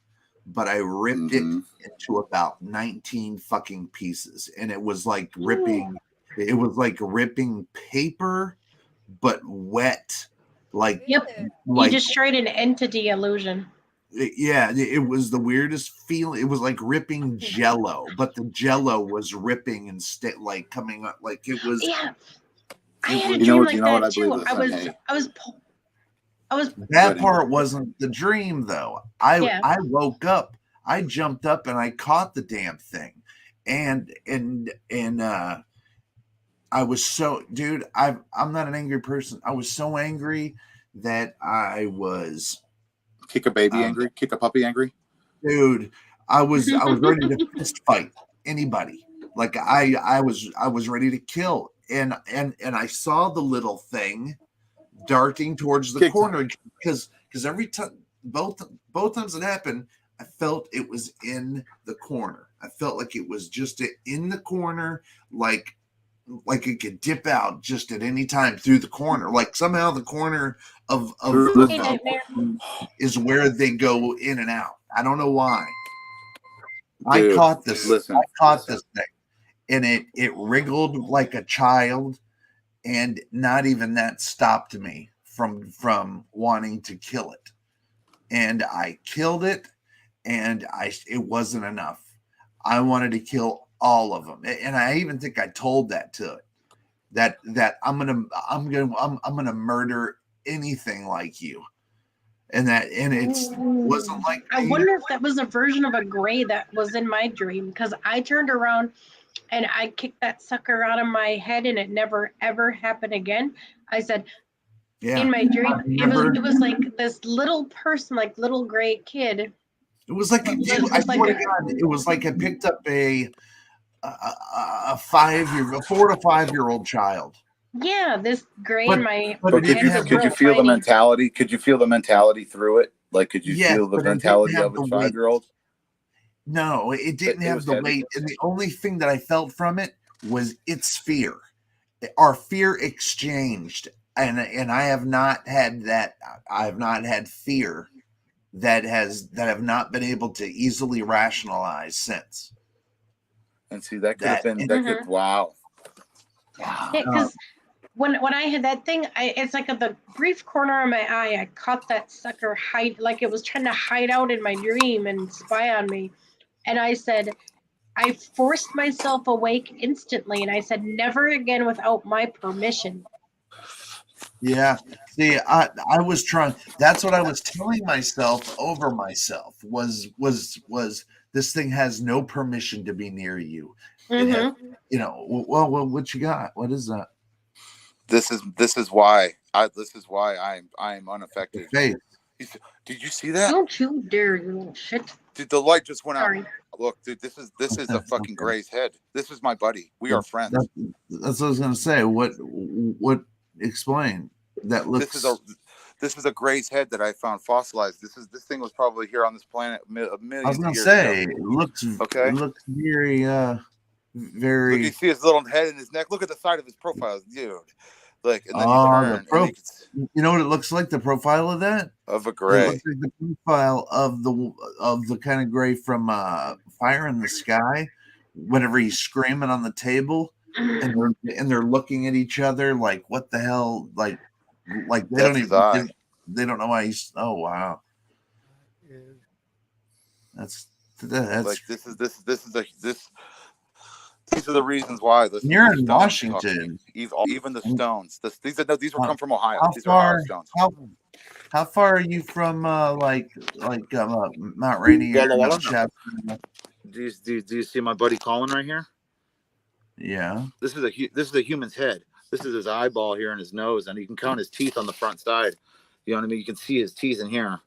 but I ripped it into about 19 fucking pieces, and it was like ripping. It was like ripping paper, but wet. Like, you destroyed an entity illusion. It was the weirdest feeling. It was like ripping Jello, but the Jello was ripping instead, like coming up, like it was. Yeah, I had a dream like that too. I was. That part wasn't the dream though. I woke up. I jumped up and I caught the damn thing, and I was so, dude, I'm not an angry person. I was so angry that I was kick a baby angry, kick a puppy angry. Dude, I was ready to fist fight anybody. Like I was ready to kill. And I saw the little thing darting towards the corner because every time both times it happened, I felt it was in the corner. I felt like it was just in the corner, like it could dip out just at any time through the corner. Like somehow the corner of is where they go in and out. I don't know why. Dude, I caught this thing, and it wriggled like a child, and not even that stopped me from wanting to kill it. And I killed it, and it wasn't enough. I wanted to kill all of them, and I even think I told that to it that I'm gonna murder anything like you, and it wasn't like. I wonder if that was a version of a gray that was in my dream, because I turned around and I kicked that sucker out of my head, and it never ever happened again. I said, in my dream, it was like this little person, like little gray kid. It was like it was like I picked up a 4 to 5 year old child. Yeah, this gray in my. But could you feel the mentality? Could you feel the mentality through it? Like, could you feel the mentality of a 5-year-old? No, it didn't have the weight, and the only thing that I felt from it was its fear. Our fear exchanged, and I have not had that. I have not had fear that have not been able to easily rationalize since. And see, that could have been wow. Yeah, because when I had that thing, it's like at the brief corner of my eye, I caught that sucker like it was trying to hide out in my dream and spy on me. And I said, I forced myself awake instantly, and I said, never again without my permission. Yeah. See, I was trying. That's what I was telling myself over myself was this thing has no permission to be near you. Mm-hmm. Well, what you got? What is that? This is why I'm unaffected. Hey, did you see that? Don't you dare, you little shit. Dude, the light just went Sorry. out. Look, dude, this is a fucking Gray's head. This is my buddy. We are friends. That's what I was gonna say. What explain that looks. This is a Gray's head that I found fossilized. This thing was probably here on this planet a million years ago. I was gonna say it looks very Look, you see his little head and his neck. Look at the side of his profile, dude. Look, and then you Oh, turn the and pro. you can, You know what it looks like? The profile of that? of a It gray. looks like the profile of the kind of gray from Fire in the Sky. Whenever he's screaming on the table, and they're looking at each other like, what the hell? Like they That's don't his even eye. they don't know why he's. Oh wow, that's Like this is the this. These are the reasons why. Listen, You're these in stones talk to Washington. me. Even the stones. These will come from Ohio. How These are far? Ohio stones. How far are you from Mount Rainier? Walla Walla? Mount Shasta? Do you see my buddy Colin right here? Yeah. This is a human's head. This is his eyeball here and his nose, and you can count his teeth on the front side. You know what I mean? You can see his teeth in here.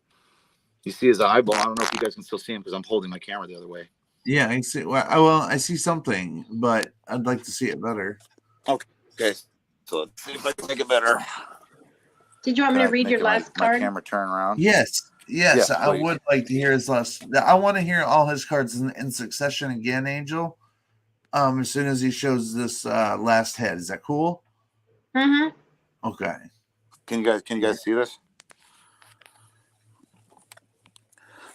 You see his eyeball. I don't know if you guys can still see him because I'm holding my camera the other way. Yeah, I see. Well, I see something, but I'd like to see it better. Okay. So let's see if I can make it better. Did you want me to read your last card? My camera turn around. Yes, Yeah, I would like to hear his last. I want to hear all his cards in succession again, Angel. As soon as he shows this last head, is that cool? Mm-hmm. Okay. Can you guys see this?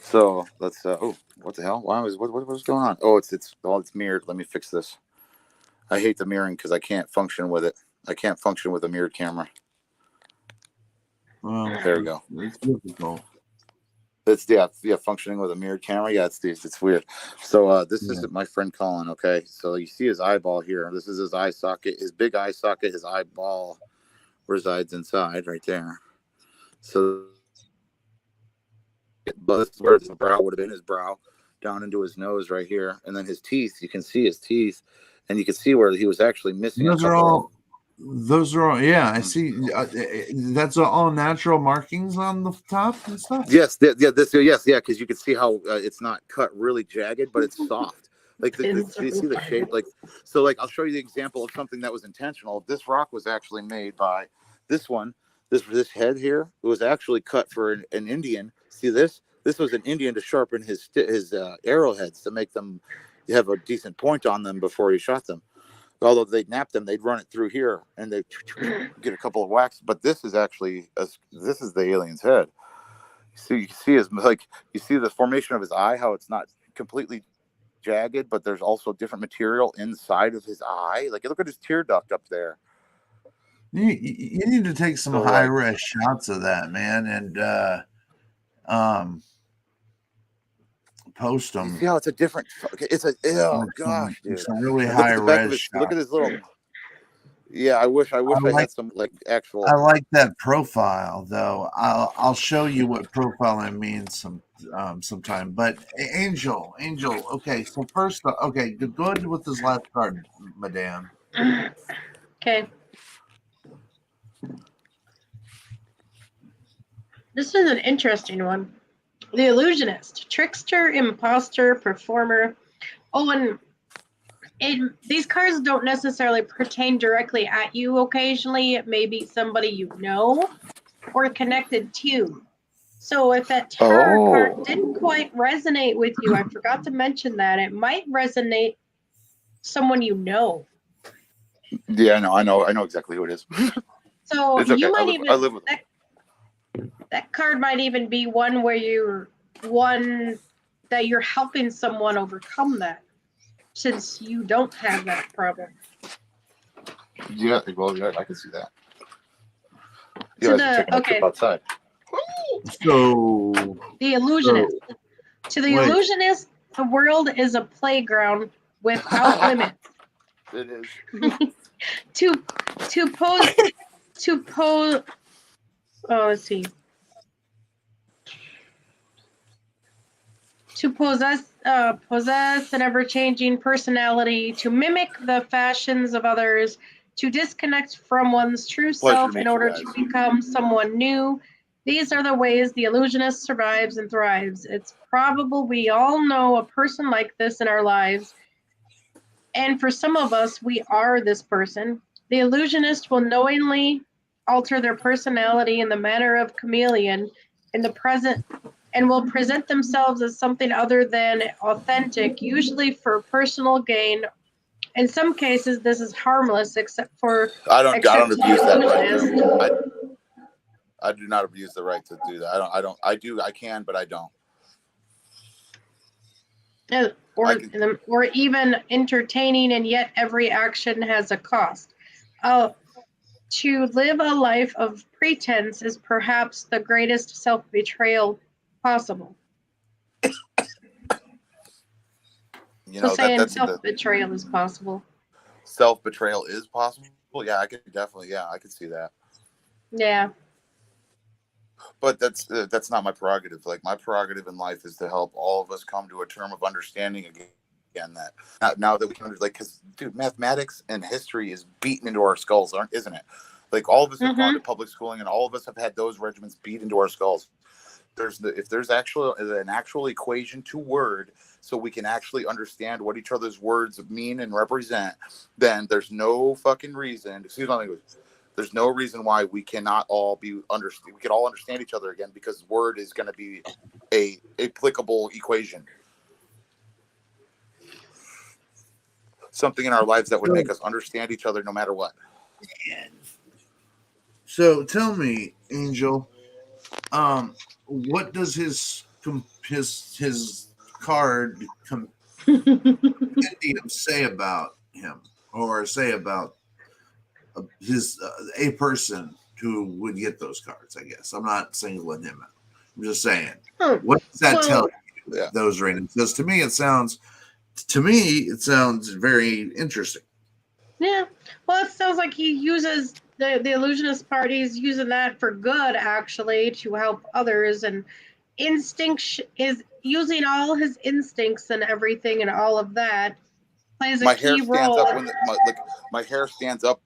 So let's. Oh, what the hell? Why was what's going on? Oh, it's mirrored. Let me fix this. I hate the mirroring because I can't function with it. I can't function with a mirrored camera. Well, there we go. It's difficult. It's functioning with a mirrored camera. Yeah, it's weird. So this is my friend Colin. Okay, so you see his eyeball here. This is his eye socket. His big eye socket. His eyeball resides inside right there. So this is where his brow would have been. His brow down into his nose right here, and then his teeth. You can see his teeth, and you can see where he was actually missing. Those are all. Yeah, I see. That's all natural markings on the top and stuff. Yes, because you can see how it's not cut really jagged, but it's soft. Like do you see the shape? Like so, like I'll show you the example of something that was intentional. This rock was actually made by this one. This head here, it was actually cut for an Indian. See this? This was an Indian to sharpen his arrowheads to make them have a decent point on them before he shot them. Although they'd nap them, they'd run it through here and they'd get a couple of whacks. But this is actually this is the alien's head. So you see you see the formation of his eye, how it's not completely jagged, but there's also different material inside of his eye. Like look at his tear duct up there. You need to take some high res shots of that, man, and post them. You see how it's a different? Oh gosh, dude! It's a really high res shot. Look at his little. Yeah, I wish I had some actual. I like that profile though. I'll show you what profiling means sometime. But Angel. Okay, so first, go ahead with this last card, Madame. Okay. This is an interesting one. The illusionist, trickster, imposter, performer. Oh, and these cards don't necessarily pertain directly at you. Occasionally, it may be somebody you know or connected to. So if that tarot card didn't quite resonate with you, I forgot to mention that. It might resonate someone you know. Yeah, I know exactly who it is. So it's okay. you might I live with that card might even be one where you're helping someone overcome that, since you don't have that problem. Yeah, well, yeah, I can see that. Yeah, outside. So the illusionist. To the illusionist, the world is a playground without limits. It is. Let's see. To possess an ever-changing personality, to mimic the fashions of others, to disconnect from one's true self in order to become someone new. These are the ways the illusionist survives and thrives. It's probable we all know a person like this in our lives. And for some of us, we are this person. The illusionist will knowingly alter their personality in the manner of chameleon in the present and will present themselves as something other than authentic, usually for personal gain In some cases, this is harmless, except I don't abuse that right. illusionist. I do not abuse the right to do that. I can, but I don't. Or even entertaining, and yet every action has a cost. To live a life of pretense is perhaps the greatest self-betrayal possible. You know, so saying self-betrayal is possible. Self-betrayal is possible. Yeah, I could definitely. Yeah, I could see that. Yeah. But that's not my prerogative. Like, my prerogative in life is to help all of us come to a term of understanding again. That now that we can understand, like, because dude, mathematics and history is beaten into our skulls, isn't it? Like, all of us have gone to public schooling, and all of us have had those regiments beat into our skulls. If there's an actual equation to word, so we can actually understand what each other's words mean and represent, then there's no fucking reason. Excuse my language. There's no reason why we cannot all we can all understand each other again, because word is going to be a applicable equation. Something in our lives that would make us understand each other no matter what. So tell me, Angel, what does his card compendium say about him, or say about a person who would get those cards? I guess I'm not singling him out. I'm just saying, what does that tell you? Yeah. Those ratings, because to me it sounds very interesting. Yeah. Well, it sounds like he uses the illusionist part. He's using that for good, actually, to help others, and instinct is using all his instincts and everything, and all of that plays a key role. My hair stands up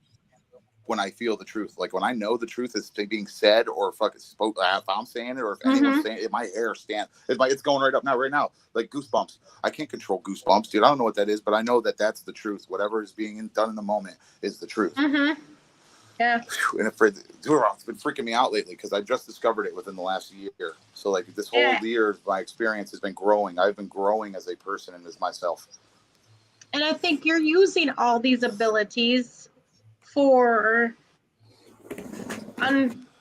when I feel the truth. Like, when I know the truth is being said, or fucking spoke, if I'm saying it, or if anyone's saying it, my hair stands. It's going right up right now, like goosebumps. I can't control goosebumps, dude. I don't know what that is, but I know that that's the truth. Whatever is being done in the moment is the truth. Yeah. And it's been freaking me out lately, because I just discovered it within the last year. So, like, this whole year, my experience has been growing. I've been growing as a person and as myself. And I think you're using all these abilities for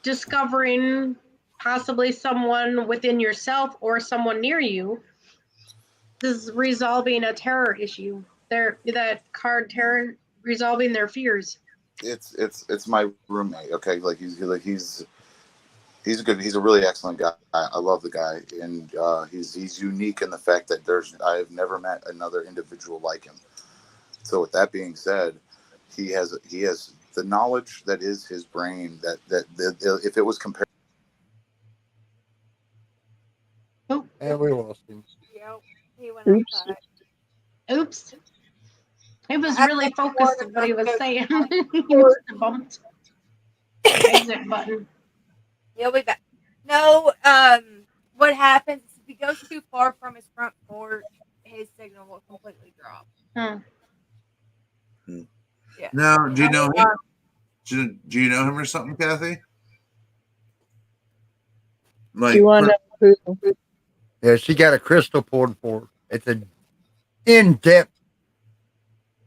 discovering possibly someone within yourself or someone near you. This is resolving a terror issue. That card terror, resolving their fears. It's my roommate. Okay, he's a really excellent guy. I love the guy, and he's unique in the fact that I have never met another individual like him. So with that being said, he has the knowledge that is his brain, that if it was compared. Oh, and we lost him. Yep, he went outside. Oops. He was really focused on what he was saying. He must have bumped the exit button. He'll be back. No, what happens is if he goes too far from his front porch, his signal will completely drop. Yeah. Now, do you know him? Do you know him or something, Kathy? Like, you want to know who? Yeah, she got a crystal poured for her. It's an in-depth.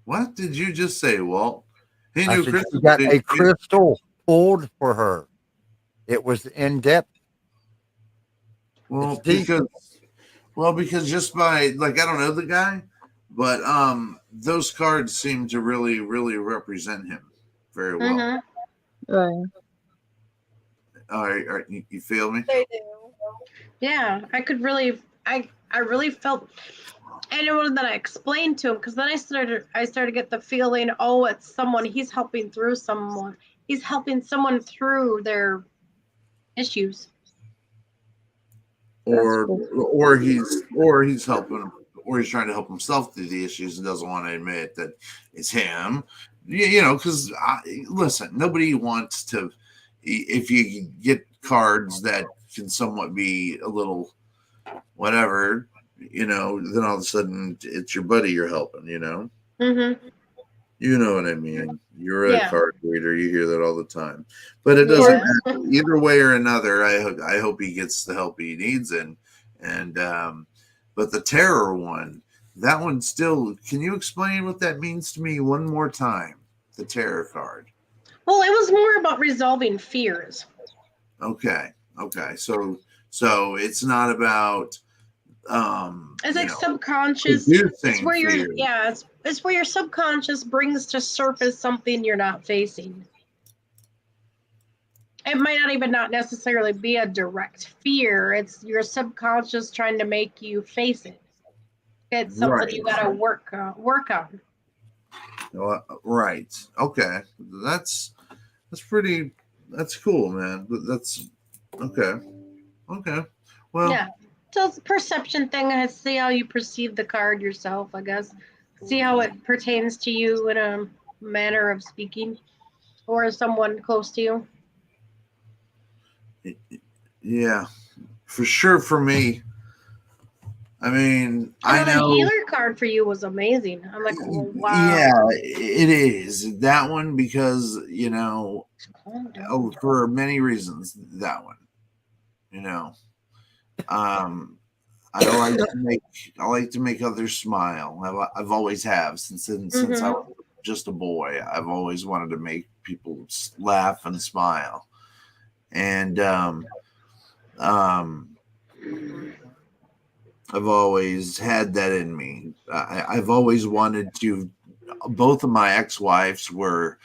What did you just say, Walt? He I knew said crystal. she got a crystal pulled for her. It was in-depth. Well, because just by, like, I don't know the guy, but those cards seem to really, really represent him very well. Right. All right, you feel me? They do. Yeah, I really felt anyone that I explained to him, because then I started to get the feeling, oh, it's someone he's helping through someone. He's helping someone through their issues. Or he's helping, or he's trying to help himself through the issues and doesn't want to admit that it's him. You know, because listen, nobody wants to. If you get cards that can somewhat be a little whatever, you know, then all of a sudden it's your buddy you're helping. You know. You know what I mean? You're a card reader. You hear that all the time. But it doesn't matter. Either way or another, I hope he gets the help he needs. But the terror one, That one still. Can you explain what that means to me one more time? The terror card. Well, it was more about resolving fears. Okay. So it's not about it's like subconscious. It's where your it's where your subconscious brings to surface something you're not facing. It might not necessarily be a direct fear. It's your subconscious trying to make you face it. It's something you got to work on. Right. Okay. That's cool, man. That's okay. Well, yeah. So it's a perception thing. I see how you perceive the card yourself, I guess. See how it pertains to you in a manner of speaking, or someone close to you. Yeah, for sure. For me, I mean, I know the healer card for you was amazing. I'm like, oh, wow. Yeah, it is that one because for many reasons. That one, I like to make others smile. I've always have since I was just a boy. I've always wanted to make people laugh and smile, and I've always had that in me. I've always wanted to. Both of my ex-wives were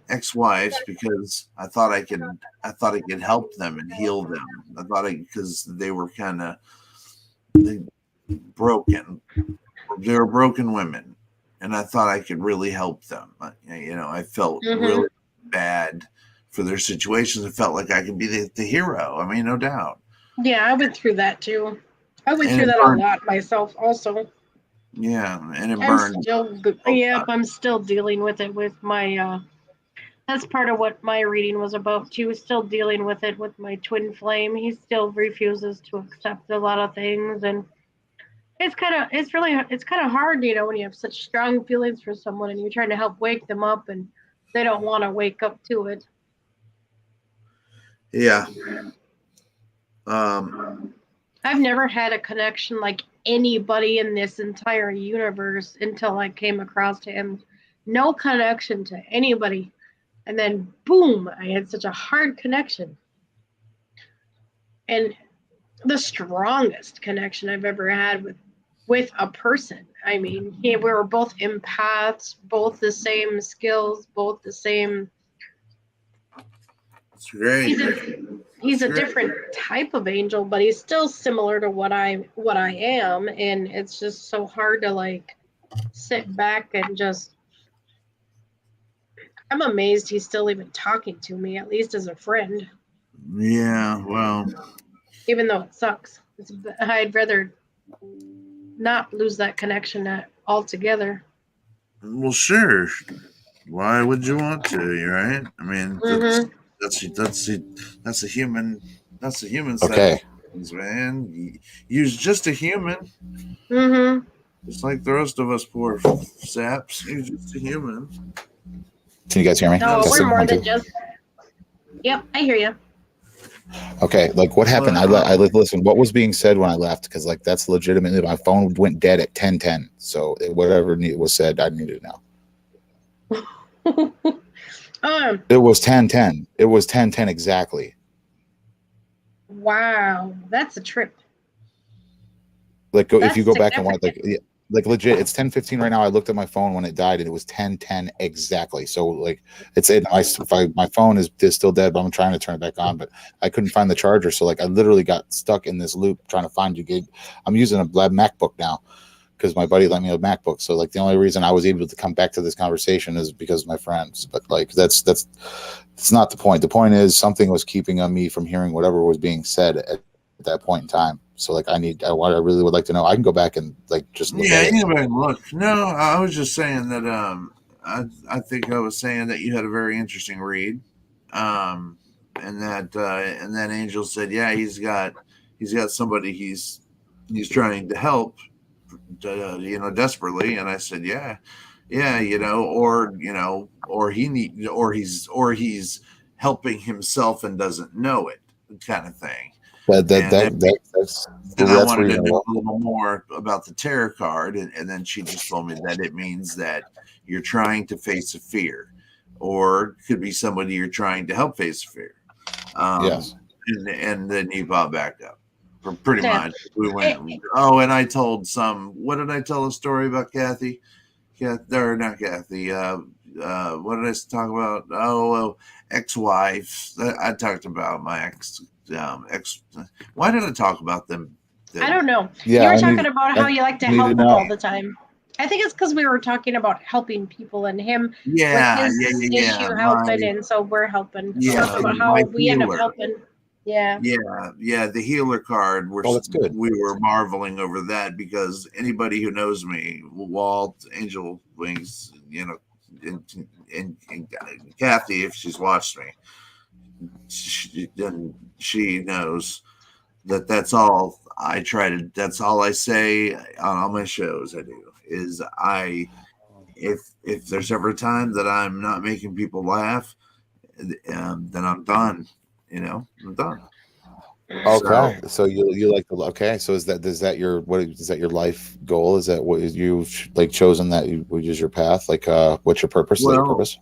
ex-wives because I thought I could help them and heal them. Because they were kind of broken. They were broken women, and I thought I could really help them. I felt really bad for their situations. I felt like I could be the hero. I mean, no doubt. Yeah, I went through that too. I went through that a lot myself also. Yeah, and it burned. I'm still dealing with it with my that's part of what my reading was about too. Still dealing with it with my twin flame. He still refuses to accept a lot of things, and it's kind of hard, when you have such strong feelings for someone and you're trying to help wake them up and they don't want to wake up to it. Yeah. I've never had a connection like anybody in this entire universe until I came across him. No connection to anybody. And then boom, I had such a hard connection. And the strongest connection I've ever had with a person. I mean, we were both empaths, both the same skills, both the same. That's great. He's a different type of angel, but he's still similar to what I am, and it's just so hard to sit back and just. I'm amazed he's still even talking to me, at least as a friend. Yeah, well. Even though it sucks, I'd rather not lose that connection altogether. Well, sure. Why would you want to? Right? I mean, that's a human. That's a human side of things, man. You're just a human. Just like the rest of us poor saps. You're just a human. Can you guys hear me? No, we're more than just. Yep, I hear you. Okay, what happened? I listen. What was being said when I left? Because that's legitimately my phone went dead at 10:10. So whatever was said, I needed to know. It was 10:10. It was 10:10 exactly. Wow, that's a trip. If you go back and watch, legit, it's 10:15 right now. I looked at my phone when it died, and it was 10:10 exactly. So my phone is still dead, but I'm trying to turn it back on, but I couldn't find the charger. So I literally got stuck in this loop trying to find you. I'm using a MacBook now because my buddy lent me a MacBook. So the only reason I was able to come back to this conversation is because of my friends. But that's not the point. The point is something was keeping on me from hearing whatever was being said at that point in time. So I really would like to know. I can go back and just look at it. You can go back and look. No, I was just saying that I think I was saying that you had a very interesting read. And that Angel said, yeah, he's got somebody he's trying to help desperately. And I said, yeah, or he's helping himself and doesn't know it, kind of thing. But And then, that's then I that's wanted where to you're know gonna a little more about the tarot card, and then she just told me that it means that you're trying to face a fear, or it could be somebody you're trying to help face a fear. Yes. And then you bought back up. Pretty Yeah. much. We went. Oh, and I told some. What did I tell a story about Kathy? Or not Kathy. What did I talk about? Oh, ex-wife. I talked about my ex. Why did I talk about them? I don't know. Yeah, You were I talking need about how you like to need help to them know. all the time. I think it's because we were talking about helping people and him Yeah, with his issue helping, and so we're helping. Talking about how my we end up healer. helping. Yeah. Yeah, the healer card. Oh, that's good. We were marveling over that because anybody who knows me, Walt, Angel Wings, and Kathy, if she's watched me, then she knows that that's all I try to. That's all I say on all my shows. I do is if there's ever a time that I'm not making people laugh, then I'm done. I'm done. Okay, so you like the okay. So is that your life goal? Is that what you like chosen that which is your path? Like what's your purpose? Is that your purpose?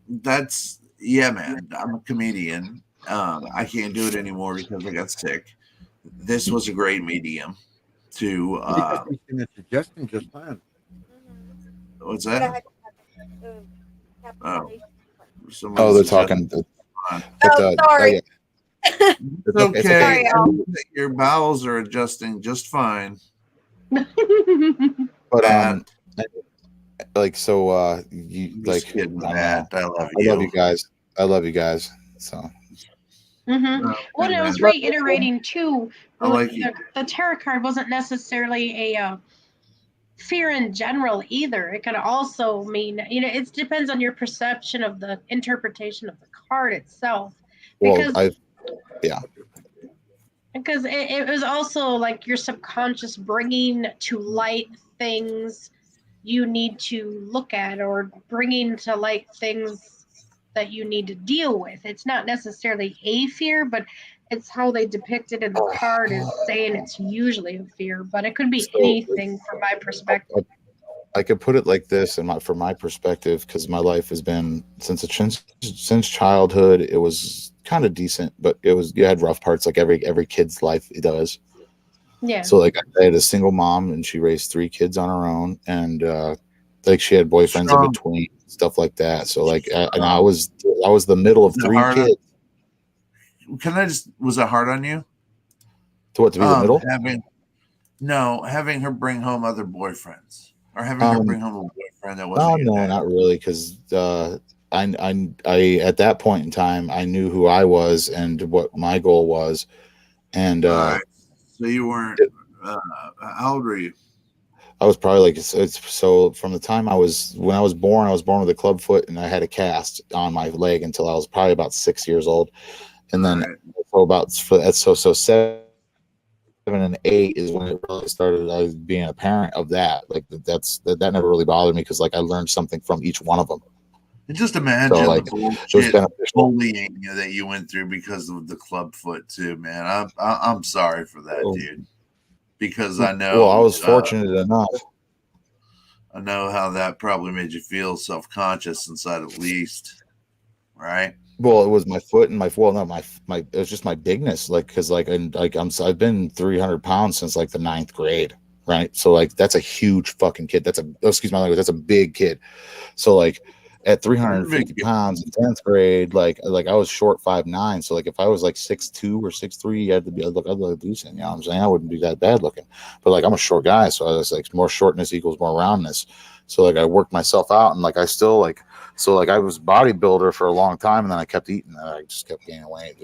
That's man. I'm a comedian. I can't do it anymore because I got sick. This was a great medium to. Suggesting just fine. What's that? Oh, they're talking. Sorry. It's okay. Sorry, y'all. Your bowels are adjusting just fine. But like so you Just like kidding, I Matt. I love I love you guys. I love you guys. So What I was reiterating too, I like you. the tarot card wasn't necessarily a fear in general either. It could also mean, it depends on your perception of the interpretation of the card itself. Because because it was also like your subconscious bringing to light things you need to look at, or bringing to light things that you need to deal with. It's not necessarily a fear, but it's how they depict it in the card is saying it's usually a fear, but it could be anything from my perspective. I could put it like this, and from my perspective, because my life has been since childhood, it was kind of decent, but you had rough parts, like every kid's life does. Yeah. So like I had a single mom, and she raised 3 kids on her own, and like she had boyfriends in between, stuff like that. So like, and I was the middle of 3 kids. Was it hard on you? To be the middle? Having her bring home other boyfriends, or having her bring home a boyfriend that wasn't. No, not really, because I at that point in time I knew who I was and what my goal was, and so you weren't. How old were you? I was probably like so from the time when I was born with a club foot, and I had a cast on my leg until I was probably about 6 years old, and then so 7 and 8 is when it really started being a parent of that. Like that never really bothered me because like I learned something from each one of them. And just imagine so, like, the bullying that you went through because of the club foot too, man. I'm sorry for that, dude. Because I know. Well, I was fortunate enough. I know how that probably made you feel self-conscious inside, at least, right? Well, it was my foot and my it was just my bigness, like because I've been 300 pounds since like the 9th grade, right? So like that's a huge fucking kid. Excuse my language. That's a big kid. So like at 350 pounds in 10th grade, like I was short 5'9". So like if I was like 6'2" or 6'3", I'd look decent. You know what I'm saying? I wouldn't be that bad looking. But like I'm a short guy, so I was like more shortness equals more roundness. So like I worked myself out, and like I still like I was bodybuilder for a long time, and then I kept eating, and I just kept gaining weight.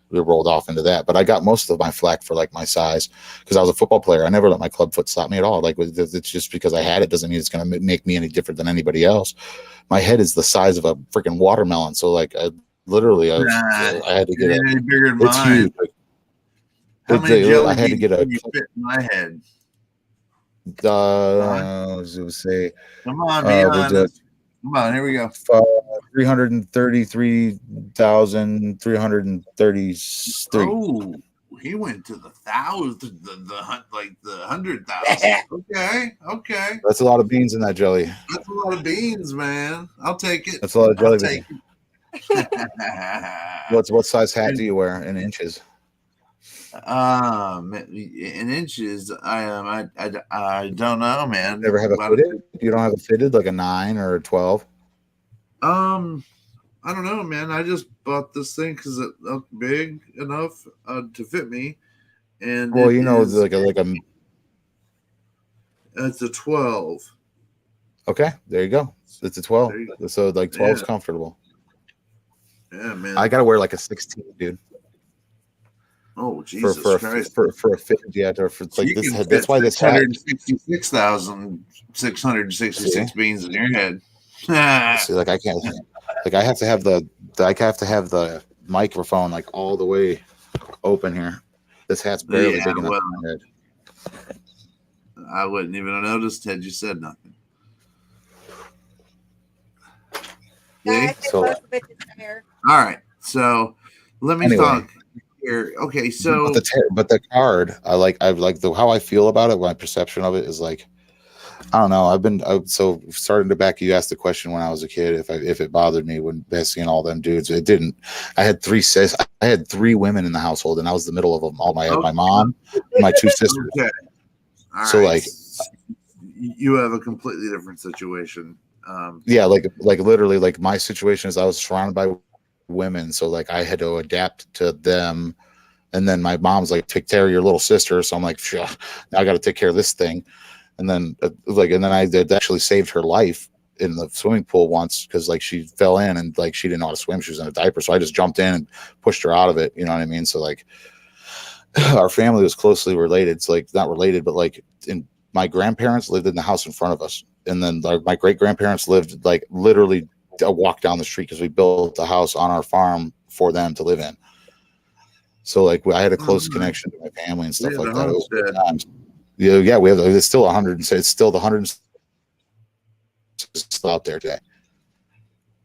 We rolled off into that. But I got most of my flack for like my size because I was a football player. I never let my club foot stop me at all. Like it's just because I had it doesn't mean it's going to make me any different than anybody else. My head is the size of a freaking watermelon. So like I had to get bigger than it's mine. huge. How many jelly I had to beans get can you fit in my head? Say, come on, be honest. Come on, here we go. 333,333. Oh, He went to the thousands, like the 100,000. Okay. That's a lot of beans in that jelly. That's a lot of beans, man. I'll take it. That's a lot of jelly I'll take beans. it. What size hat do you wear in inches? In inches, I don't know, man. You ever have a fitted? You don't have a fitted like a 9 or a 12? I don't know, man. I just bought this thing because it looked big enough to fit me, and Well, you know, like a. It's a 12. Okay, there you go. It's a 12. So like 12 is comfortable. Yeah, man. I gotta wear like a 16, dude. Oh, Jesus Christ! For a fit, yeah. For like this, that's why this 166,666 beans in your head. See, like I can't. Like I have to have the microphone like all the way open here. This hat's barely big enough for my head. I wouldn't even have noticed had you said nothing. So, all right, so let me talk here. Okay, so but the card, I like how I feel about it. My perception of it is like, I don't know. So starting to back. You asked the question when I was a kid if it bothered me when seeing all them dudes. It didn't. I had 3 women in the household, and I was the middle of them all. I had my mom, and my 2 sisters. Okay. So like, you have a completely different situation. Yeah, like literally, like my situation is I was surrounded by women, so like I had to adapt to them. And then my mom's like, take care of your little sister. So I'm like, now I got to take care of this thing. And then I actually saved her life in the swimming pool once because like she fell in and like she didn't know how to swim. She was in a diaper, so I just jumped in and pushed her out of it. You know what I mean? So like our family was closely related. It's like not related, but like my grandparents lived in the house in front of us, and then my great grandparents lived like literally a walk down the street because we built a house on our farm for them to live in. So like I had a close connection to my family and stuff like that. It was good times. Yeah, we have. It's still 100. It's still the 100 still out there today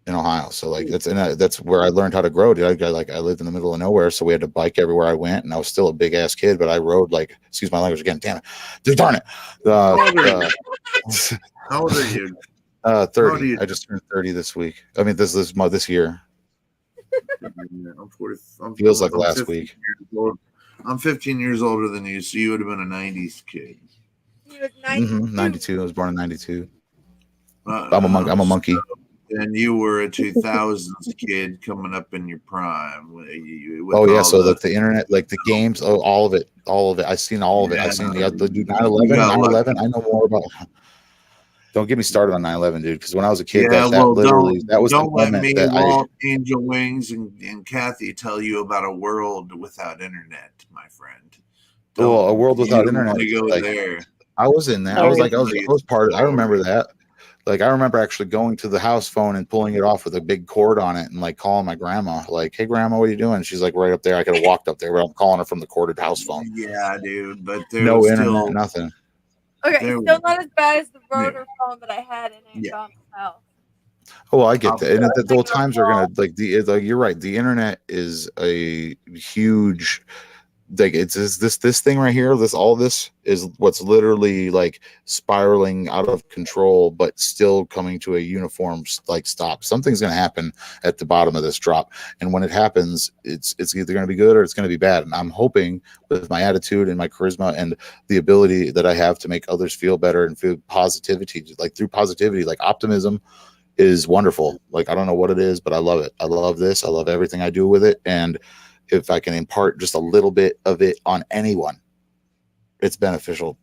in Ohio. So like that's where I learned how to grow. Dude, I lived in the middle of nowhere, so we had to bike everywhere I went, and I was still a big ass kid, but I rode like, excuse my language again, damn it, dude, darn it. How old are you? 30. I just turned 30 this week. I mean this year. I'm 40. Feels like last week. I'm 15 years older than you, so you would have been a 90s kid. He was 92. 92. I was born in 92. I'm a monkey. And you were a 2000s kid coming up in your prime. So like the internet, like the games, all of it. I've seen all of it. I've seen the 9/11. I know more about. Don't get me started on 9/11, dude. Because when I was a kid, that was don't the let moment me, that Walt, Angel Wings, and Kathy tell you about a world without internet, my friend. A world without internet. Go like, there. I was in that. I was part of it. I remember that. Like I remember actually going to the house phone and pulling it off with a big cord on it and like calling my grandma, like, "Hey grandma, what are you doing?" She's like right up there. I could have walked up there, but I'm calling her from the corded house phone. Yeah, dude. But there no was internet, still nothing. Okay, still not as bad as the rotor phone that I had in Aunt John's house. Oh, I get that. And those times are gonna like you're right. The internet is a huge. Like it's this thing right here. All this is what's literally like spiraling out of control, but still coming to a uniform like stop. Something's going to happen at the bottom of this drop, and when it happens, it's either going to be good or it's going to be bad. And I'm hoping with my attitude and my charisma and the ability that I have to make others feel better and feel positivity, like through positivity, like optimism is wonderful. Like I don't know what it is, but I love it. I love this. I love everything I do with it, and if I can impart just a little bit of it on anyone, it's beneficial.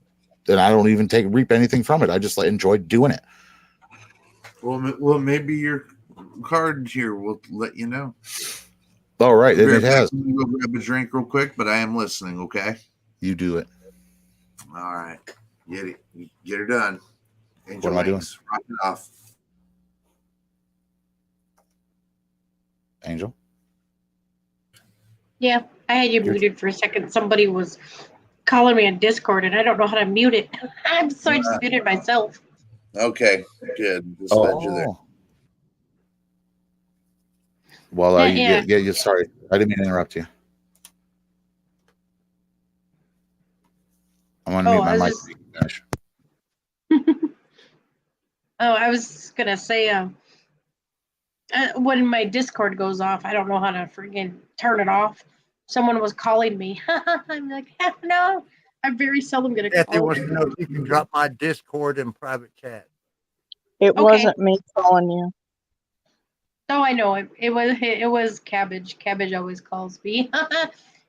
And I don't even reap anything from it. I just enjoy doing it. Well, maybe your card here will let you know. All right, it has. I'm gonna go grab a drink real quick, but I am listening. Okay, you do it. All right, get her done. Angel what am Wings, I doing? Rock it off. Angel. Yeah, I had you muted for a second. Somebody was calling me on Discord, and I don't know how to mute it. I'm so I just muted myself. Okay, good. Just glad you're there. Well, sorry, I didn't mean to interrupt you. I'm gonna mute my mic. Finish. I was gonna say, when my Discord goes off, I don't know how to freaking turn it off. Someone was calling me. I'm like, no, I'm very seldom gonna Kathy call. wants to know if you can drop my Discord in private chat. It wasn't me calling you. Oh, I know it. It was Cabbage. Cabbage always calls me.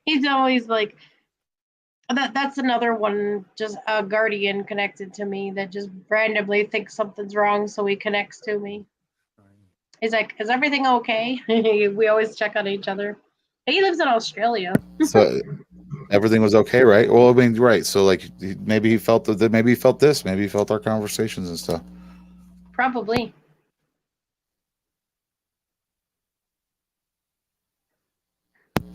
He's always like, that's another one, just a guardian connected to me that just randomly thinks something's wrong, so he connects to me. He's like, is everything okay? We always check on each other. He lives in Australia. So everything was okay, right? Well, I mean, right. So like maybe he felt that, maybe he felt this, maybe he felt our conversations and stuff. Probably.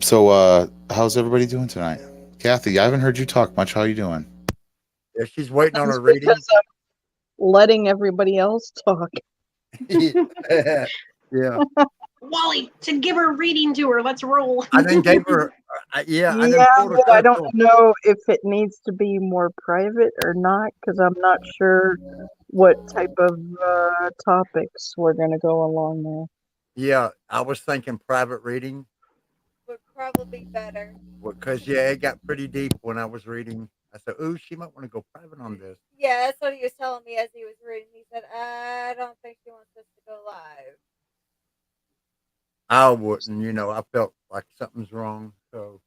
So how's everybody doing tonight? Kathy, I haven't heard you talk much. How you doing? Yeah, she's waiting on That's her reading. because I'm letting everybody else talk. Yeah. Wally, to give her reading to her. Let's roll. I then gave her, yeah, I then Yeah, pulled her but I don't crystal. know if it needs to be more private or not, because I'm not sure what type of topics we're going to go along there. Yeah, I was thinking private reading Would probably be better. because, yeah, it got pretty deep when I was reading. I said, ooh, she might want to go private on this. Yeah, that's what he was telling me as he was reading. He said, I don't think she wants us to go live. I wouldn't, I felt like something's wrong. So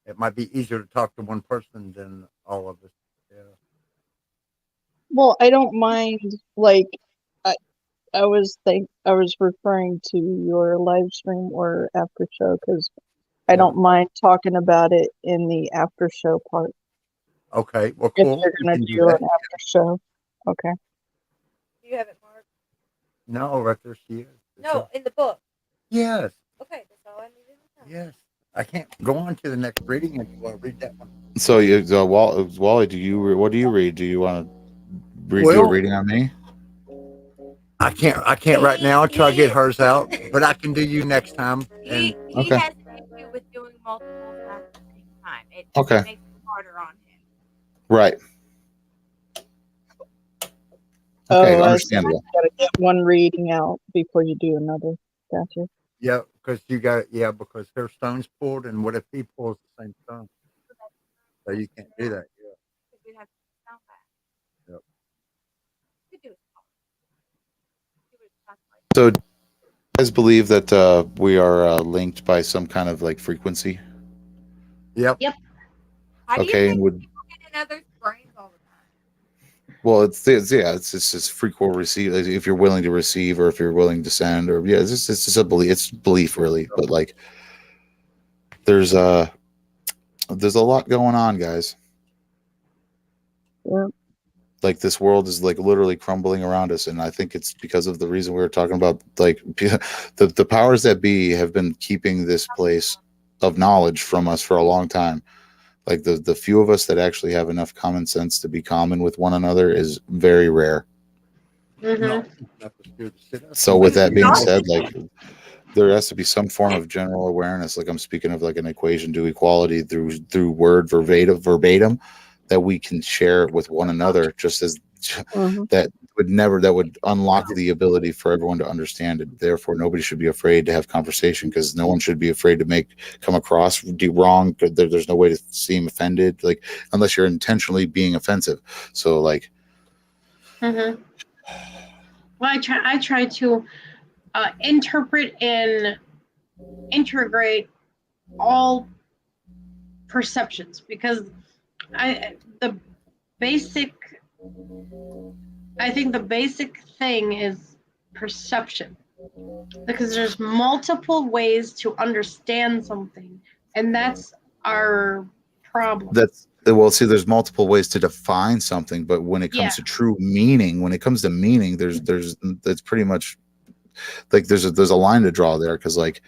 it might be easier to talk to one person than all of us. Yeah. Well, I don't mind, like, I was referring to your live stream or after show, because I don't mind talking about it in the after show part. Okay, well, If cool. you're going to do an after show. Okay. Do you have it marked? No, right there she is. No, in the book. Yes. Okay, that's all I needed to know. Yes. I can't go on to the next reading until I read that one. So Wally, what do you read? Do you want to do a reading on me? I can't right now until I get hers out, but I can do you next time. He Okay. has an issue with doing multiple at the same time. It Okay. makes it harder on him. Right. Okay, understandable. You gotta get one reading out before you do another. Gotcha. Yeah, because because her stone's pulled, and what if he pulls the same stone? So you can't do that. Yeah. Yep. So, do you guys believe that we are linked by some kind of like frequency? Yep. How do you Okay, think and would people get in others' brains all the time? well, it's just frequent receive. If you're willing to receive, or if you're willing to send, or it's just a belief. It's belief, really. But like, there's a lot going on, guys. Yeah. Like this world is like literally crumbling around us, and I think it's because of the reason we were talking about. Like the powers that be have been keeping this place of knowledge from us for a long time. Like the few of us that actually have enough common sense to be common with one another is very rare. So with that being said, like there has to be some form of general awareness. Like I'm speaking of like an equation to equality through word verbatim that we can share with one another, just as that would unlock the ability for everyone to understand it. Therefore, nobody should be afraid to have conversation, because no one should be afraid to come across wrong. There's no way to seem offended, like unless you're intentionally being offensive. So like, Well, I try to interpret and integrate all perceptions, because I think the basic thing is perception, because there's multiple ways to understand something, and that's our problem. There's multiple ways to define something, but when it comes to true meaning, when it comes to meaning, that's pretty much like there's a line to draw there, because like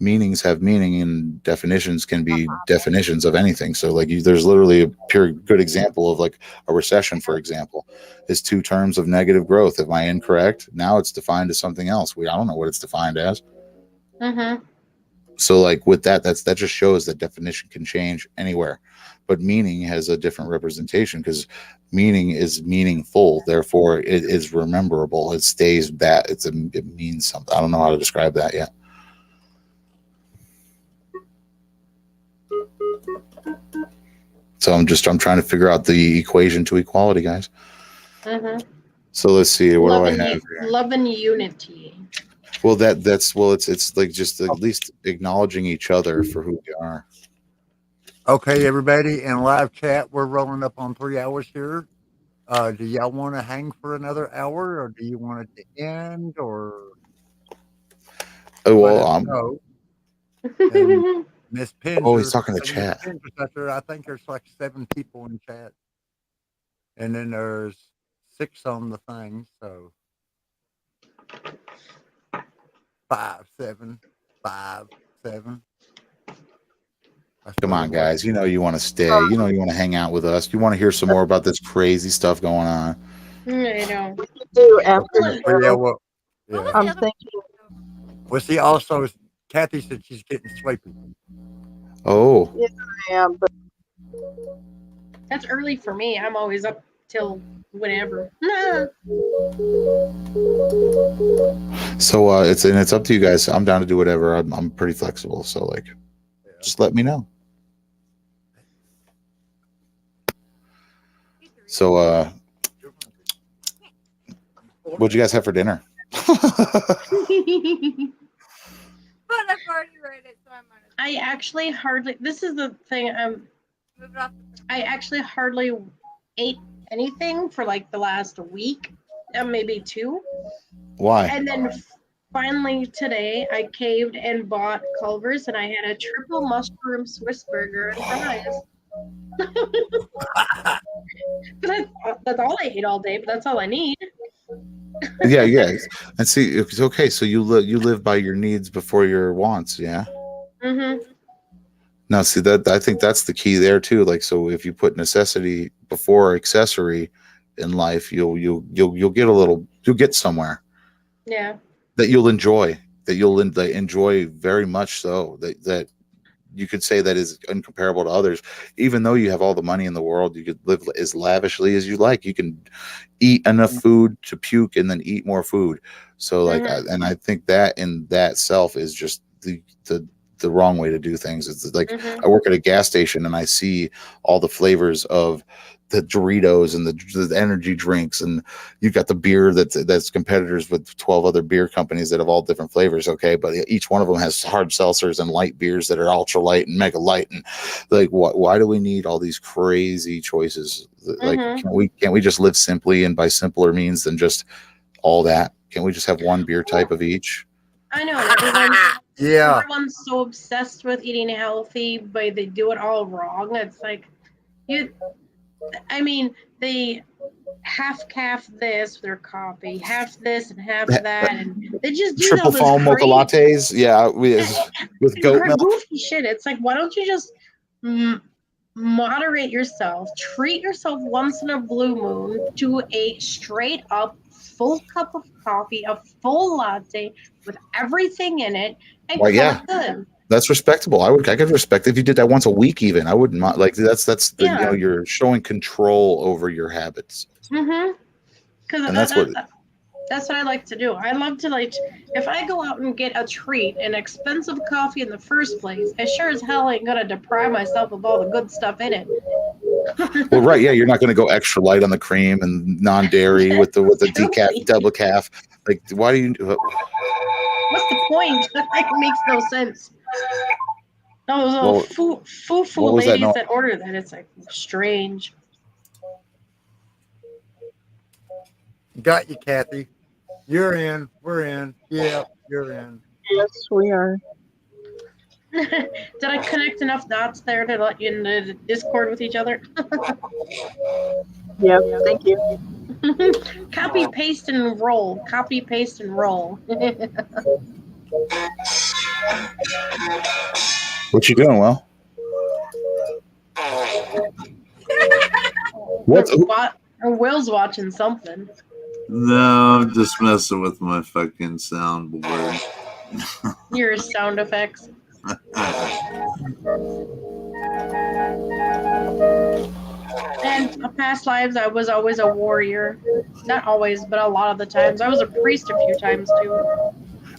meanings have meaning and definitions can be definitions of anything. So like there's literally a pure good example of like a recession, for example, is 2 terms of negative growth. Am I incorrect? Now it's defined as something else. I don't know what it's defined as. So like with that just shows that definition can change anywhere, but meaning has a different representation because meaning is meaningful, therefore it is rememberable. It stays that it means something. I don't know how to describe that yet. So I'm trying to figure out the equation to equality, guys. Mm-hmm. So let's see, what Love do I and have here? love and unity. Well, it's like just at least acknowledging each other for who we are. Okay, everybody in live chat, we're rolling up on 3 hours here. Do y'all want to hang for another hour, or do you want it to end, or Oh, let well, us know? And Miss oh, he's Pinger, talking to I think Miss chat. Pinger's out there. I think there's like 7 people in chat, and then there's 6 on the thing. So 5, 7, 5, 7. Come on, guys. You know you want to stay. You know you want to hang out with us. You want to hear some more about this crazy stuff going on. I know. We could do after the Well, yeah, show. well, yeah. I'm thinking. Well, see, also, Kathy said she's getting sleepy. Oh. Yeah, I am, but That's early for me. I'm always up till whenever. Nah. So it's up to you guys. I'm down to do whatever. I'm pretty flexible. So like, just let me know. So what'd you guys have for dinner? But I've already read it, so I might as I actually hardly. This is the thing. move it off. I actually hardly ate anything for like the last week, maybe 2. Why? And then finally today, I caved and bought Culver's, and I had a triple mushroom Swiss burger and fries. That's all I ate all day, but that's all I need. Yeah. And see, it's okay. So you live by your needs before your wants. Yeah. Mm-hmm. Now, see that I think that's the key there too. Like, so if you put necessity before accessory in life, you'll get somewhere. Yeah. That you'll enjoy. That you'll enjoy very much so. That you could say that is incomparable to others. Even though you have all the money in the world, you could live as lavishly as you like. You can eat enough food to puke and then eat more food. So like, and I think that in that self is just the wrong way to do things. It's like I work at a gas station and I see all the flavors of the Doritos and the energy drinks, and you've got the beer that's competitors with 12 other beer companies that have all different flavors. Okay, but each one of them has hard seltzers and light beers that are ultra light and mega light, and like why do we need all these crazy choices? Like can't we just live simply, and by simpler means than just all that? Can't we just have one beer type of each? I know everyone's Yeah. everyone's so obsessed with eating healthy, but they do it all wrong. It's like they half this with their coffee, half this and half that, and they just do Triple all this foam mocha lattes. Yeah, with goat milk. goofy shit. It's like, why don't you just moderate yourself, treat yourself once in a blue moon to a straight up full cup of coffee, a full latte with everything in it, and Well, call yeah. it good. That's respectable. I could respect if you did that once a week. Even I wouldn't mind. Like that's Yeah. you're showing control over your habits. Mm-hmm. Because And that's what that's what I like to do. I love to, like, if I go out and get a treat, an expensive coffee in the first place, I sure as hell ain't gonna deprive myself of all the good stuff in it. Well, right, yeah, you're not going to go extra light on the cream and non-dairy with the decaf double calf. Like, why do you? What's the point? It makes no sense. Those little foo-foo what was that ladies no- that order that, it's like strange. Got you, Kathy. You're in. We're in. Yeah, you're in. Yes, we are. Did I connect enough dots there to let you in the Discord with each other? Yep, thank you. Copy, paste, and roll. Copy, paste, and roll. What you doing, Will? What's Will's watching something. No, I'm just messing with my fucking soundboard. Your sound effects. And past lives, I was always a warrior. Not always, but a lot of the times. I was a priest a few times too.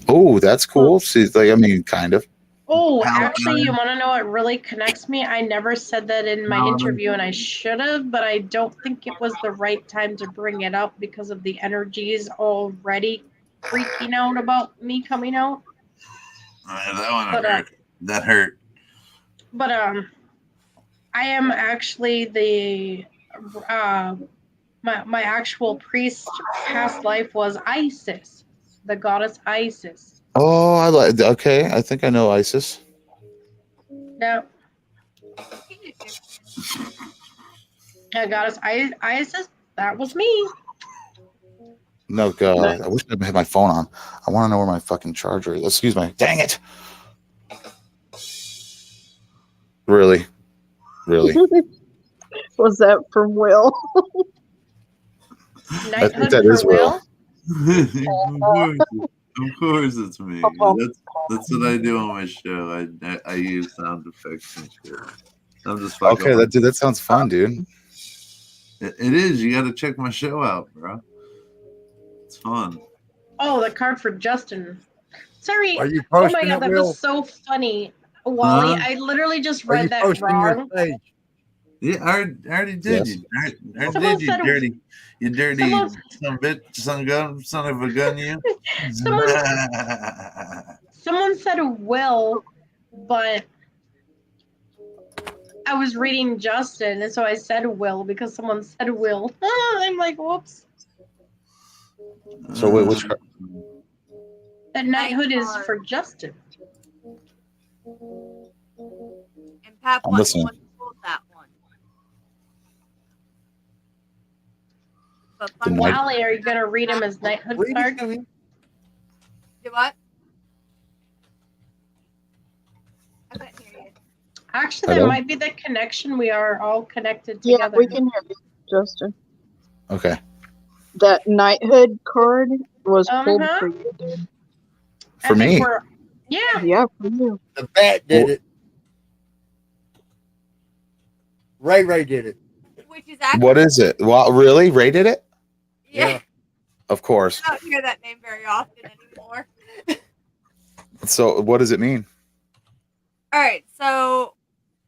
Oh, that's cool. See, like, I mean, kind of. Oh, actually, you want to know what really connects me? I never said that in my interview, and I should have, but I don't think it was the right time to bring it up because of the energies already freaking out about me coming out. That one hurt. That hurt. But I am actually the my actual priest past life was Isis, the goddess Isis. Oh, I like. Okay, I think I know Isis. No. Goddess Isis, that was me. No, God, I wish I had my phone on. I want to know where my fucking charger is. Excuse me. Dang it. Really? Was that from Will? I think that is Will. Of course it's me. That's what I do on my show. I use sound effects and shit. I'm just fucking. Okay, that sounds fun, dude. It is. You got to check my show out, bro. It's fun. Oh, the card for Justin. Sorry. Are you Oh my posting God, it, that Will? was so funny, Wally. I literally just read that wrong. Yeah, I already did. Yes. I did. You dirty son of a bitch, son of a gun, you. Someone said Will, but I was reading Justin, and so I said Will because someone said Will. I'm like, whoops. So wait, which card? That knighthood is for Justin. And Pat I'm wants listening. to pull that one. But Wally, are you gonna read him as knighthood card? Do what? I couldn't hear you. Actually, Hello? that might be the connection. We are all connected Yeah, together. we can hear you, Justin. Okay. That knighthood card was pulled for you, dude. For me? Yeah. Yeah, for you. The bat did it. Ray did it. Which is actually What is it? Well, really? Ray did it? Yeah. Of course. I don't hear that name very often anymore. So what does it mean? All right, so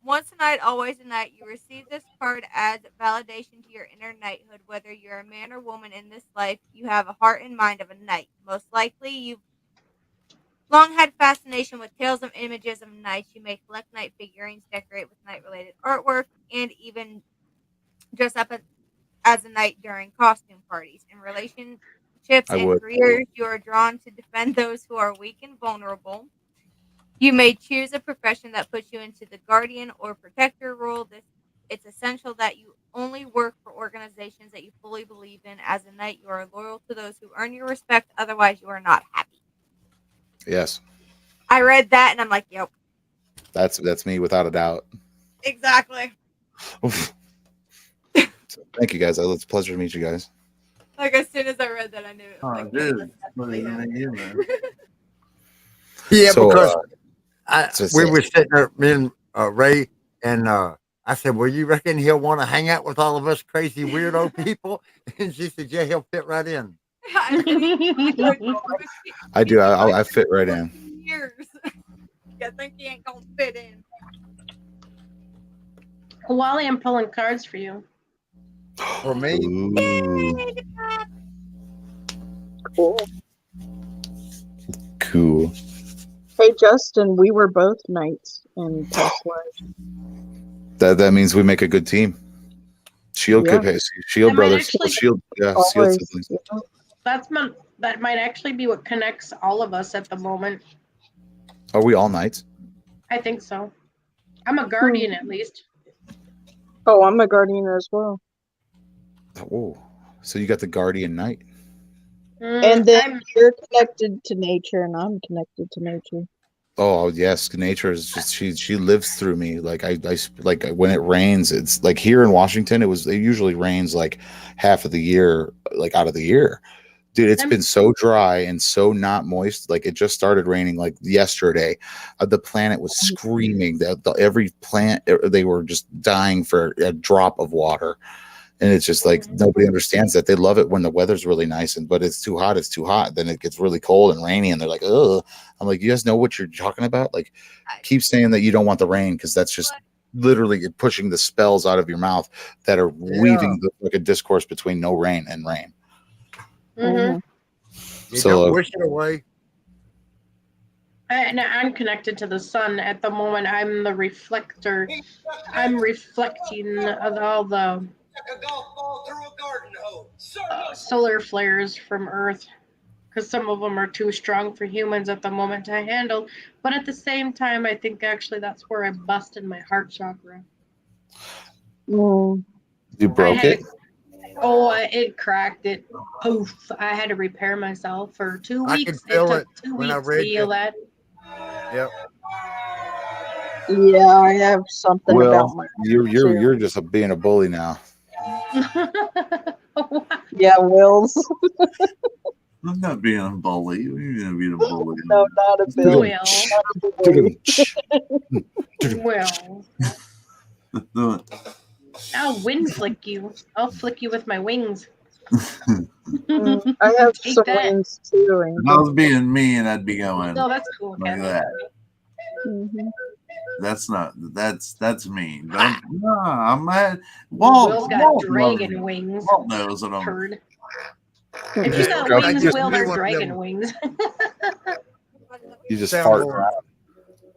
once a night, always a night. You receive this card as validation to your inner knighthood. Whether you're a man or woman in this life, you have a heart and mind of a knight. Most likely, you've long had fascination with tales of images of knights. You may collect knight figurines, decorate with knight-related artwork, and even dress up as a knight during costume parties. In relationships and careers, you are drawn to defend those who are weak and vulnerable. You may choose a profession that puts you into the guardian or protector role. It's essential that you only work for organizations that you fully believe in. As a knight, you are loyal to those who earn your respect. Otherwise, you are not happy. Yes. I read that and I'm like, yep. That's me without a doubt. Exactly. So, thank you guys. It's a pleasure to meet you guys. Like as soon as I read that, I knew it. Oh, dude. What do you mean, man? Yeah, So, because we so- were sitting there, me and Ray, and I said, well, you reckon he'll want to hang out with all of us crazy weirdo people? And she said, yeah, he'll fit right in. I do. I fit right in. Years. I think he ain't gonna fit in. Wally, I'm pulling cards for you. For me? Cool. Cool. Hey, Justin, we were both knights in past lives. That means we make a good team. Shield Yeah. Shield That might brothers. actually- Shield. Yeah. Shield Always, siblings. yeah. That might actually be what connects all of us at the moment. Are we all knights? I think so. I'm a guardian at least. Oh, I'm a guardian as well. Oh, so you got the guardian knight. And then you're connected to nature, and I'm connected to nature. Oh yes, nature is just she lives through me. Like I like when it rains, it's like here in Washington, it usually rains like half of the year, like out of the year. Dude, it's been so dry and so not moist. Like it just started raining like yesterday. The planet was screaming. Every plant, they were just dying for a drop of water. And it's just like nobody understands that. They love it when the weather's really nice, but it's too hot. It's too hot. Then it gets really cold and rainy, and they're like, "Ugh." I'm like, "You guys know what you're talking about? Like, keep saying that you don't want the rain because that's just literally pushing the spells out of your mouth that are weaving like a discourse between no rain and rain." Mm-hmm. You don't wish it away. And I'm connected to the sun at the moment. I'm the reflector. I'm reflecting of all the solar flares from Earth, because some of them are too strong for humans at the moment to handle. But at the same time, I think actually that's where I busted my heart chakra. You broke it? Oh, it cracked it. Poof. I had to repair myself for 2 I weeks. can feel It it took 2 when I weeks to read heal it. that. Yep. Yeah, I have something about Well, my you're just being a bully now. Yeah, Wills. I'm not being a bully. You're gonna be a bully. No, not a bill. Well, I'll wind flick you. I'll flick you with my wings. I have Take some that. wings too. If I was being mean, I'd be going. No, that's cool, Like Kevin. that. That's not. That's mean. Don't. No, I'm mad. Will's got Walt dragon knows. wings. Walt knows that I'm. Turd. If you got wings, Will, they're dragon wings. You just fart.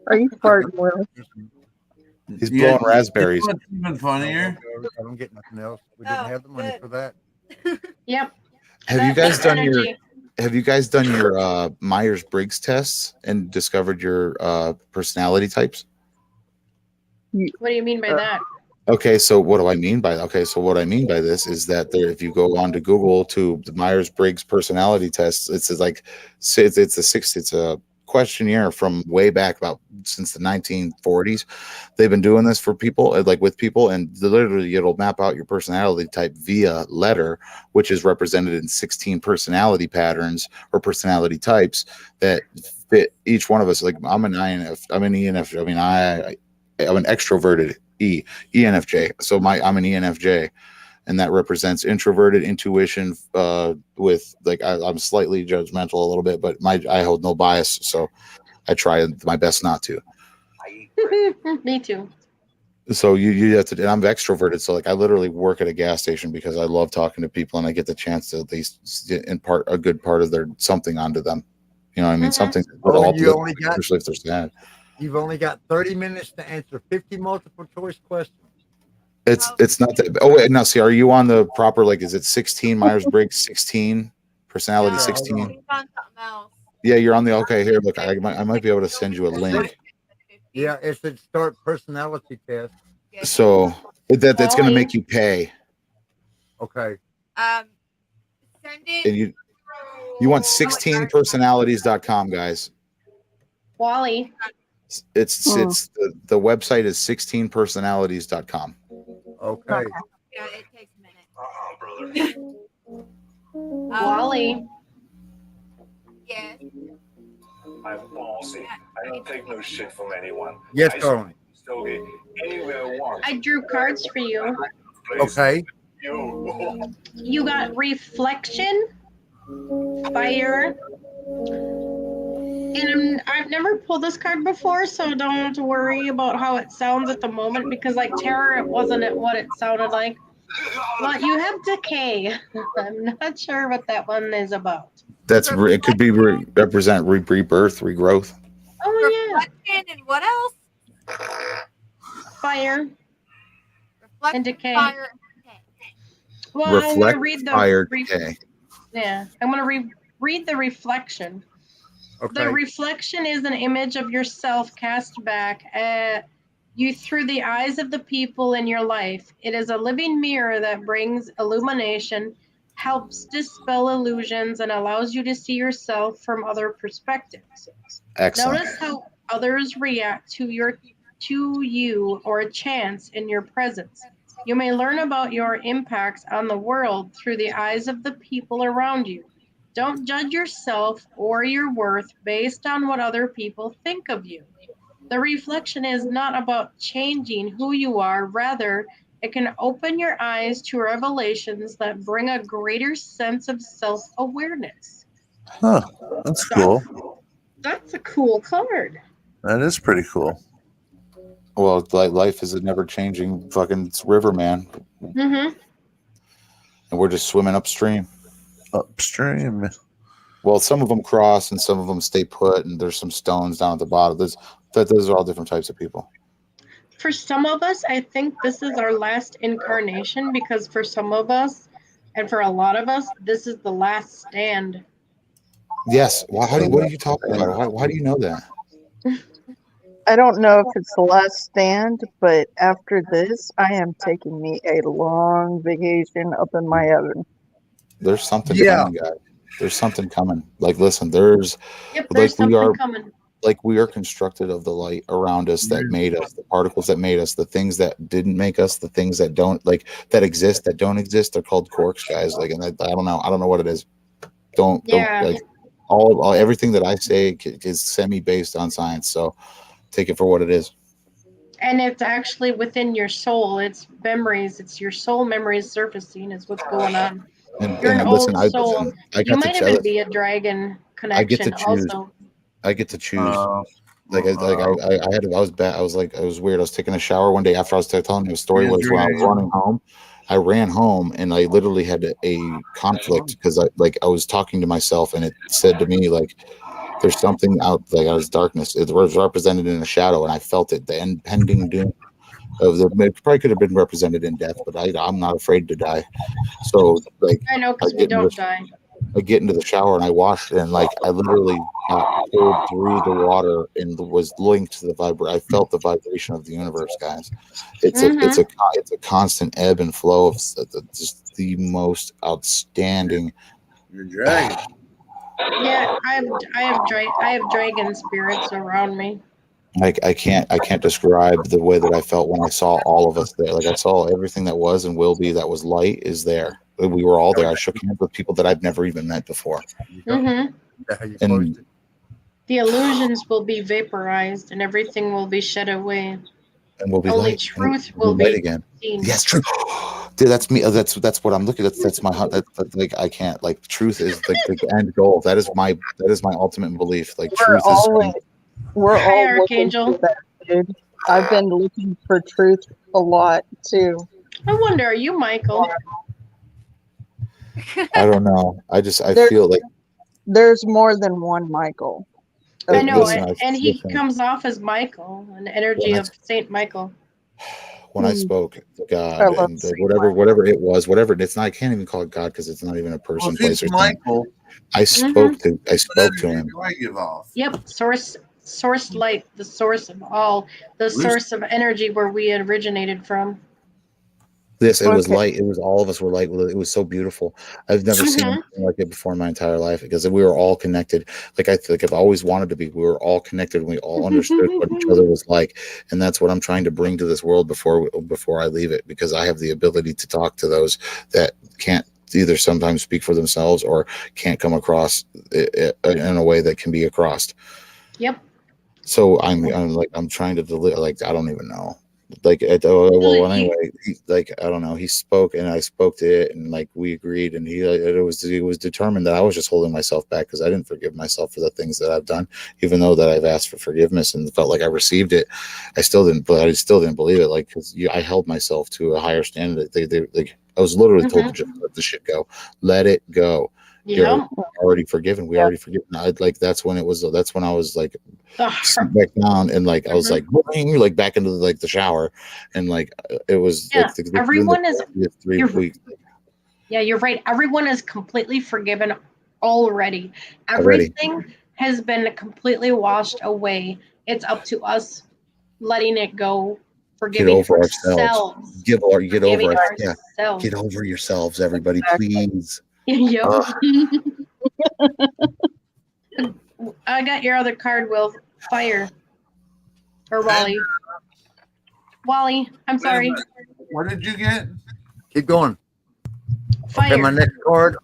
Are you farting, Will? He's blowing raspberries. What's even funnier? I don't get nothing else. We didn't have the money for that. Yep. Have you guys done your energy. Myers-Briggs tests and discovered your personality types? What do you mean by that? Okay, so what do I mean by what I mean by this is that if you go on to Google to the Myers-Briggs personality test, it's a questionnaire from way back about since the 1940s. They've been doing this for people, like with people, and literally it'll map out your personality type via letter, which is represented in 16 personality patterns or personality types that fit each one of us. Like I'm an INF, I'm an ENFJ. I mean, I'm an extroverted ENFJ. So I'm an ENFJ, and that represents introverted intuition with like I'm slightly judgmental a little bit, but I hold no bias, so I try my best not to. Me too. So you have to, and I'm extroverted, so like I literally work at a gas station because I love talking to people and I get the chance to at least impart a good part of their something onto them. You know what I mean? Something especially if they're sad. You've only got 30 minutes to answer 50 multiple choice questions. It's not that. Oh wait, no. See, are you on the proper? Like, is it 16 Myers-Briggs 16 personality 16? Yeah, you're on the. Okay, here. Look, I might be able to send you a link. Yeah, it's a start personality test. So that's going to make you pay. Okay. Send it. And you want 16personalities.com, guys. Wally. It's the website is 16personalities.com. Okay. Yeah, it takes a minute. Wally. Yes. I'm bossy. I don't take no shit from anyone. Yes, darling. Still get anywhere I want. I drew cards for you. Okay. You got reflection, fire, and I've never pulled this card before, so don't worry about how it sounds at the moment, because like terror, it wasn't what it sounded like. But you have decay. I'm not sure what that one is about. It could be represent rebirth, regrowth. Oh Reflection and what else? Fire. Reflection, and decay. Fire, and decay. Well, Reflect, I'm gonna read the fire, decay. Yeah, I'm gonna read the reflection. Okay. The reflection is an image of yourself cast back at you through the eyes of the people in your life. It is a living mirror that brings illumination, helps dispel illusions, and allows you to see yourself from other perspectives. Excellent. Notice how others react to you or a chance in your presence. You may learn about your impacts on the world through the eyes of the people around you. Don't judge yourself or your worth based on what other people think of you. The reflection is not about changing who you are, rather, it can open your eyes to revelations that bring a greater sense of self awareness. Huh. That's cool. That's a cool card. That is pretty cool. Well, like life is a never changing fucking river, man, Mm-hmm. and we're just swimming upstream. Upstream. Well, some of them cross and some of them stay put, and there's some stones down at the bottom. Those are all different types of people. For some of us, I think this is our last incarnation because for some of us, and for a lot of us, this is the last stand. Yes. Why? What are you talking about? Why do you know that? I don't know if it's the last stand, but after this, I am taking me a long vacation up in my heaven. There's something coming, guys. There's something coming. Like, listen, there's something coming. Like we are constructed of the light around us that made us, the particles that made us, the things that didn't make us, the things that don't that exist, that don't exist. They're called quarks, guys. Like, and I don't know what it is. Don't like all everything that I say is semi-based on science. So take it for what it is. And it's actually within your soul. It's memories. It's your soul memories surfacing is what's going on. You're an old soul. You might even be a dragon connection also. I get to choose. I was bad. I was weird. I was taking a shower one day after I was telling you a story. When I was running home, I ran home and I literally had a conflict because I was talking to myself and it said to me like, there's something out, like I was darkness. It was represented in a shadow, and I felt it. The impending doom of the. It probably could have been represented in death, but I'm not afraid to die. So like, I know because we don't die. I get into the shower and I wash it, and like I literally got pulled through the water and was linked to the vibration. I felt the vibration of the universe, guys. It's a constant ebb and flow of just the most outstanding. You're dragon. Yeah, I have dragon spirits around me. Like I can't describe the way that I felt when I saw all of us there. Like I saw everything that was and will be that was light is there. We were all there. I shook hands with people that I've never even met before. Mm-hmm. And the illusions will be vaporized and everything will be shed away. And we'll be only light. truth We'll will be light be again. seen. Yes, true. Dude, that's me. That's what I'm looking at. That's my like I can't like truth is like the end goal. That is my ultimate belief. Like truth is. We're Hi, all Archangel. looking for that, dude. I've been looking for truth a lot too. I wonder, are you Michael? I don't know. I feel like there's more than one Michael. I know, Listen, and he comes off as Michael, an energy of Saint Michael. When I spoke to God and whatever it was, whatever it's not, I can't even call it God because it's not even a person, place, or Michael. I spoke to him. Yep, source light, the source of all, the source of energy where we originated from. It was light. It was all of us were light. It was so beautiful. I've never seen anything like it before in my entire life because we were all connected. Like I've always wanted to be. We were all connected. And we all understood what each other was like, and that's what I'm trying to bring to this world before I leave it. Because I have the ability to talk to those that can't either sometimes speak for themselves or can't come across in a way that can be across. Yep. So I'm trying to deliver. Like I don't even know. Like anyway, I don't know. He spoke and I spoke to it, and like we agreed, and he was determined that I was just holding myself back because I didn't forgive myself for the things that I've done, even though that I've asked for forgiveness and felt like I received it. I still didn't believe it. Like because I held myself to a higher standard. I was literally told to just let the shit go, let it go. Yeah. You're already forgiven. We already forgiven. That's when I was like sitting back down and like I was like back into like the shower and like it was everyone is 3 weeks. Yeah, you're right. Everyone is completely forgiven already. Everything has been completely washed away. It's up to us letting it go, forgiving ourselves. Get over yourselves, everybody, please. Yep. I got your other card, Will. Fire. Or Wally. Wally, I'm sorry. What did you get? Keep going. Fire. Okay, my next card.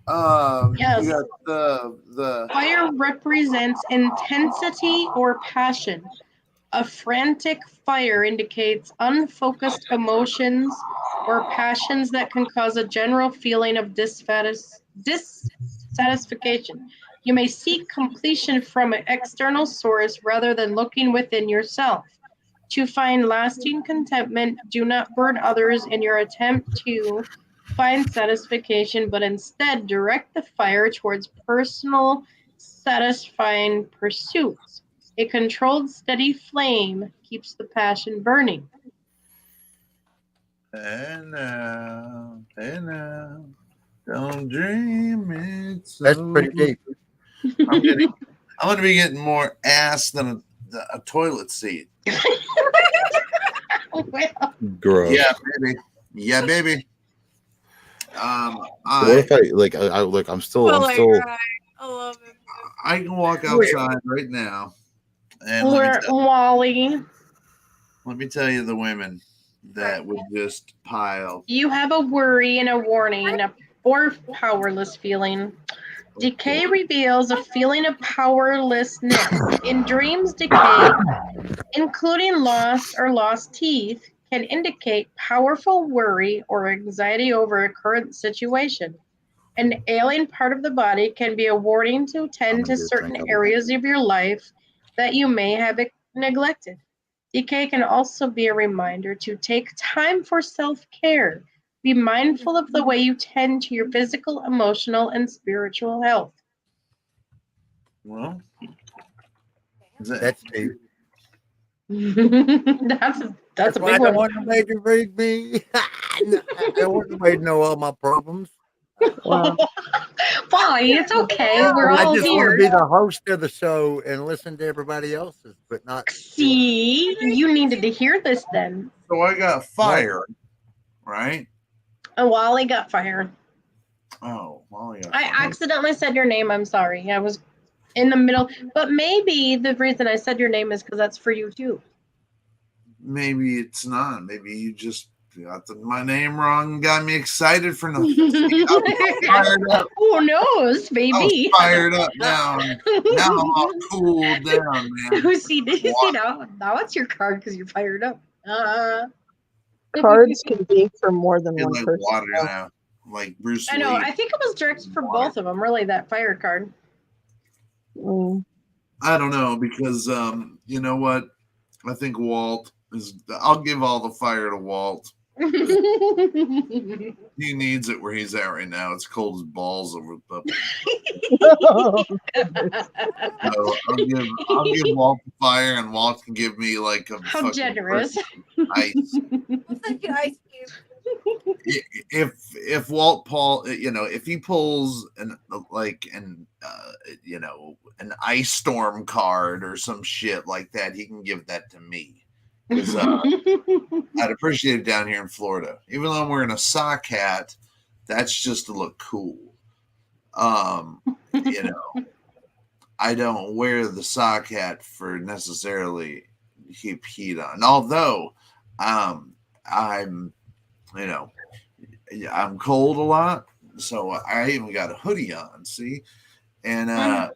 Yes. You got the Fire represents intensity or passion. A frantic fire indicates unfocused emotions or passions that can cause a general feeling of dissatisfaction. You may seek completion from an external source rather than looking within yourself. To find lasting contentment, do not burn others in your attempt to find satisfaction, but instead direct the fire towards personal, satisfying pursuits. A controlled, steady flame keeps the passion burning. Hey now, don't dream it's That's pretty over. deep. I'm gonna be getting more ass than a toilet seat. Gross. Yeah, baby. Yeah, baby. What if I like? I like. I'm still. I love it. I can walk outside right now, and Wally, let me tell you the women that would just pile. you have a worry and a warning or powerless feeling. Decay reveals a feeling of powerlessness. In dreams, decay, including loss or lost teeth, can indicate powerful worry or anxiety over a current situation. An ailing part of the body can be a warning to tend to certain areas of your life that you may have neglected. Decay can also be a reminder to take time for self-care. Be mindful of the way you tend to your physical, emotional, and spiritual health. Well, that's deep. That's a why I big don't one. want nobody to read me. I don't want nobody to know all my problems. Wow. Wally, it's okay. We're I all just want to here. be the host of the show and listen to everybody else's, but not. See, you needed to hear this then. So I got fired, right? And Wally got fired. Oh, Wally got I fired. accidentally said your name. I'm sorry. I was in the middle. But maybe the reason I said your name is because that's for you too. Maybe it's not. Maybe you just got my name wrong and got me excited for nothing. Fired up. Who knows, baby? I was fired up now. Now I'm all cooled down, man. See now it's your card because you're fired up. Cards can be for more than one like person. water now, like Bruce I know. Lee. I think it was directed for both of them. Really, that fire card. I don't know because you know what? I think Walt is. I'll give all the fire to Walt. He needs it where he's at right now. It's cold as balls over the. So I'll give Walt the fire, and Walt can give me like a. How generous! Ice. Ice cube. If Walt Paul, if he pulls an ice storm card or some shit like that, he can give that to me. Because I'd appreciate it down here in Florida. Even though I'm wearing a sock hat, that's just to look cool. I don't wear the sock hat for necessarily keep heat on. Although I'm cold a lot, so I even got a hoodie on. See, and I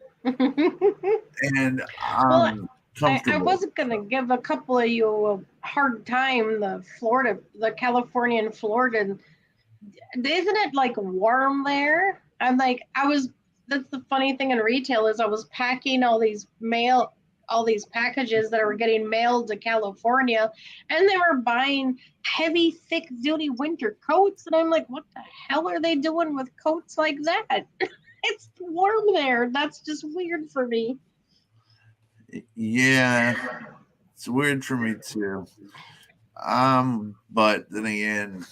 wasn't gonna give a couple of you a hard time. The California and Florida, isn't it like warm there? That's the funny thing in retail is I was packing all these packages that are getting mailed to California, and they were buying heavy, thick duty winter coats, and I'm like, what the hell are they doing with coats like that? It's warm there. That's just weird for me. Yeah, it's weird for me too. But then again,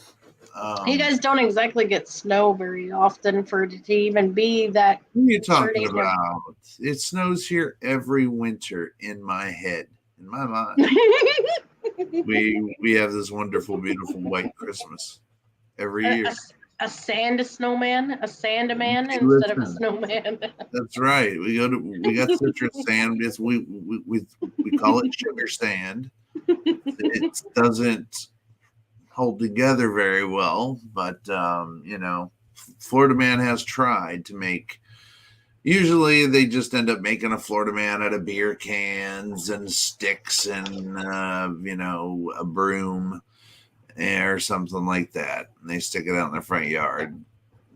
you guys don't exactly get snow very often for it to even be that. What are you talking about? It snows here every winter in my head, in my mind. we have this wonderful, beautiful white Christmas every year. A sandman instead of a snowman. That's right. We got citrus sand. We call it sugar sand. It doesn't hold together very well, but Florida Man has tried to make. Usually, they just end up making a Florida Man out of beer cans and sticks and a broom or something like that. And they stick it out in their front yard.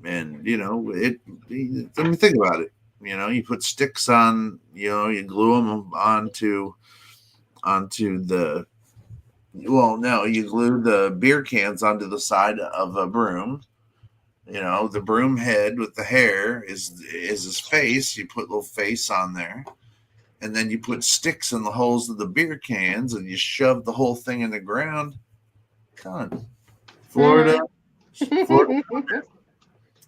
And I mean, think about it. You put sticks on. You glue them onto the. Well, no, you glue the beer cans onto the side of a broom. The broom head with the hair is his face. You put a little face on there, and then you put sticks in the holes of the beer cans, and you shove the whole thing in the ground. Done. Florida. Florida.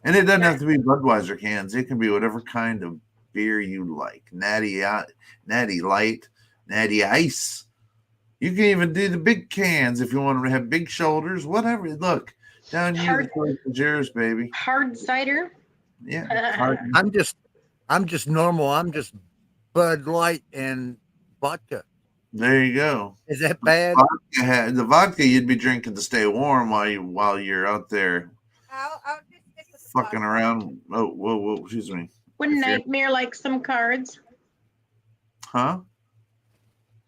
And it doesn't have to be Budweiser cans. It can be whatever kind of beer you like. Natty Light, Natty Ice. You can even do the big cans if you want them to have big shoulders, whatever. Look, down here, the choice is yours, baby. Hard cider. Yeah. I'm just normal. I'm just Bud Light and vodka. There you go. Is that bad? The vodka you'd be drinking to stay warm while you're out there I'll just stick with fucking around. Oh, whoa, excuse me. Would Nightmare like some cards? Huh?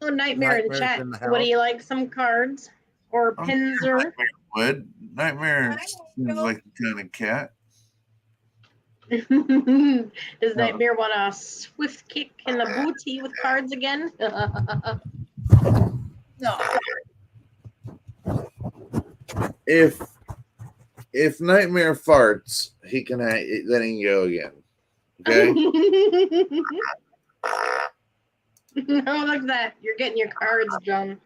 Oh, Nightmare in Nightmare's chat. in the Would he house. like some cards or pins or? Nightmare seems like the kind of cat. Does Nightmare want a swift kick in the booty with cards again? No. If Nightmare farts, he can then he can go again. Okay. No, look at that. You're getting your cards, John.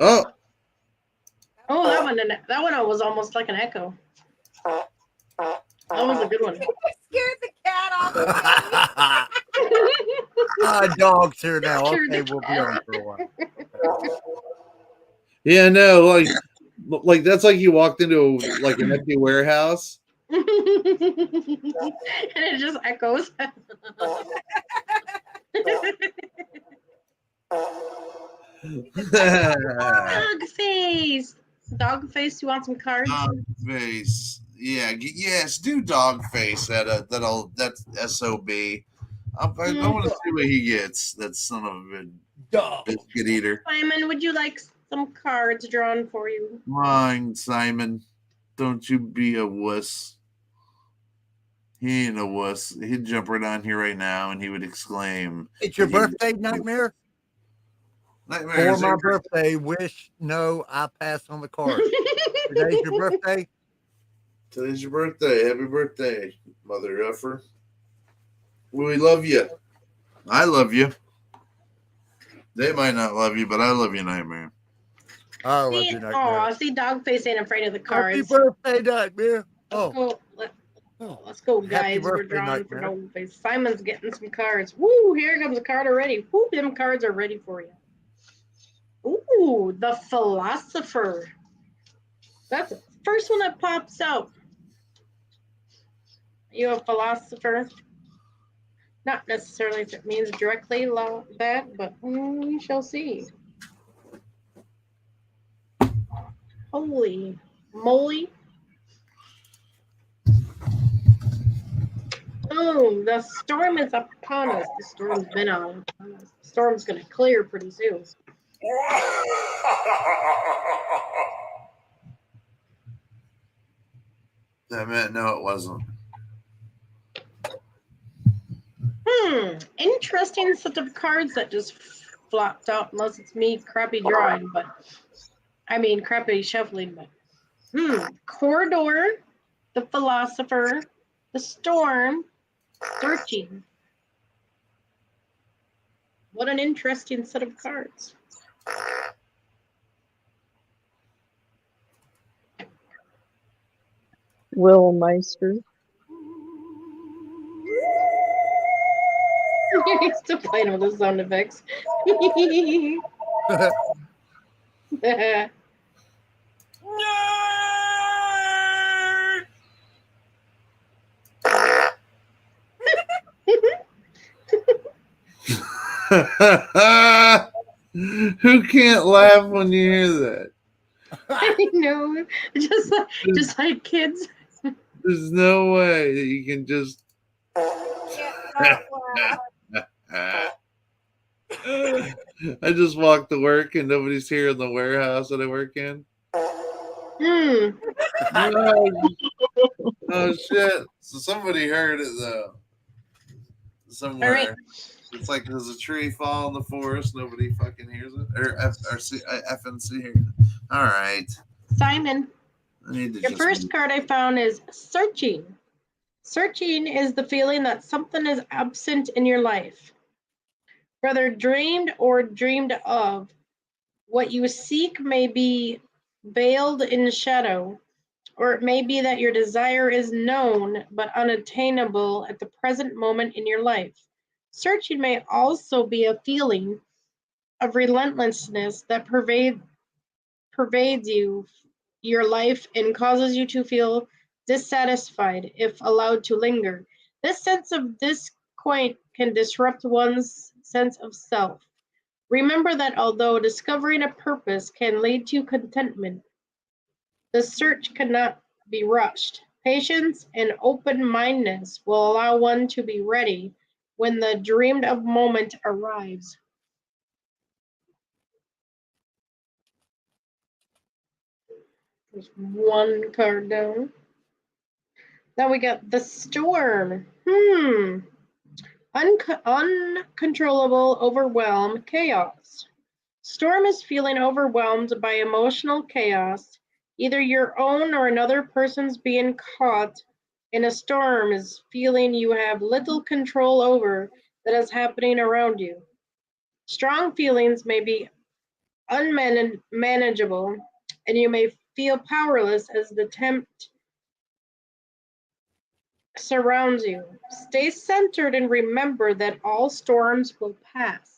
Oh. Oh, that one was almost like an echo. That was a good one. Scared the cat off. Dog's here now. Okay, we'll be on for a while. Yeah, no, like that's like you walked into like an empty warehouse. And it just echoes. Dog face. Dog face. You want some cards? Dog face. Yeah. Yes. Do dog face. That's SOB. I want to see what he gets. That son of a biscuit eater. Simon, would you like some cards drawn for you? Fine, Simon. Don't you be a wuss. He ain't a wuss. He'd jump right on here right now and he would exclaim, It's your birthday, Nightmare? Nightmare. For my birthday, wish, no, I pass on the card. Today's your birthday? Today's your birthday. Happy birthday, mother effer. We love you. I love you. They might not love you, but I love you, Nightmare. I love you, Nightmare. Oh, see, Dogface ain't afraid of the cards. Happy birthday, Nightmare. Let's go, guys. We're birthday, drawing for Nightmare. Dogface. Simon's getting some cards. Woo, here comes a card already. Woo, them cards are ready for you. Ooh, the Philosopher. That's the first one that pops out. You a philosopher? Not necessarily if it means directly that, but we shall see. Holy moly. Oh, the storm is upon us. The storm's been on. The storm's going to clear pretty soon. That meant no, it wasn't. Interesting set of cards that just flopped out, unless it's me crappy drawing, but I mean crappy shuffling, but Corridor, the Philosopher, the Storm, Searching. What an interesting set of cards. Will Meister. He's still playing with the sound effects. Who can't laugh when you hear that? I know, just like kids. There's no way that you can just. I just walked to work and nobody's here in the warehouse that I work in. Hmm. Oh shit! So somebody heard it though. Somewhere. All right. It's like there's a tree fall in the forest, nobody fucking hears it. Or FNC hears it. All right. Simon, I need to your just first card I found is searching. Searching is the feeling that something is absent in your life, whether dreamed or dreamed of. What you seek may be veiled in shadow, or it may be that your desire is known but unattainable at the present moment in your life. Searching may also be a feeling of relentlessness that pervades your life and causes you to feel dissatisfied if allowed to linger. This sense of disquiet can disrupt one's sense of self. Remember that although discovering a purpose can lead to contentment, the search cannot be rushed. Patience and open-mindedness will allow one to be ready when the dreamed of moment arrives. There's one card down. Now we got the storm. Uncontrollable overwhelm, chaos. Storm is feeling overwhelmed by emotional chaos. Either your own or another person's being caught in a storm is feeling you have little control over that is happening around you. Strong feelings may be unmanageable, and you may feel powerless as the tempt surrounds you. Stay centered and remember that all storms will pass.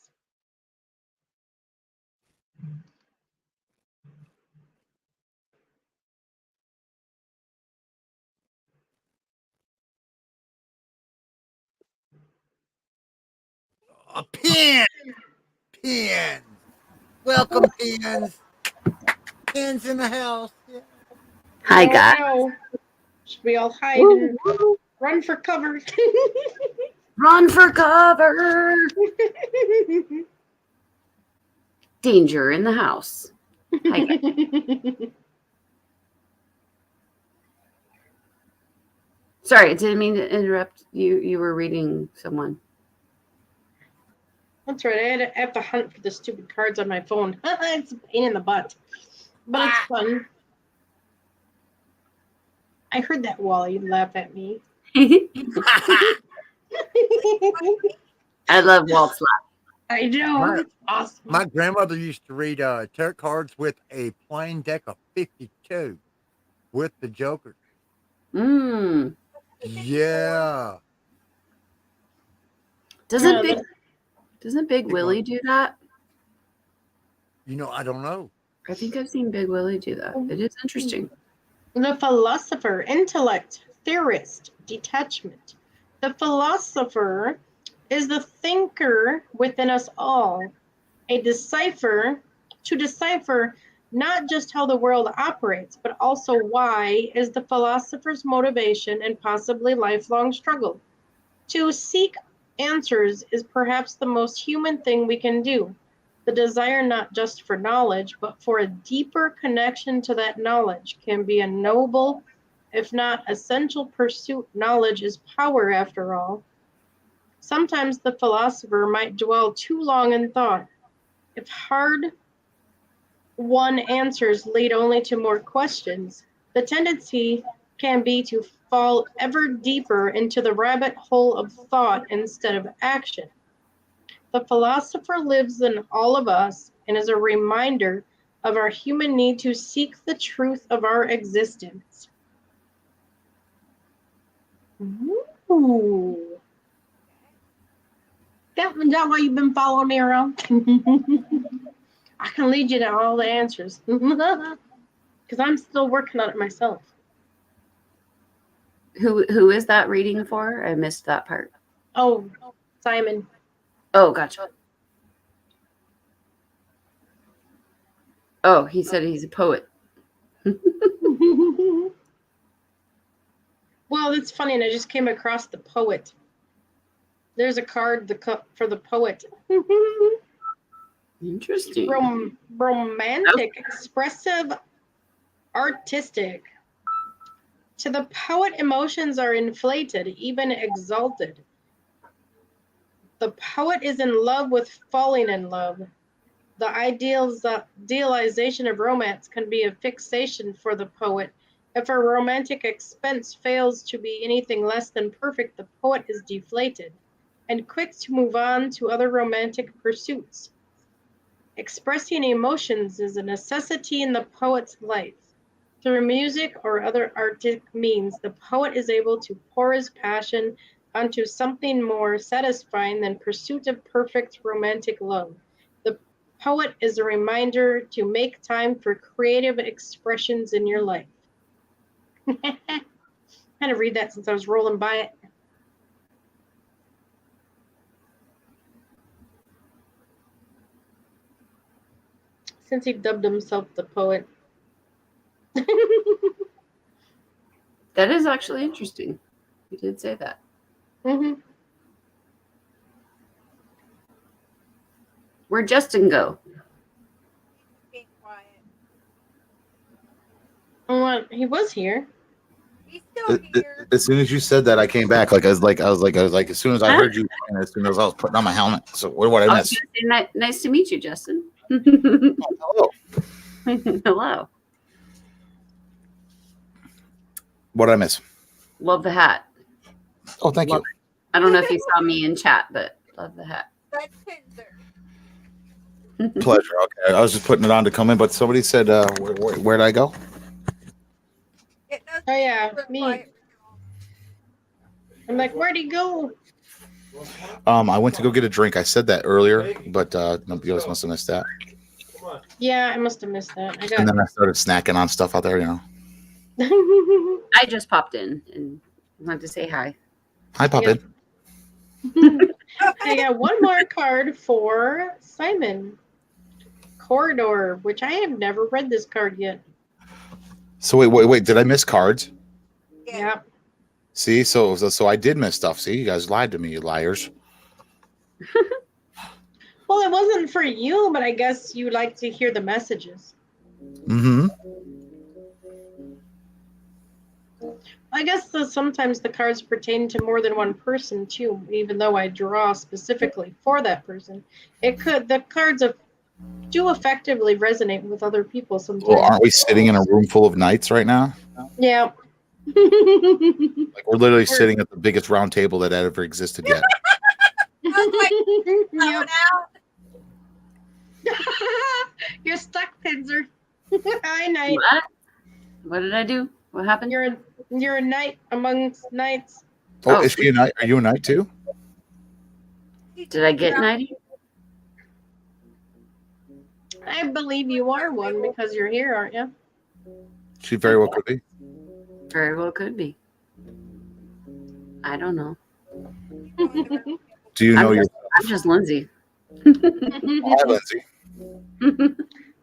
A pin. Pins. Welcome, pins. Pins in the house. Yeah. Hi, guys. No. Should we all hide and run for cover? Run for cover. Danger in the house. Hi, guys. Sorry, I didn't mean to interrupt you. You were reading someone. That's right. I have to hunt for the stupid cards on my phone. It's a pain in the butt, but it's fun. I heard that Wally laugh at me. I love Walt's laugh. I know. It's awesome. My grandmother used to read tarot cards with a plain deck of 52 with the Joker. Yeah. Doesn't Big Willie do that? You know, I don't know. I think I've seen Big Willie do that. It is interesting. The philosopher, intellect, theorist, detachment. The philosopher is the thinker within us all. To decipher not just how the world operates, but also why is the philosopher's motivation and possibly lifelong struggle. To seek answers is perhaps the most human thing we can do. The desire not just for knowledge, but for a deeper connection to that knowledge can be a noble, if not essential pursuit. Knowledge is power, after all. Sometimes the philosopher might dwell too long in thought. If hard-won answers lead only to more questions, the tendency can be to fall ever deeper into the rabbit hole of thought instead of action. The philosopher lives in all of us and is a reminder of our human need to seek the truth of our existence. Ooh. Is that why you've been following me around? I can lead you to all the answers. Because I'm still working on it myself. Who is that reading for? I missed that part. Oh, Simon. Oh, gotcha. Oh, he said he's a poet. Well, it's funny, and I just came across the poet. There's a card for the poet. Interesting. Romantic, expressive, artistic. To the poet, emotions are inflated, even exalted. The poet is in love with falling in love. The idealization of romance can be a fixation for the poet. If a romantic expense fails to be anything less than perfect, the poet is deflated and quick to move on to other romantic pursuits. Expressing emotions is a necessity in the poet's life. Through music or other artistic means, the poet is able to pour his passion onto something more satisfying than pursuit of perfect romantic love. The poet is a reminder to make time for creative expressions in your life. I had to read that since I was rolling by it. Since he dubbed himself the poet. That is actually interesting. You did say that. Mm-hmm. Where'd Justin go? Being quiet. Well, he was here. He's still here. As soon as you said that, I came back. I was like, as soon as I heard you, and as soon as I was putting on my helmet. So what did I miss? Nice to meet you, Justin. Hello. Hello. What did I miss? Love the hat. Oh, thank you. I don't know if you saw me in chat, but love the hat. Red Pinzer. Pleasure. Okay, I was just putting it on to come in, but somebody said, where'd I go? Oh yeah, me. I'm like, where'd he go? I went to go get a drink. I said that earlier, but nobody else must have missed that. Yeah, I must have missed that. And then I started snacking on stuff out there, I just popped in and wanted to say hi. Hi, pop in. I got one more card for Simon. Corridor, which I have never read this card yet. So wait. Did I miss cards? Yeah. See, so I did miss stuff. See, you guys lied to me, you liars. Well, it wasn't for you, but I guess you like to hear the messages. Mm-hmm. I guess sometimes the cards pertain to more than one person too, even though I draw specifically for that person. The cards do effectively resonate with other people sometimes. Well, aren't we sitting in a room full of knights right now? Yeah. Like we're literally sitting at the biggest round table that ever existed yet. Yep. You're stuck, Pinzer. Hi, Knight. What did I do? What happened? You're a knight amongst knights. Oh, is she a knight? Are you a knight too? Did I get knighty? I believe you are one because you're here, aren't you? She very well could be. Very well could be. I don't know. Do you know I'm just Lindsay. Hi, Lindsay.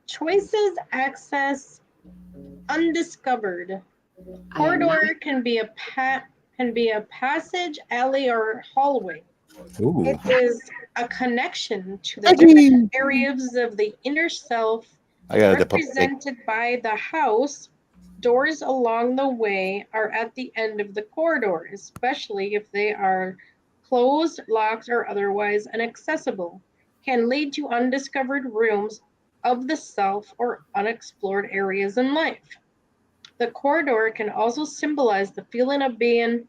Choices, access, undiscovered. Corridor can be a passage, alley, or hallway. Ooh. It is a connection to the different areas of the inner self represented by the house. Doors along the way are at the end of the corridor, especially if they are closed, locked, or otherwise inaccessible. Can lead to undiscovered rooms of the self or unexplored areas in life. The corridor can also symbolize the feeling of being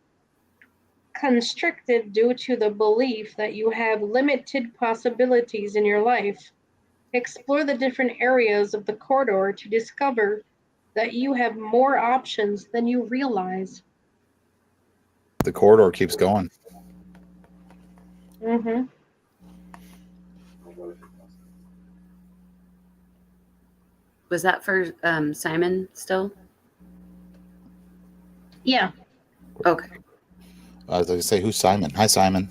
constricted due to the belief that you have limited possibilities in your life. Explore the different areas of the corridor to discover that you have more options than you realize. The corridor keeps going. Mm-hmm. Was that for Simon still? Yeah. Okay. I was going to say, who's Simon? Hi, Simon.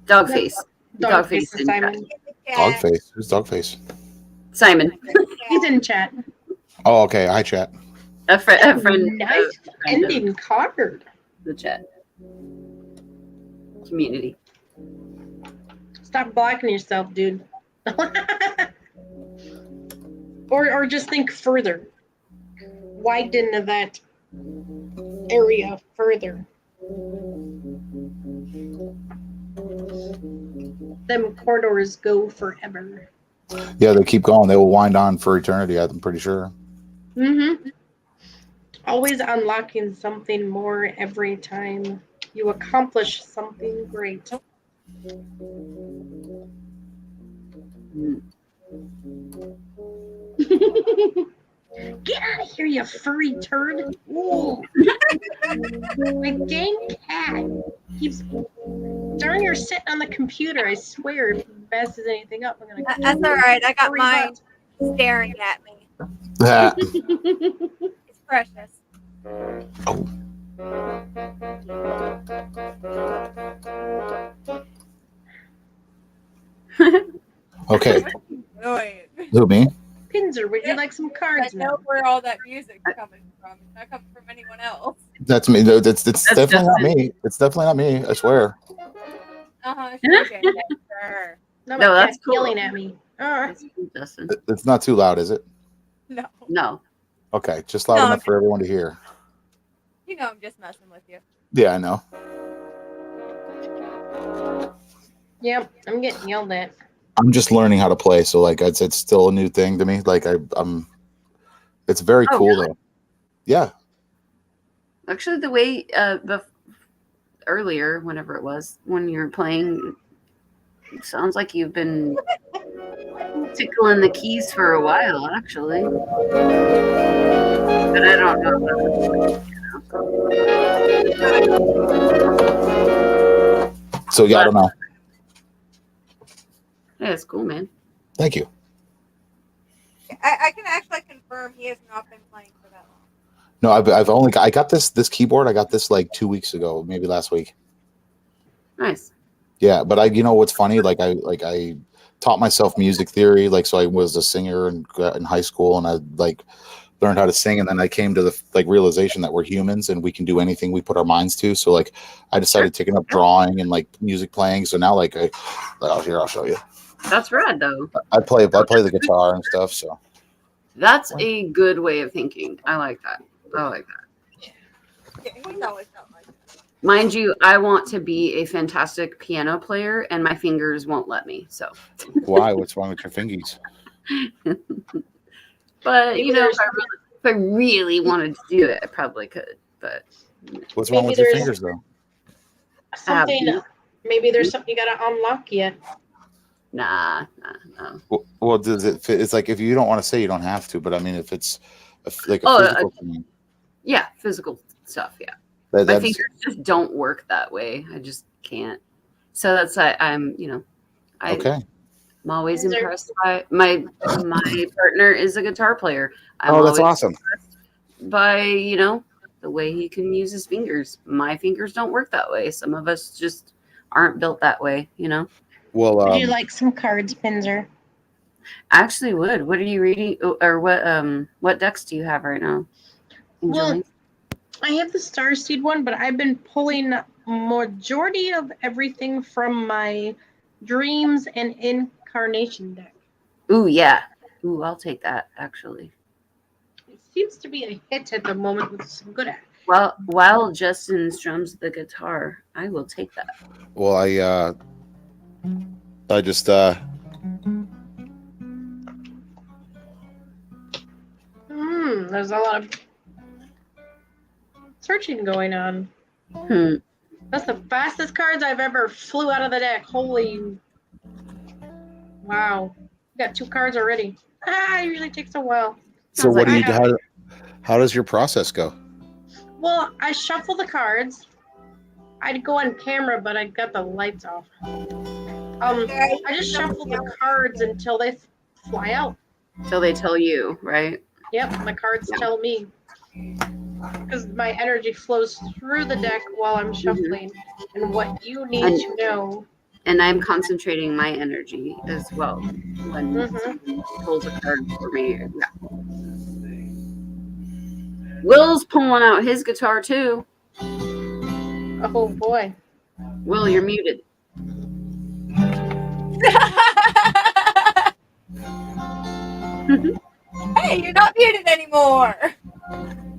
Dogface. Dogface is Simon. Dogface. Who's Dogface? Simon. He's in chat. Oh, okay. Hi, chat. A friend. Nice ending card. The chat community. Stop blocking yourself, dude. or just think further. Widen that area further. Them corridors go forever. Yeah, they keep going. They will wind on for eternity, I'm pretty sure. Mm-hmm. Always unlocking something more every time you accomplish something great. Get out of here, you furry turd. Ooh. My dang cat keeps... Darn, you're sitting on the computer. I swear, if it messes anything up, I'm gonna... That's all right. I got mine staring at me. It's precious. Oh. Okay. Who, me? Pinzer, would you like some cards I know now? where all that music's coming from. It's not coming from anyone else. That's me. No, it's definitely not me. It's definitely not me. I swear. Sure. No, No, my that's cat's cool. yelling at me. Justin. It's not too loud, is it? No. No. Okay, just loud No, enough for everyone to hear. You know I'm just messing with you. Yeah, I know. Yep, I'm getting yelled at. I'm just learning how to play, so like it's still a new thing to me. Like I'm it's very Oh, cool really? though. Yeah. Actually, the way earlier, whenever it was, when you were playing, it sounds like you've been tickling the keys for a while, actually. But I don't know. So yeah, I don't know. Yeah, it's cool, man. Thank you. I can actually confirm he has not been playing for that long. No, I got this keyboard. I got this like 2 weeks ago, maybe last week. Nice. Yeah, but you know what's funny? I taught myself music theory. Like, so I was a singer in high school, and I like learned how to sing. And then I came to the realization that we're humans and we can do anything we put our minds to. So like, I decided taking up drawing and like music playing. So now I'll show you. That's rad, though. I play the guitar and stuff. So That's a good way of thinking. I like that. Yeah, he's always felt like that. Mind you, I want to be a fantastic piano player, and my fingers won't let me. So why? What's wrong with your fingies? But you know, if I really wanted to do it, I probably could. But What's wrong with your fingers though? Something. Maybe there's something you gotta unlock yet. Nah. Well, does it fit? It's like if you don't want to say, you don't have to. But I mean, if it's like a physical thing. Yeah, physical stuff. Yeah, That's, my fingers just don't work that way. I just can't. So that's I'm okay. I'm always impressed by my partner is a guitar player. I'm Oh, that's always awesome. impressed by the way he can use his fingers. My fingers don't work that way. Some of us just aren't built that way. Well, Would you like some cards, Pinzer? I actually would. What are you reading, or what decks do you have right now? Well, I have the Starseed one, but I've been pulling majority of everything from my Dreams and Incarnation deck. Ooh, yeah. Ooh, I'll take that, actually. It seems to be a hit at the moment with some good at. Well, while Justin strums the guitar, I will take that. Well, I just There's a lot of searching going on. That's the fastest cards I've ever flew out of the deck. Holy wow. Got 2 cards already. It usually takes a while. So what do you how does your process go? Well, I shuffle the cards. I'd go on camera, but I got the lights off. I just shuffle the cards until they fly out. Till they tell you, right? Yep, the cards tell me. Because my energy flows through the deck while I'm shuffling. And what you need to know. And I'm concentrating my energy as well when someone pulls a card for me. Will's pulling out his guitar too. Oh boy. Will, you're muted. Hey, you're not muted anymore.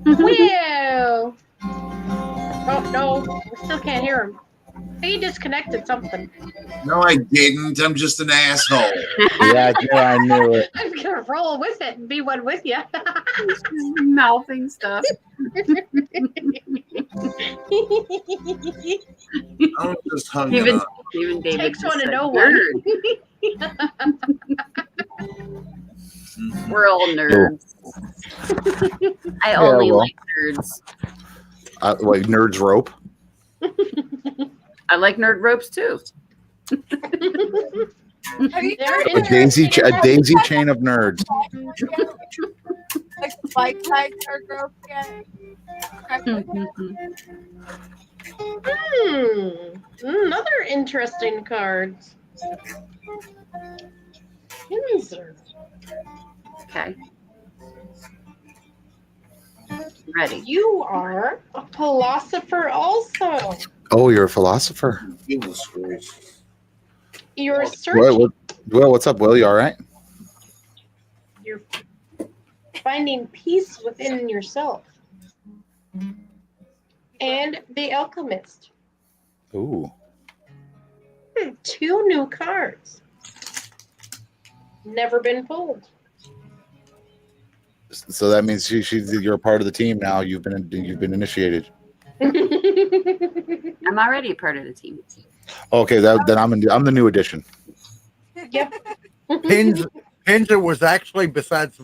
Whoa. Oh no, we still can't hear him. He disconnected something. No, I didn't. I'm just an asshole. Yeah, I knew it. I'm gonna roll with it and be one with you. Mouthing stuff. I'm just hung Even up. David Takes just one to said, know one. We're all nerds. I Yeah, only well. like nerds. Like nerds rope. I like nerd ropes too. A daisy chain of nerds. Like bike side nerd rope yet? Another interesting card. Insert. Okay. Ready. You are a philosopher also. Oh, you're a philosopher. Goodness gracious. You're searching. Will, what's up, Will? You all right? You're finding peace within yourself. And the Alchemist. Ooh. 2 new cards. Never been pulled. So that means you're a part of the team now. You've been initiated. I'm already a part of the team. Okay, then I'm the new addition. Yep. Pinzer was actually, besides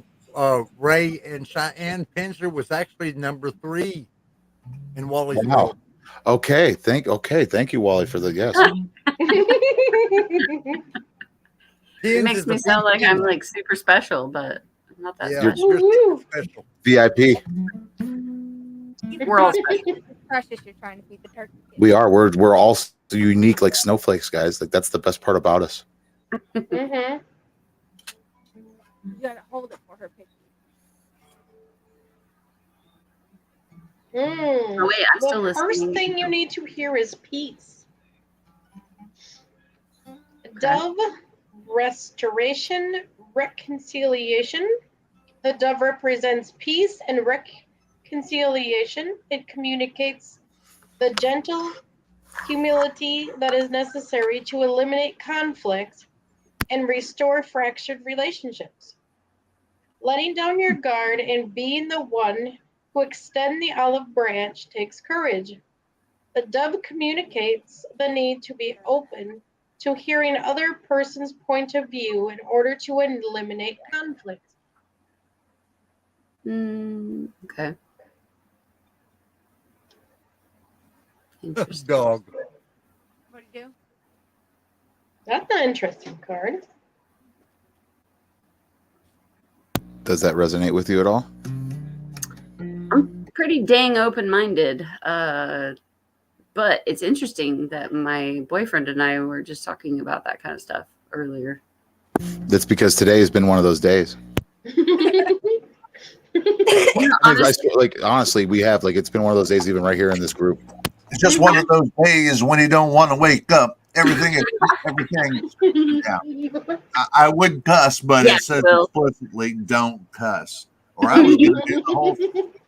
Ray and Cheyenne, Pinzer was actually number 3 in Wally's Wow. world. Okay, thank you, Wally, for the yes. It makes me sound like I'm like super special, but I'm not that special. You're special. VIP. We're all special. Precious, you're trying to feed the turkey. We are. We're all unique, like snowflakes, guys. Like that's the best part about us. Mm-hmm. You gotta hold it for her picture. Oh, wait, I'm still the first listening. thing you need to hear is peace. Dove, restoration, reconciliation. The dove represents peace and reconciliation. It communicates the gentle humility that is necessary to eliminate conflict and restore fractured relationships. Letting down your guard and being the one who extend the olive branch takes courage. The dove communicates the need to be open to hearing other person's point of view in order to eliminate conflict. Okay. Interesting. Dog. What do you do? That's an interesting card. Does that resonate with you at all? I'm pretty dang open-minded, but it's interesting that my boyfriend and I were just talking about that kind of stuff earlier. That's because today has been one of those days. Honestly, we have it's been one of those days, even right here in this group. It's just one of those days when you don't want to wake up. Everything. Yeah. I would cuss, but it says explicitly don't cuss, or I was going to do the whole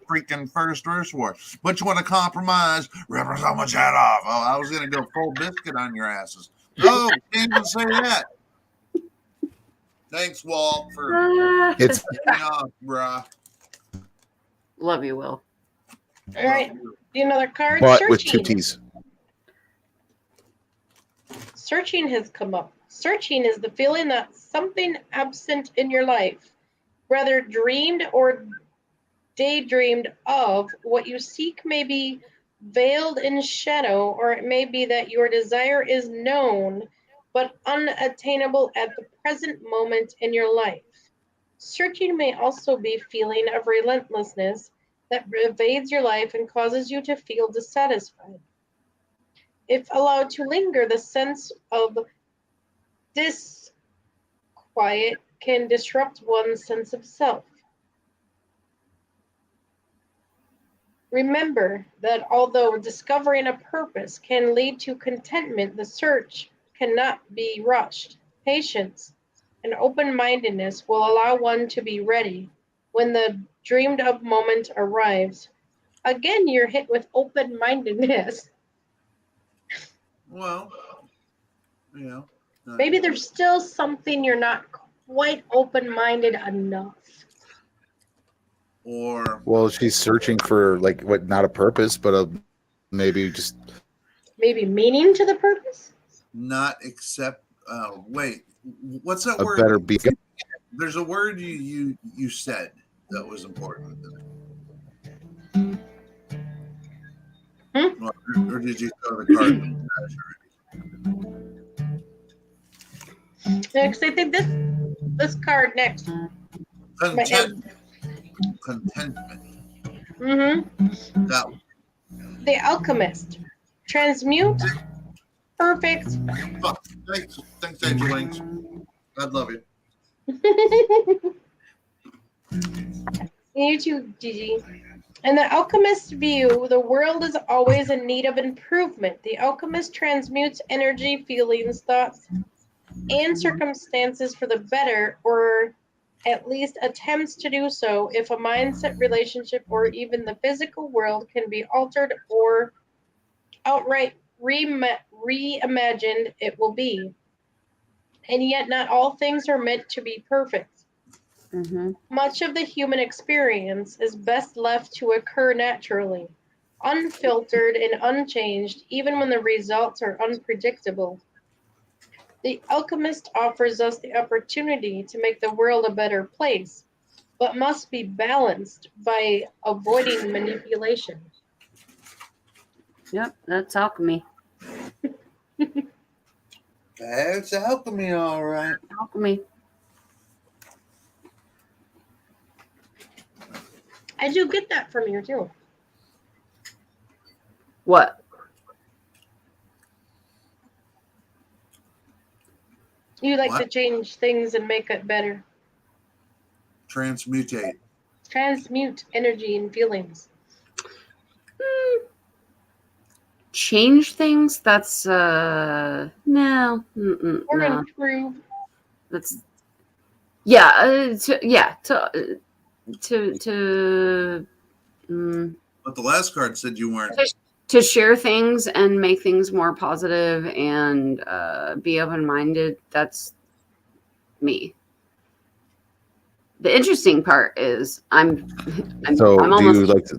freaking first verse war. But you want to compromise? Rivers how much hat off? Oh, I was going to go full biscuit on your asses. Oh, can't even say that. Thanks, Walt, for It's off, bruh. Love you, Will. All right. Another card. but Searching. with 2 T's. Searching has come up. Searching is the feeling that something absent in your life, whether dreamed or daydreamed of, what you seek may be veiled in shadow, or it may be that your desire is known but unattainable at the present moment in your life. Searching may also be feeling of relentlessness that evades your life and causes you to feel dissatisfied. If allowed to linger, the sense of disquiet can disrupt one's sense of self. Remember that although discovering a purpose can lead to contentment, the search cannot be rushed. Patience and open-mindedness will allow one to be ready when the dreamed of moment arrives. Again, you're hit with open-mindedness. Well, you know. Maybe there's still something you're not quite open-minded enough. Or well, she's searching for like what, not a purpose, but maybe just maybe meaning to the purpose. Not accept. Wait, what's that a word? better be. There's a word you said that was important. Or did you throw the card? Next, I think this card next. Contentment. Mm-hmm. That one. The Alchemist. Transmute. Perfect. Oh, thanks, Angel Wings. I love you. You too, Gigi. In the Alchemist's view, the world is always in need of improvement. The Alchemist transmutes energy, feelings, thoughts, and circumstances for the better, or at least attempts to do so. If a mindset, relationship, or even the physical world can be altered or outright reimagined, it will be. And yet not all things are meant to be perfect. Mm-hmm. Much of the human experience is best left to occur naturally, unfiltered and unchanged, even when the results are unpredictable. The Alchemist offers us the opportunity to make the world a better place, but must be balanced by avoiding manipulation. Yep, that's alchemy. That's alchemy, all right. Alchemy. I do get that from you too. What? You like to change things and make it better. Transmutate. Transmute energy and feelings. Change things? That's no. Or no. improve. That's to But the last card said you weren't. to share things and make things more positive and be open-minded. That's me. The interesting part is I'm almost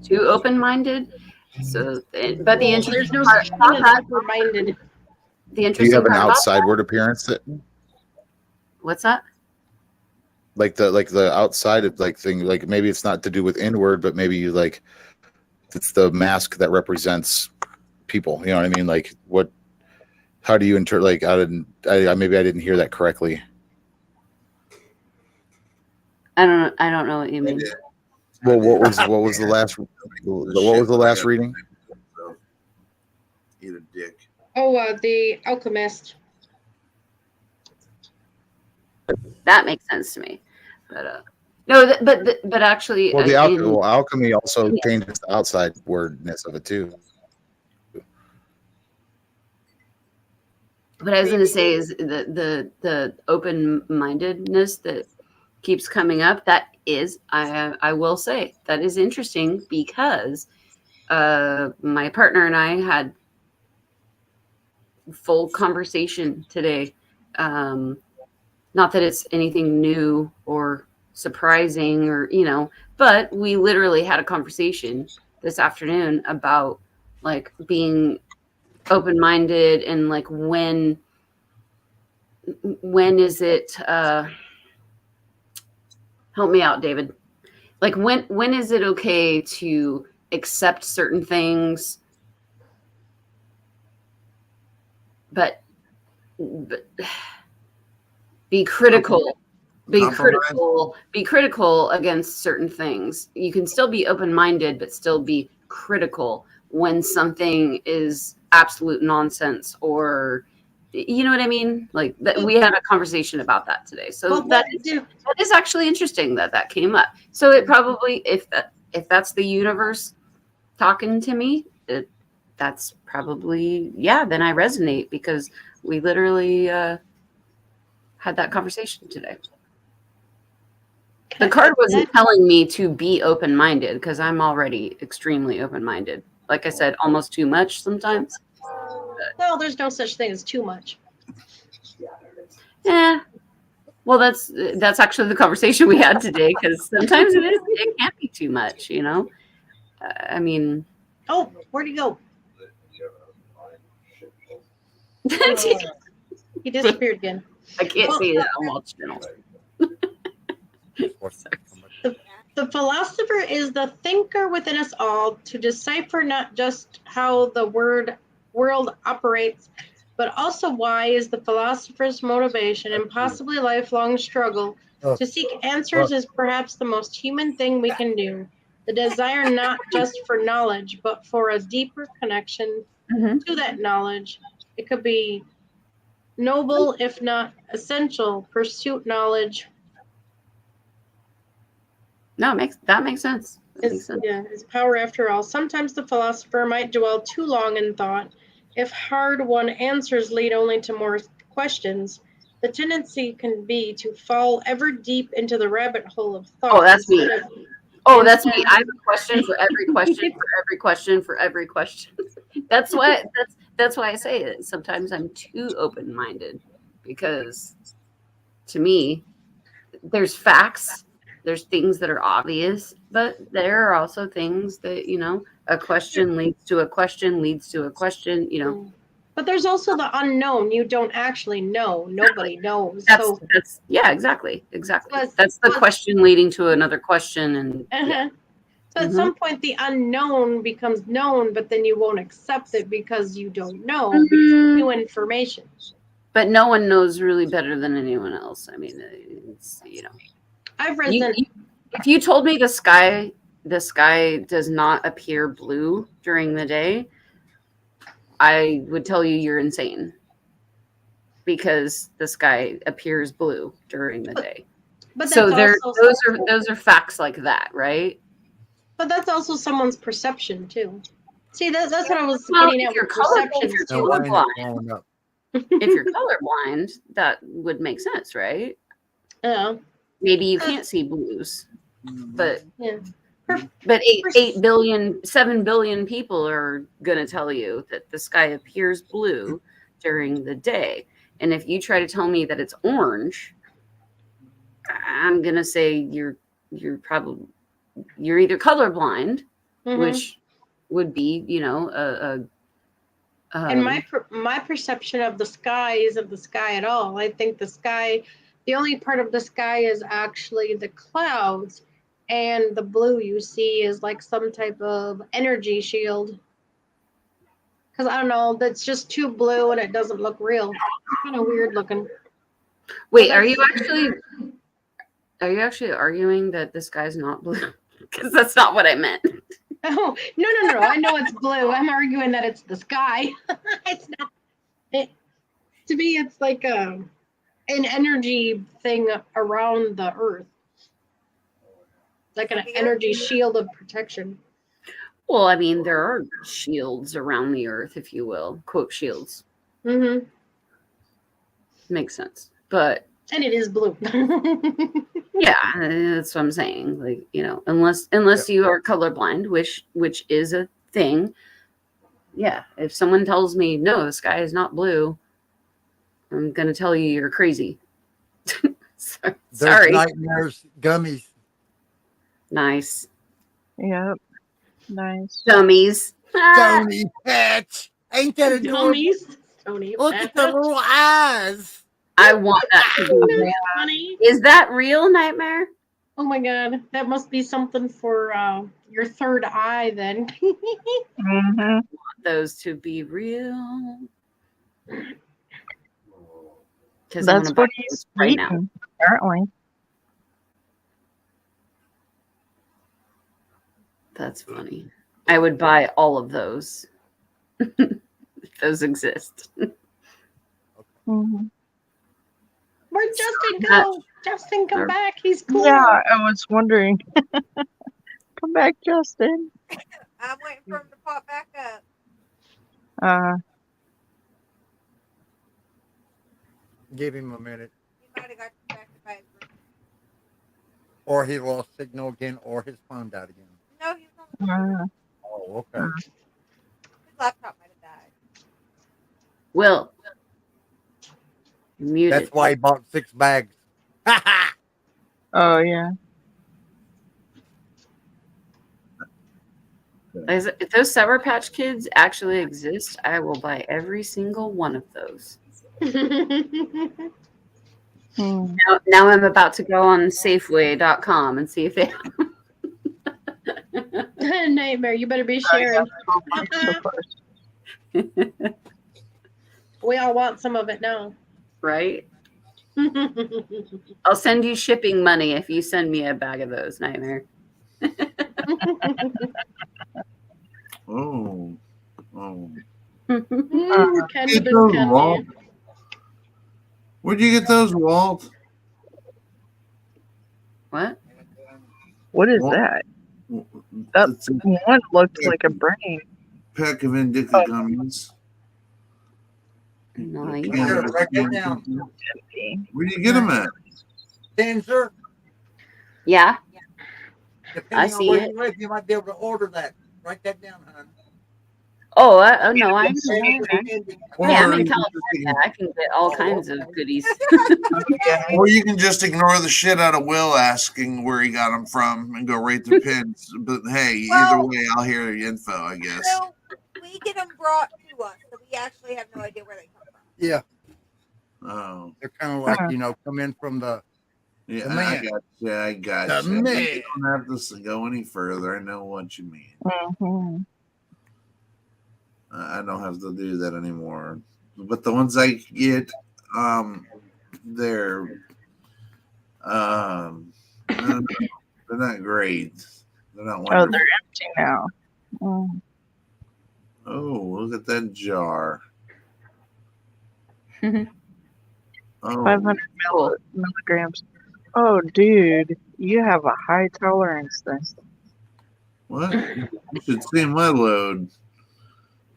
too open-minded. So, but the interesting there's no part such thing as open-minded. The Do you interesting have an part about outsideward appearance? That, what's that? like the outside of like thing, like maybe it's not to do with inward, but maybe you like it's the mask that represents people. You know what I mean? Like what? How do you interpret? Like maybe I didn't hear that correctly. I don't know what you mean. Well, what was the last reading? Eat a dick. Oh, the Alchemist. That makes sense to me, but no, but actually, well, alchemy also changes the outside wordness of it too. What I was going to say is the open-mindedness that keeps coming up. That is, I will say, that is interesting because my partner and I had full conversation today. Not that it's anything new or surprising or, but we literally had a conversation this afternoon about like being open-minded and like when is it help me out, David. Like when is it okay to accept certain things but be critical be critical against certain things. You can still be open-minded but still be critical when something is absolute nonsense, or you know what I mean? Like that, we had a conversation about that today. So that is actually interesting that came up. So it probably, if that's the universe talking to me, that's probably, then I resonate because we literally had that conversation today. The card wasn't telling me to be open-minded because I'm already extremely open-minded. Like I said, almost too much sometimes. Well, there's no such thing as too much. Yeah. Well, that's actually the conversation we had today because sometimes it can't be too much, you know? I mean... Oh, where'd he go? He disappeared again. I can't see that on Walt's channel. The philosopher is the thinker within us all to decipher not just how the world operates, but also why is the philosopher's motivation and possibly lifelong struggle to seek answers is perhaps the most human thing we can do. The desire not just for knowledge, but for a deeper connection to that knowledge. It could be noble, if not essential, pursuit knowledge. No, that makes sense. Yeah, it's power after all. Sometimes the philosopher might dwell too long in thought. If hard-won answers lead only to more questions, the tendency can be to fall ever deep into the rabbit hole of thought. Oh, that's me. That's me. I have a question for every question, for every question, for every question. That's why I say it. Sometimes I'm too open-minded because to me, there's facts. There's things that are obvious, but there are also things that, you know, a question leads to a question, leads to a question, you know. But there's also the unknown. You don't actually know. Nobody knows. That's exactly. That's the question leading to another question. And so at some point, the unknown becomes known, but then you won't accept it because you don't know. Because it's new information. But no one knows really better than anyone else. I mean, it's, you know. I've read if you told me the sky does not appear blue during the day, I would tell you you're insane because the sky appears blue during the day. But so those are facts like that, right? But that's also someone's perception too. See, that's what I was getting at with perception. If you're colorblind, if you're colorblind, that would make sense, right? Yeah. Maybe you can't see blues, but 7 billion people are going to tell you that the sky appears blue during the day. And if you try to tell me that it's orange, I'm going to say you're either colorblind, which would be, you know, and my perception of the sky isn't the sky at all. I think the only part of the sky is actually the clouds, and the blue you see is like some type of energy shield. Because I don't know, that's just too blue and it doesn't look real. It's kind of weird looking. Wait, are you actually arguing that the sky's not blue? Because that's not what I meant. Oh, no. I know it's blue. I'm arguing that it's the sky. It's not. To me, it's like an energy thing around the earth. Like an energy shield of protection. Well, I mean, there are shields around the earth, if you will. Quote shields. Mm-hmm. Makes sense. But and it is blue. Yeah, that's what I'm saying. Like, you know, unless you are colorblind, which is a thing. Yeah, if someone tells me no, the sky is not blue, I'm gonna tell you you're crazy. Sorry. Nightmares gummies. Nice. Yep. Nice. Gummies. Stony pets. Ain't that adorable? Look at the little eyes. I want that to be real. Funny. Is that real, Nightmare? Oh my god, that must be something for your third eye then. Mm-hmm. I want those to be real. That's what he's right now. Apparently. That's funny. I would buy all of those. If those exist. Mm-hmm. Where'd Justin go? Justin, come back. He's cool. Yeah, I was wondering. Come back, Justin. I'm waiting for him to pop back up. Give him a minute. He might have got distracted by his room. Or he lost signal again, or his phone died again. No, he was on the phone. Oh, okay. His laptop might have died. Will. Muted. That's why he bought 6 bags. Oh yeah. If those Sour Patch Kids actually exist, I will buy every single one of those. Now I'm about to go on Safeway.com and see if they. Nightmare. You better be sharing. We all want some of it now. Right? I'll send you shipping money if you send me a bag of those, Nightmare. Oh. Cannabis those, candy. Walt? Where'd you get those, Walt? What? What is that? That one looked like a brain. Pack of indica gummies. Nice. Where do you get them at? Sensor. Yeah. Depending I on see where it. you live, you might be able to order that. Write that down, hon. Oh, no, I know. Or Yeah, I'm in you can California. I can get all kinds of goodies. Or you can just ignore the shit out of Will asking where he got them from and go right to pins. But hey, either way, I'll hear the info, I guess. So we get them brought to us, so we actually have no idea where they come from. Yeah. Oh. They're kind of like, come in from the Yeah, man. I got The you. man. You don't have to go any further. I know what you mean. I don't have to do that anymore. But the ones I get, they're not great. They're not wonderful. Oh, they're empty now. Oh, look at that jar. 500 milligrams. Oh, dude, you have a high tolerance then. What? You should see my load.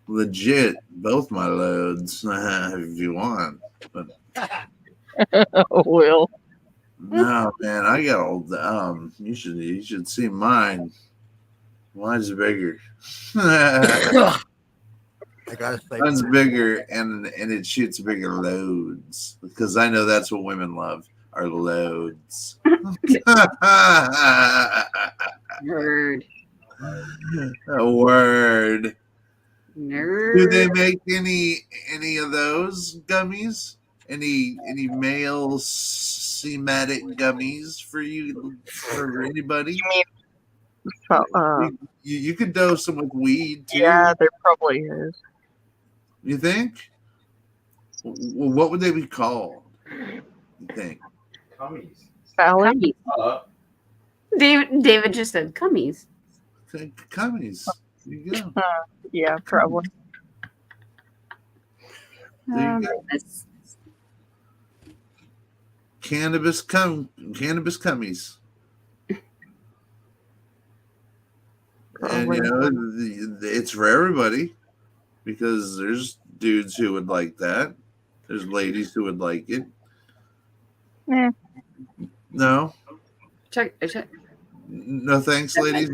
Legit, both my loads, if you want. But Will. no, man, I got old. You should see mine. Mine's bigger. I gotta say, Mine's bigger, and it shoots bigger loads because I know that's what women love are loads. Nerd. A word. Nerd. Do they make any of those gummies? Any male semantic gummies for you for anybody? You could dose them with weed too. Yeah, there probably is. You think? Well, what would they be called? You think? Cummies. Sally? David just said cummies. Cummies. There you go. Yeah, probably. There you go. Cannabis cummies. And it's for everybody because there's dudes who would like that. There's ladies who would like it. No. Check. No thanks, ladies.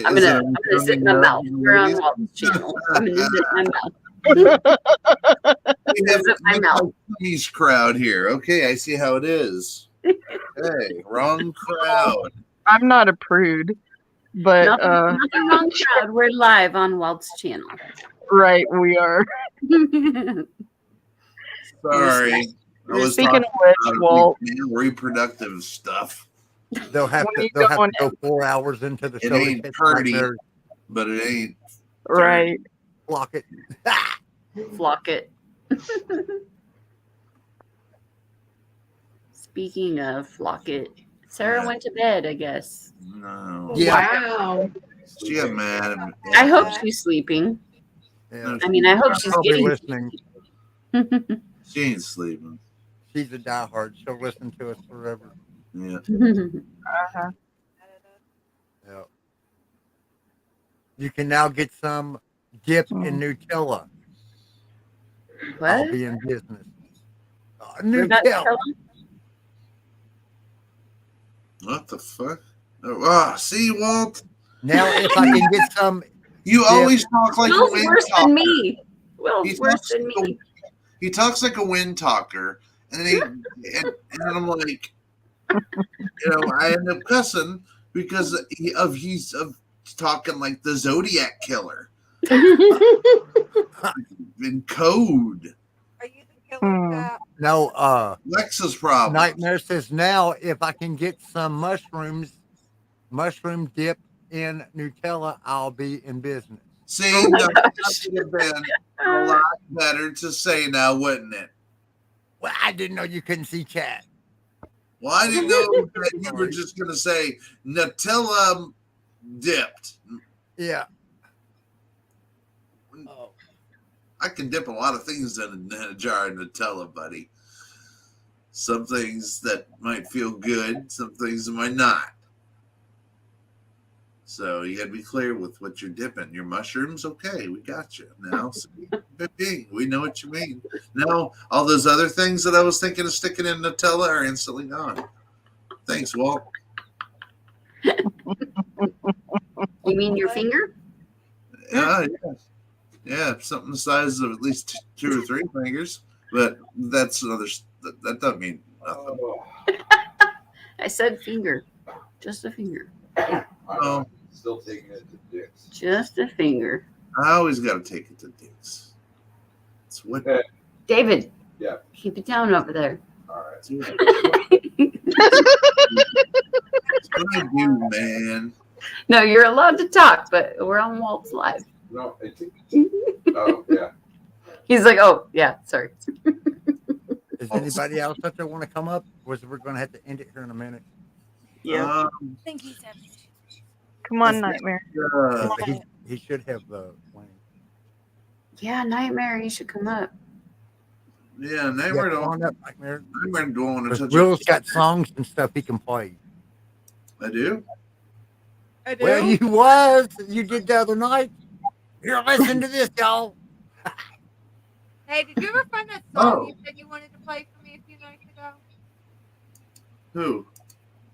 I'm gonna sit in my mouth. We're on Walt's channel. I'm gonna sit in my mouth. We have a police crowd here. Okay, I see how it is. Hey, wrong crowd. I'm not a prude, but not the wrong crowd. We're live on Walt's channel. Right, we are. Sorry. Speaking of which, Walt, reproductive stuff. They'll have to go 4 hours into the It show. ain't pretty, but it ain't right. Flock it. Flock it. Speaking of flock it, Sarah went to bed, I guess. No. Yeah. Wow. She got mad. I hope she's sleeping. Yeah. I mean, I hope she's Probably getting listening. She ain't sleeping. She's a diehard. She'll listen to us forever. Yeah. Uh-huh. Yeah. You can now get some dip in Nutella. I'll What? be in business. Nutella? Nutella. What the fuck? Oh, see, Walt. Now, if I can get some, You always talk like a Will's wind worse talker. than me. Will's He worse talks than like me. He talks like a wind talker, and then and I'm like, I end up cussing because he's talking like the Zodiac killer in code. Are you the killer that? no, Lexa's problem. Nightmare says now if I can get some mushroom dip in Nutella, I'll be in business. See, Oh my that gosh. would have been a lot better to say now, wouldn't it? Well, I didn't know you couldn't see chat. Well, I didn't know that you were just going to say Nutella dipped. Yeah. I can dip a lot of things in a jar of Nutella, buddy. Some things that might feel good, some things that might not. So you got to be clear with what you're dipping. Your mushrooms, okay, we got you. Now, we know what you mean. Now, all those other things that I was thinking of sticking in Nutella are instantly gone. Thanks, Walt. You mean your finger? Yeah. Something the size of at least 2 or 3 fingers. But that's another. That doesn't mean nothing. I said finger. Just a finger. Oh, still taking it to dicks. Just a finger. I always got to take it to dicks. It's what. David. Yeah. Keep it down over there. All right. That's what I do, man. No, you're allowed to talk, but we're on Walt's live. No, oh yeah. He's like, oh yeah, sorry. Does anybody else out there want to come up? Or we're going to have to end it here in a minute? Yeah. I think he said. Come on, Nightmare. He should have Wayne. Yeah, Nightmare, you should come up. Yeah, Nightmare come on don't. up, Nightmare. Nightmare don't want to Because touch. Will's got songs and stuff he can play. I do. I do. Well, you did the other night. Here, listen to this, y'all. Hey, did you ever find that song you said you wanted to play for me a few nights ago? Who?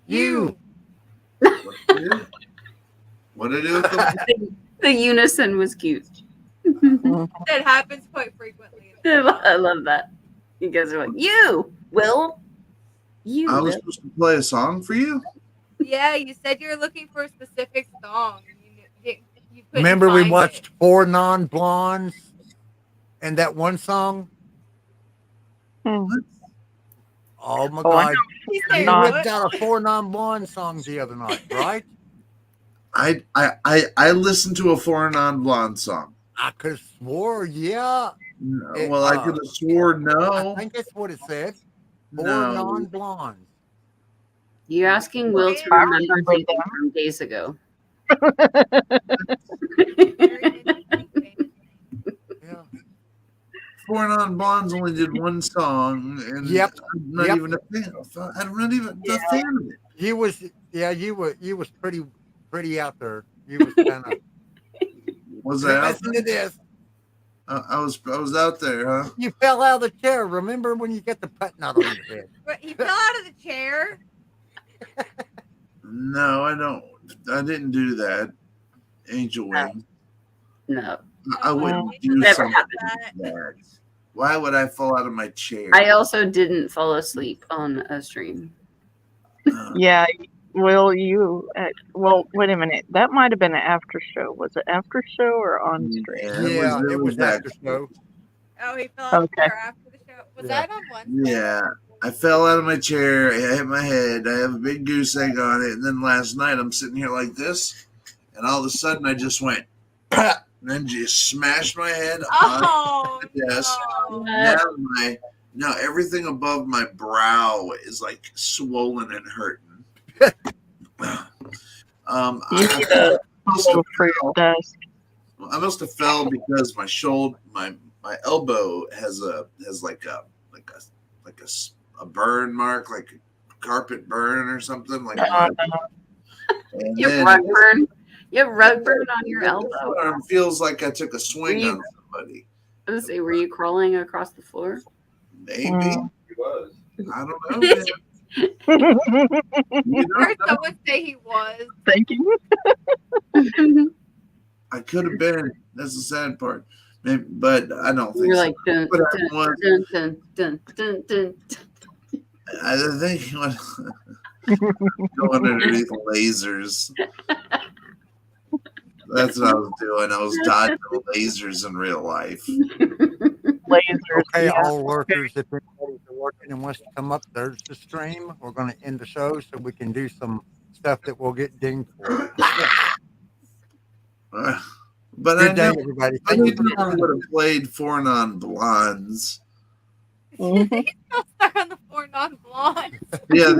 You. What did I do with them? The unison was cute. That happens quite frequently. I love that. You guys are like, you, Will. You. I was Will. supposed to play a song for you. Yeah, you said you were looking for a specific song. You couldn't Remember we find watched it. 4 Non-Blondes and that one song? Oh my God. He You said whipped what? out a 4 Non-Blonde song the other night, right? I listened to a 4 Non-Blonde song. I could have swore, yeah. Well, I could have swore no. I think that's what it said. 4 No. Non-Blondes. You're asking Will to remember something from days ago. Yeah. 4 Non-Blondes only did one song, and Yep. I'm not even a fan. I'm not even a fan of it. You was pretty out there. You was kind of. Was I out Listen to this. I was out there, huh? You fell out of the chair. Remember when you get the put knot on your head? But he fell out of the chair. No, I don't. I didn't do that. Angel Wing. No. I wouldn't do Never something happened. like that. Why would I fall out of my chair? I also didn't fall asleep on a stream. Yeah. Will you? Well, wait a minute. That might have been an after show. Was it after show or on stream? Yeah, it was after show. Oh, he fell out of the Okay. chair after the show. Was that on Wednesday? Yeah. I fell out of my chair. I hit my head. I have a big goose egg on it. And then last night I'm sitting here like this. And all of a sudden I just went, "Pah!" and then just smashed my head on the desk. No. Now everything above my brow is like swollen and hurting. You need a pillow for your desk. I must have fell because my shoulder, my elbow has like a burn mark, like a carpet burn or something. Like Your rug burn. You have red burn on your My elbow. arm feels like I took a swing on somebody. I was gonna say, were you crawling across the floor? Maybe. He was. I don't know. Man. I heard someone say he was. Thank you. I could have been. That's the sad part. Maybe, but I don't think You're so. like dun What dun happened was, dun dun dun dun dun. I think going underneath lasers. That's what I was doing. I was dodging lasers in real life. Lasers. Okay, Yeah. all workers, if anybody's working and wants to come up, there's the stream. We're going to end the show so we can do some stuff that we'll get dinged for. But Good I day, never, everybody. I Thank you never for coming. would have played Four Non-Blondes. He's still stuck on the 4 non-blondes. Yeah,